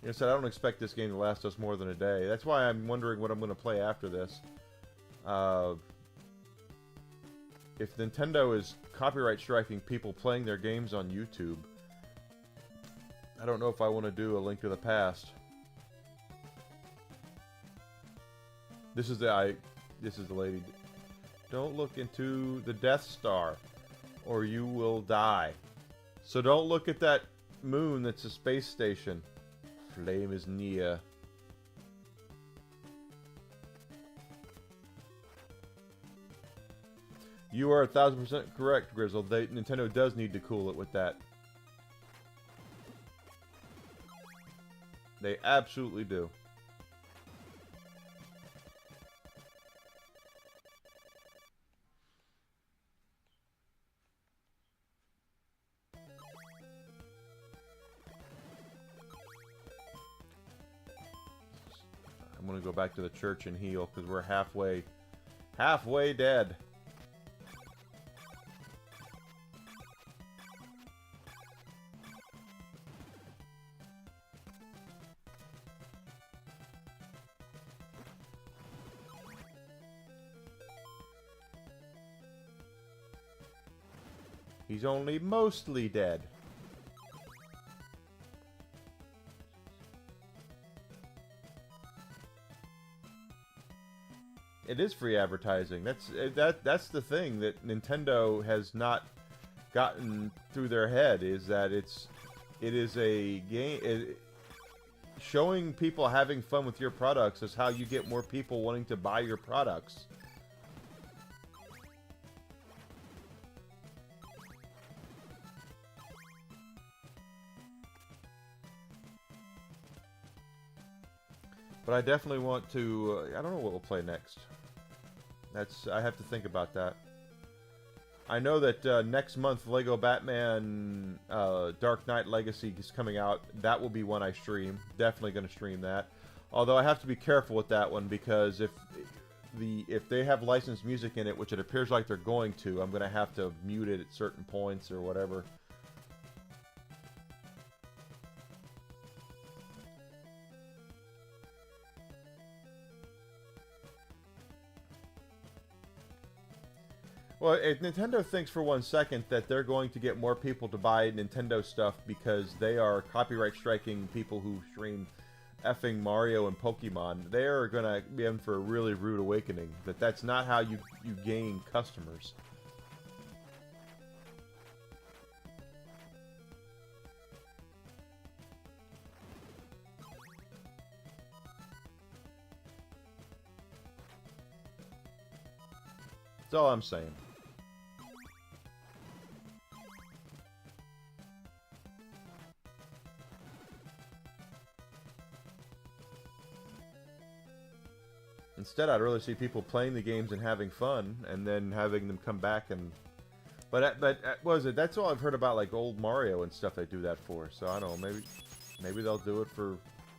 Like I said, I don't expect this game to last us more than a day. That's why I'm wondering what I'm going to play after this. If Nintendo is copyright striking people playing their games on YouTube, I don't know if I want to do a Link to the Past. This is the lady. Don't look into the Death Star, or you will die. So don't look at that moon that's a space station. Flame is near. You are 1000% correct, Grizzle. Nintendo does need to cool it with that. They absolutely do. I'm gonna go back to the church and heal because we're halfway dead. He's only mostly dead. It is free advertising. That's the thing that Nintendo has not gotten through their head, is that it is a game. Showing people having fun with your products is how you get more people wanting to buy your products. But I definitely want to. I don't know what we'll play next. I have to think about that. I know that next month Lego Batman Dark Knight Legacy is coming out. That will be one I stream. Definitely going to stream that. Although I have to be careful with that one because if they have licensed music in it, which it appears like they're going to, I'm going to have to mute it at certain points or whatever. Well, if Nintendo thinks for 1 second that they're going to get more people to buy Nintendo stuff because they are copyright striking people who stream effing Mario and Pokemon, they are going to be in for a really rude awakening. That's not how you gain customers. That's all I'm saying. Instead, I'd rather see people playing the games and having fun, and then having them come back and. But what was it? That's all I've heard about, like old Mario and stuff. They do that for. So I don't know. Maybe they'll do it for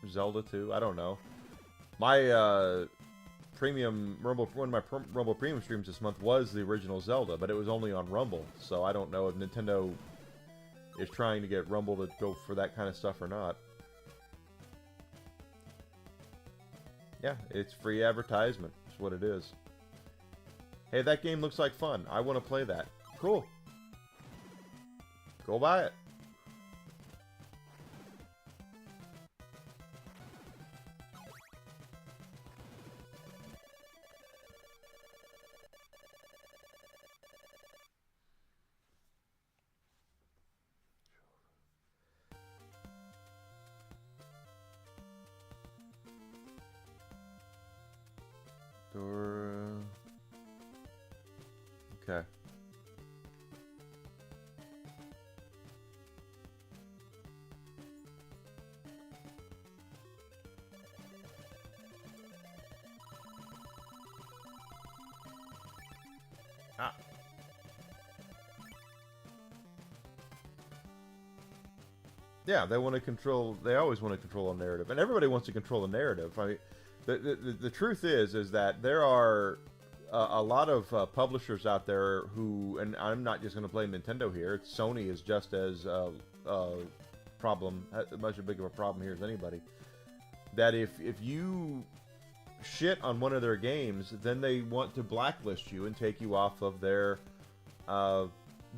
Zelda too. I don't know. My premium Rumble, one of my Rumble Premium streams this month was the original Zelda, but it was only on Rumble. So I don't know if Nintendo is trying to get Rumble to go for that kind of stuff or not. Yeah, it's free advertisement. That's what it is. Hey, that game looks like fun. I want to play that. Cool. Go buy it. Dora. Okay. Ah. Yeah, they want to control. They always want to control a narrative, and everybody wants to control a narrative. I mean, the truth is that there are a lot of publishers out there who, and I'm not just going to blame Nintendo here. Sony is just as much a big of a problem here as anybody. That if you shit on one of their games, then they want to blacklist you and take you off of their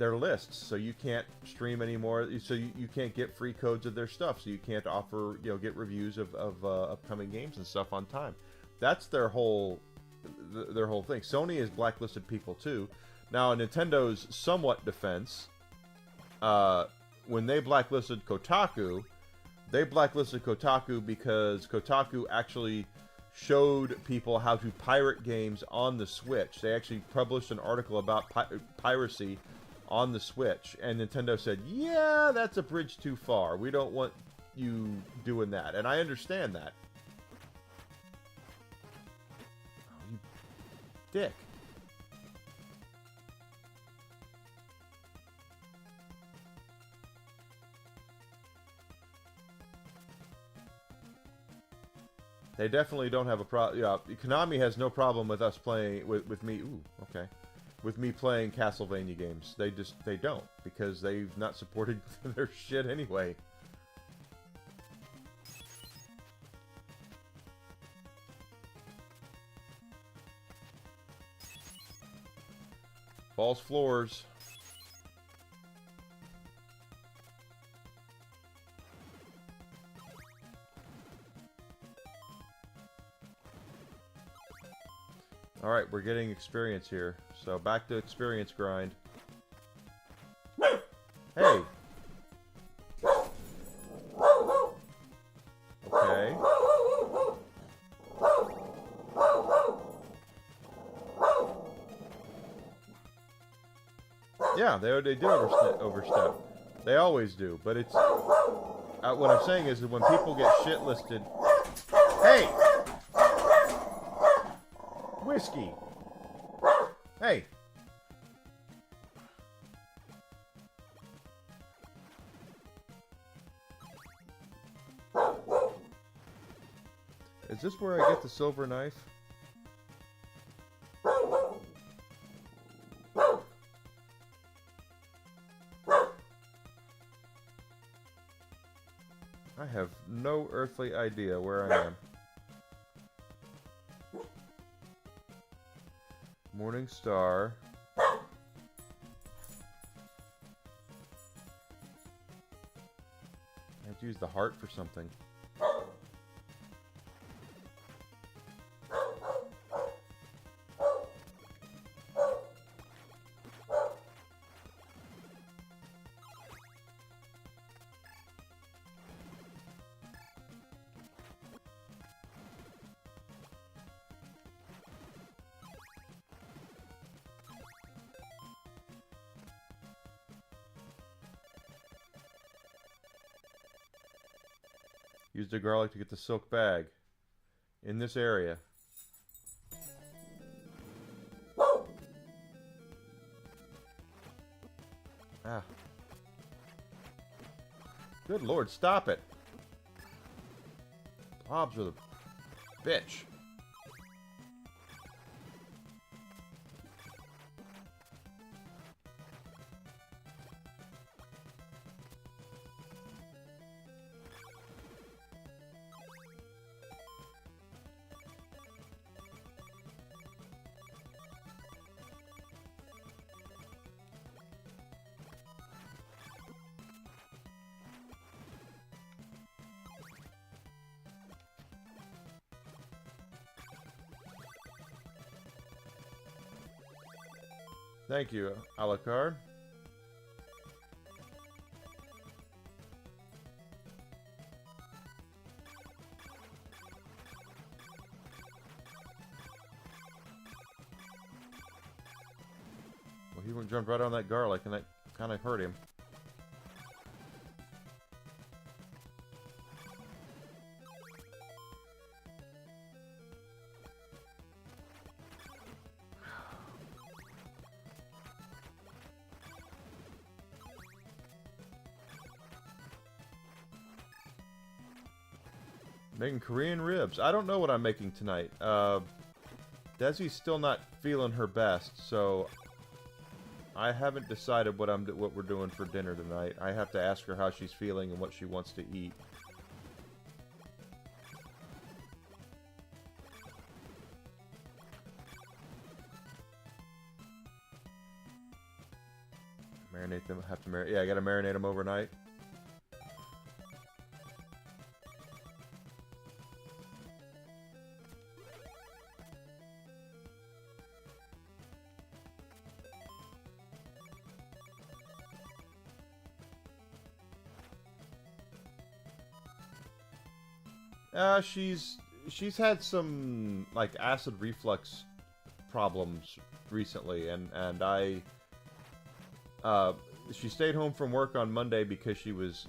lists, so you can't stream anymore. So you can't get free codes of their stuff. So you can't offer, get reviews of upcoming games and stuff on time. That's their whole thing. Sony has blacklisted people too. Now, in Nintendo's somewhat defense, when they blacklisted Kotaku, because Kotaku actually showed people how to pirate games on the Switch. They actually published an article about piracy on the Switch, and Nintendo said, yeah, that's a bridge too far. We don't want you doing that. And I understand that. Oh, you dick. They definitely don't have a problem. Yeah, Konami has no problem with us playing with me. Ooh, okay. With me playing Castlevania games. They don't, because they've not supported their shit anyway. False floors. Alright, we're getting experience here. So back to experience grind. Hey! Okay. Yeah, they did overstep. They always do, but it's... what I'm saying is that when people get shit listed... Hey! Whiskey! Hey! Is this where I get the silver knife? I have no earthly idea where I am. Morning Star. I have to use the heart for something. Use the garlic to get the silk bag in this area. Ah. Good lord, stop it. Blobs are the bitch. Thank you, Alucard. Well, he went jumped right on that garlic, and that kind of hurt him. Making Korean ribs. I don't know what I'm making tonight. Desi's still not feeling her best, so I haven't decided what we're doing for dinner tonight. I have to ask her how she's feeling and what she wants to eat. Marinate them. Have to marinate. Yeah, I gotta marinate them overnight. She's had some like acid reflux problems recently, and she stayed home from work on Monday because she was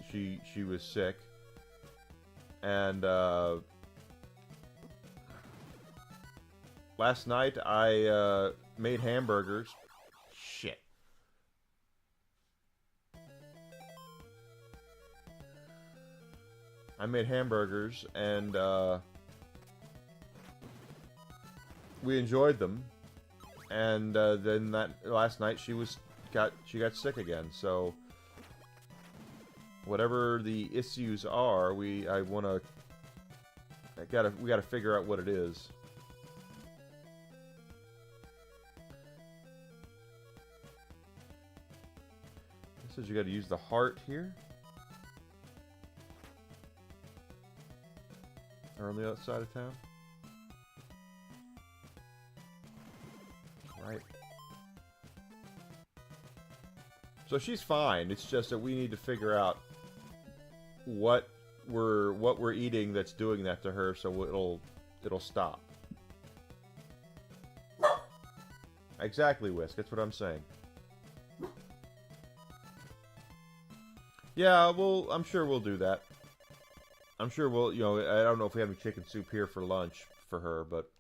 sick, and last night I made hamburgers. Shit. I made hamburgers, and we enjoyed them. And then last night she got sick again. So whatever the issues are, we gotta figure out what it is. It says you gotta use the heart here. Or on the other side of town? Right. So she's fine. It's just that we need to figure out what we're eating that's doing that to her, so it'll stop. Exactly, Whisk. That's what I'm saying. Yeah, I'm sure we'll do that. I'm sure we'll, I don't know if we have any chicken soup here for lunch for her, but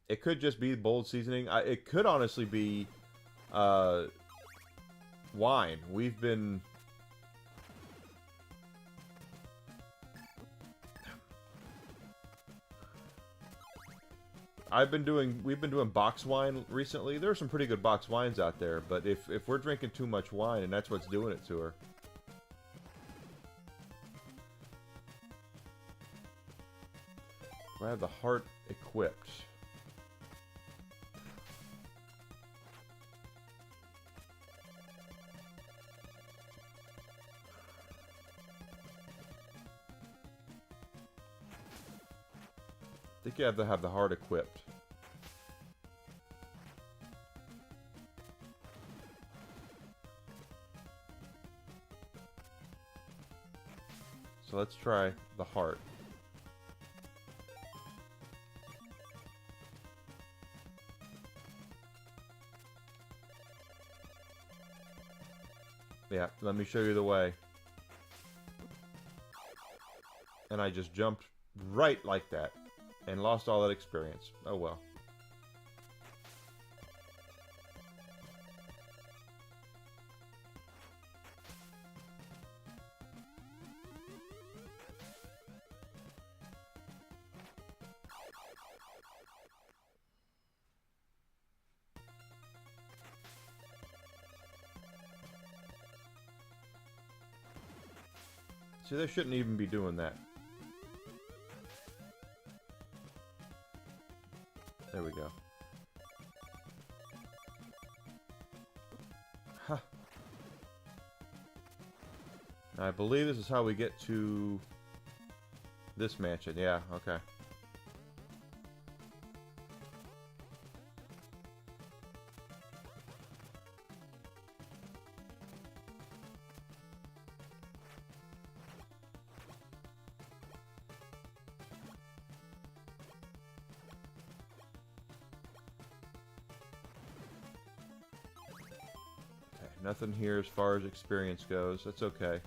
it could just be bold seasoning. It could honestly be wine. We've been we've been doing box wine recently. There are some pretty good box wines out there, but if we're drinking too much wine and that's what's doing it to her. I have the heart equipped. I think you have to have the heart equipped. So let's try the heart. Yeah, let me show you the way. And I just jumped right like that. And lost all that experience. Oh well. See, they shouldn't even be doing that. There we go. Huh. I believe this is how we get to this mansion. Yeah, okay. Nothing here as far as experience goes. That's okay.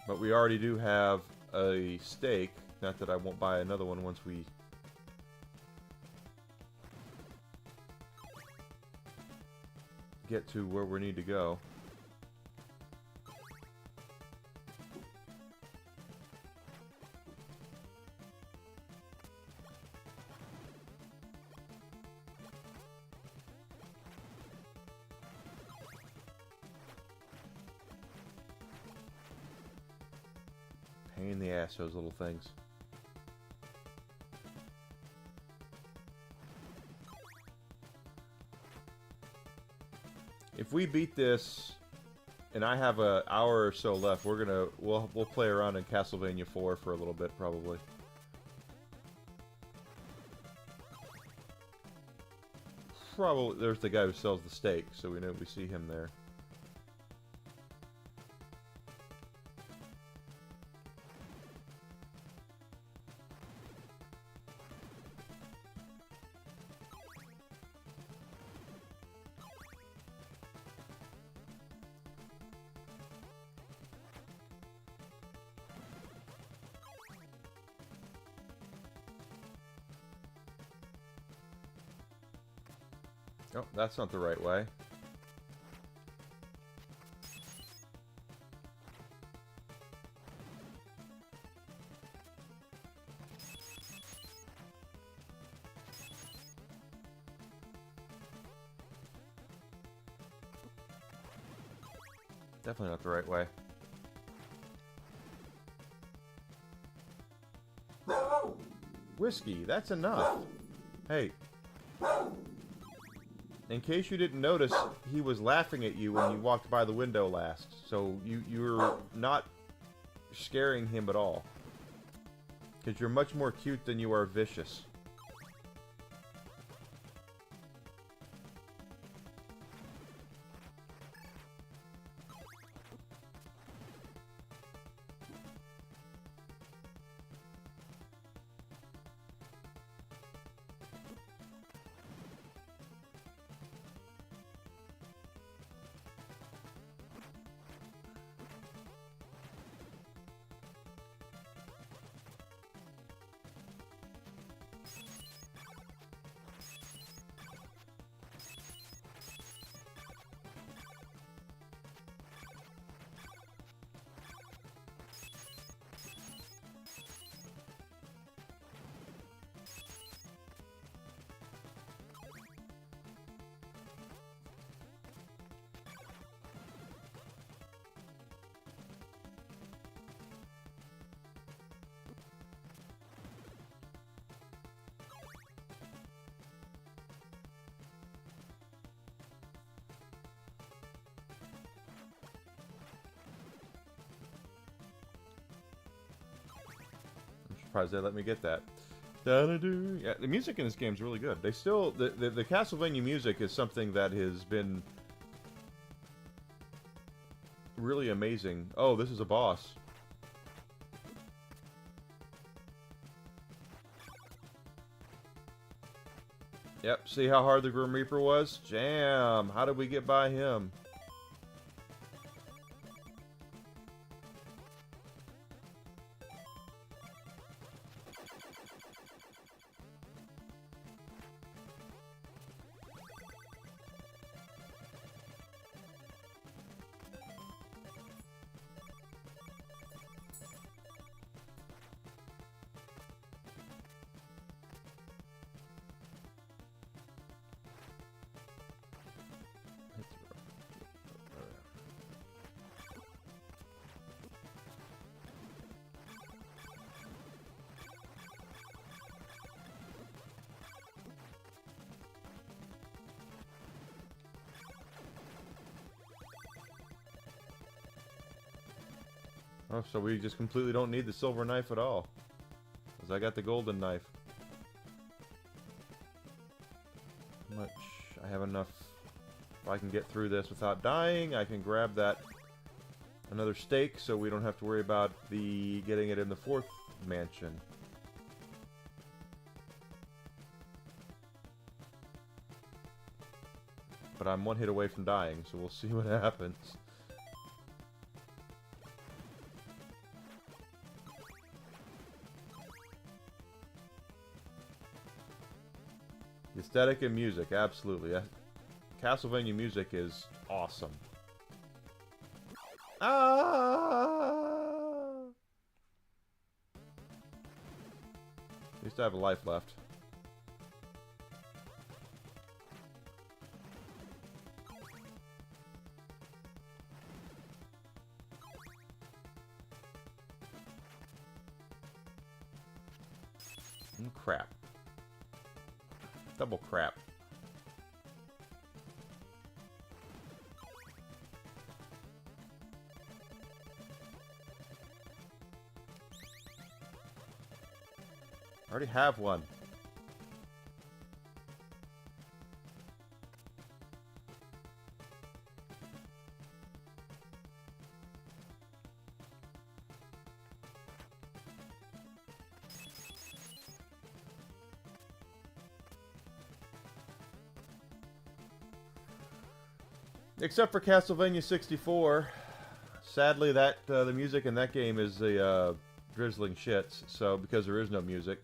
But we already do have a stake. Not that I won't buy another one once we get to where we need to go. Pain in the ass, those little things. If we beat this, and I have an hour or so left, we'll play around in Castlevania 4 for a little bit, probably. Probably there's the guy who sells the steak, so we know we see him there. Oh, that's not the right way. Definitely not the right way. Whiskey, that's enough. Hey. In case you didn't notice, he was laughing at you when you walked by the window last. So you're not scaring him at all. Because you're much more cute than you are vicious. Surprised they let me get that. Da-da-doo. Yeah, the music in this game is really good. They still the Castlevania music is something that has been really amazing. Oh, this is a boss. Yep, see how hard the Grim Reaper was? Jam! How did we get by him? Oh, so we just completely don't need the silver knife at all. Because I got the golden knife. How much? I have enough. If I can get through this without dying, I can grab that another stake so we don't have to worry about the getting it in the 4th mansion. But I'm 1 hit away from dying, so we'll see what happens. The aesthetic and music, absolutely. Castlevania music is awesome. Ah! At least I have a life left. Crap. Double crap. I already have one. Except for Castlevania 64. Sadly, that the music in that game is the drizzling shits, so because there is no music.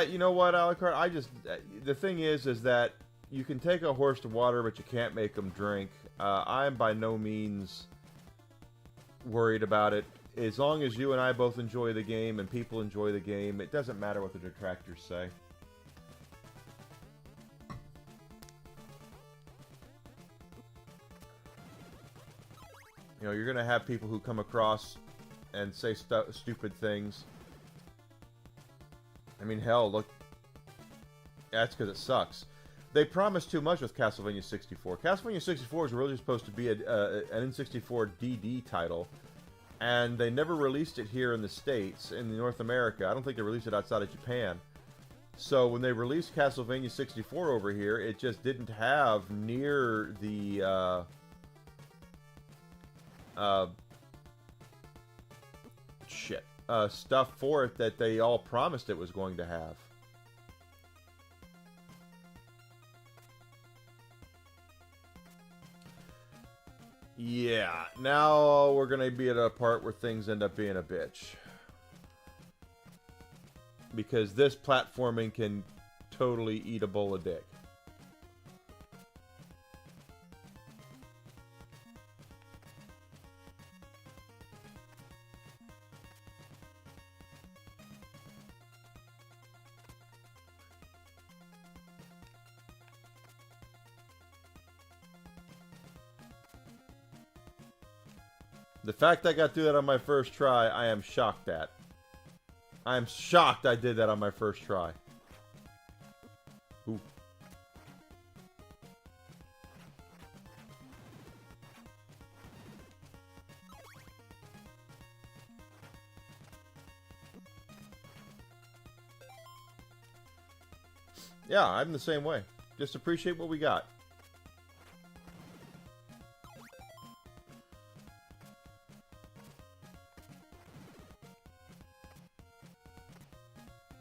You know what, Alucard? The thing is that you can take a horse to water, but you can't make him drink. I'm by no means worried about it. As long as you and I both enjoy the game and people enjoy the game, it doesn't matter what the detractors say. You know, you're going to have people who come across and say stupid things. I mean, hell, look. That's because it sucks. They promised too much with Castlevania 64. Castlevania 64 is really supposed to be an N64 DD title, and they never released it here in the States, in North America. I don't think they released it outside of Japan. So when they released Castlevania 64 over here, it just didn't have near the stuff for it that they all promised it was going to have. Yeah, now we're going to be at a part where things end up being a bitch. Because this platforming can totally eat a bowl of dick. The fact I got through that on my first try, I am shocked at. I am shocked I did that on my first try. Ooh. Yeah, I'm the same way. Just appreciate what we got.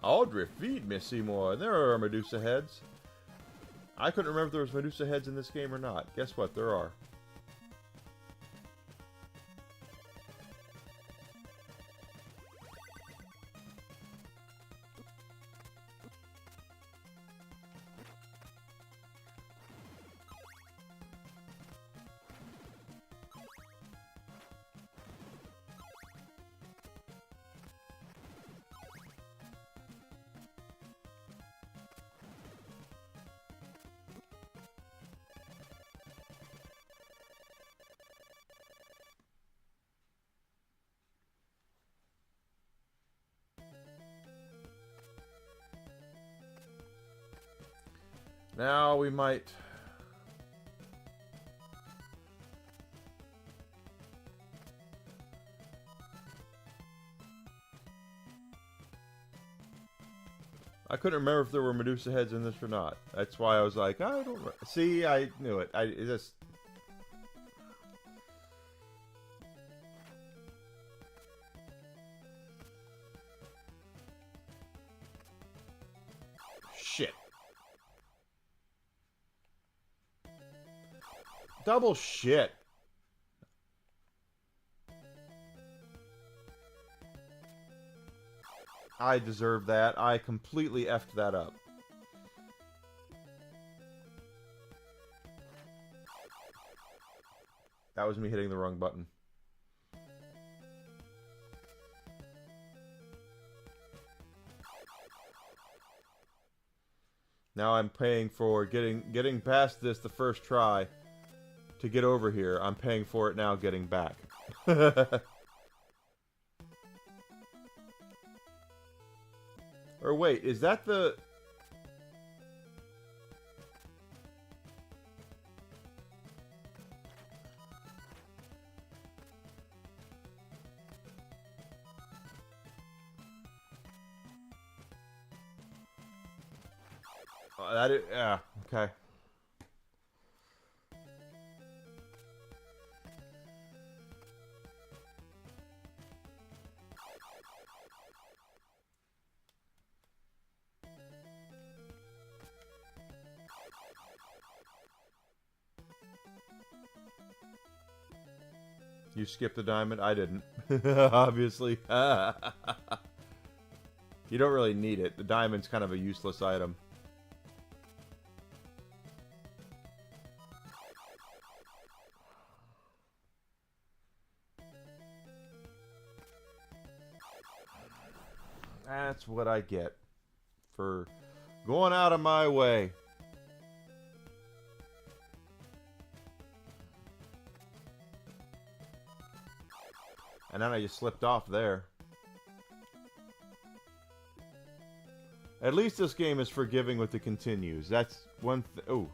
Audrey, feed me, Seymour. There are Medusa heads. I couldn't remember if there was Medusa heads in this game or not. Guess what? There are. Now we might... I couldn't remember if there were Medusa heads in this or not. That's why I was like, I don't... See, I knew it. It just... Shit. Double shit. I deserve that. I completely effed that up. That was me hitting the wrong button. Now I'm paying for getting past this the first try to get over here. I'm paying for it now getting back. Or wait, is that the... that is... Yeah, okay. You skipped the diamond? I didn't. Obviously. You don't really need it. The diamond's kind of a useless item. That's what I get for going out of my way. And then I just slipped off there. At least this game is forgiving with the continues. That's one thing. Oh.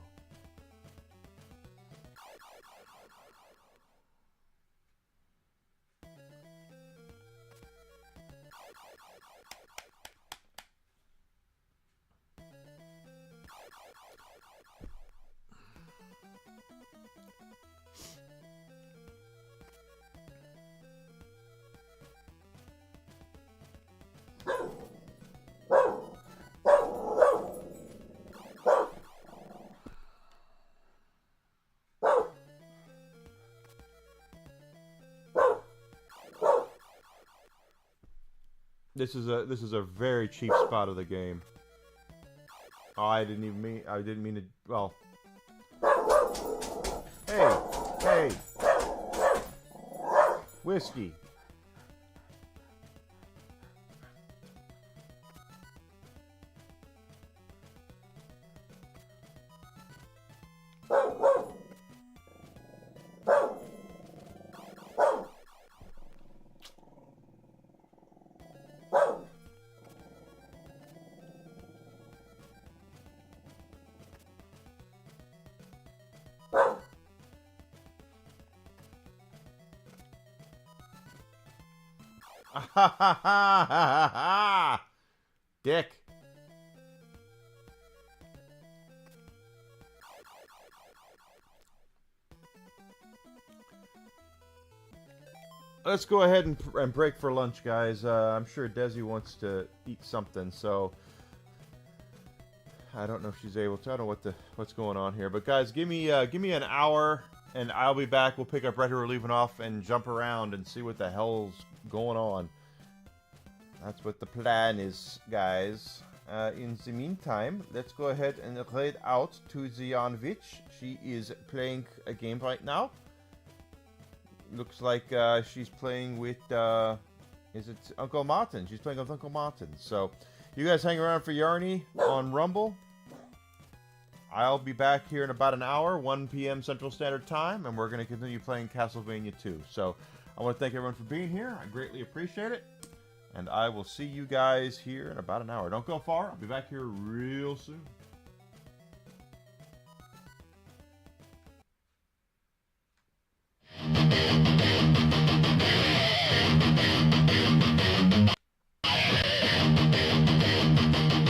This is a very cheap spot of the game. Oh, I didn't mean to. Well, hey, whiskey. Dick. Let's go ahead and break for lunch, guys. I'm sure Desi wants to eat something, so I don't know if she's able to. I don't know what's going on here, but guys, give me an hour, and I'll be back. We'll pick up right here we're leaving off and jump around and see what the hell's going on. That's what the plan is, guys. In the meantime, let's go ahead and head out to the Witch. She is playing a game right now. Looks like she's playing with, is it Uncle Martin? She's playing with Uncle Martin. So, you guys hang around for Yarny on Rumble. I'll be back here in about an hour, 1 p.m. Central Standard Time, and we're going to continue playing Castlevania 2. So, I want to thank everyone for being here. I greatly appreciate it. And I will see you guys here in about an hour. Don't go far. I'll be back here real soon.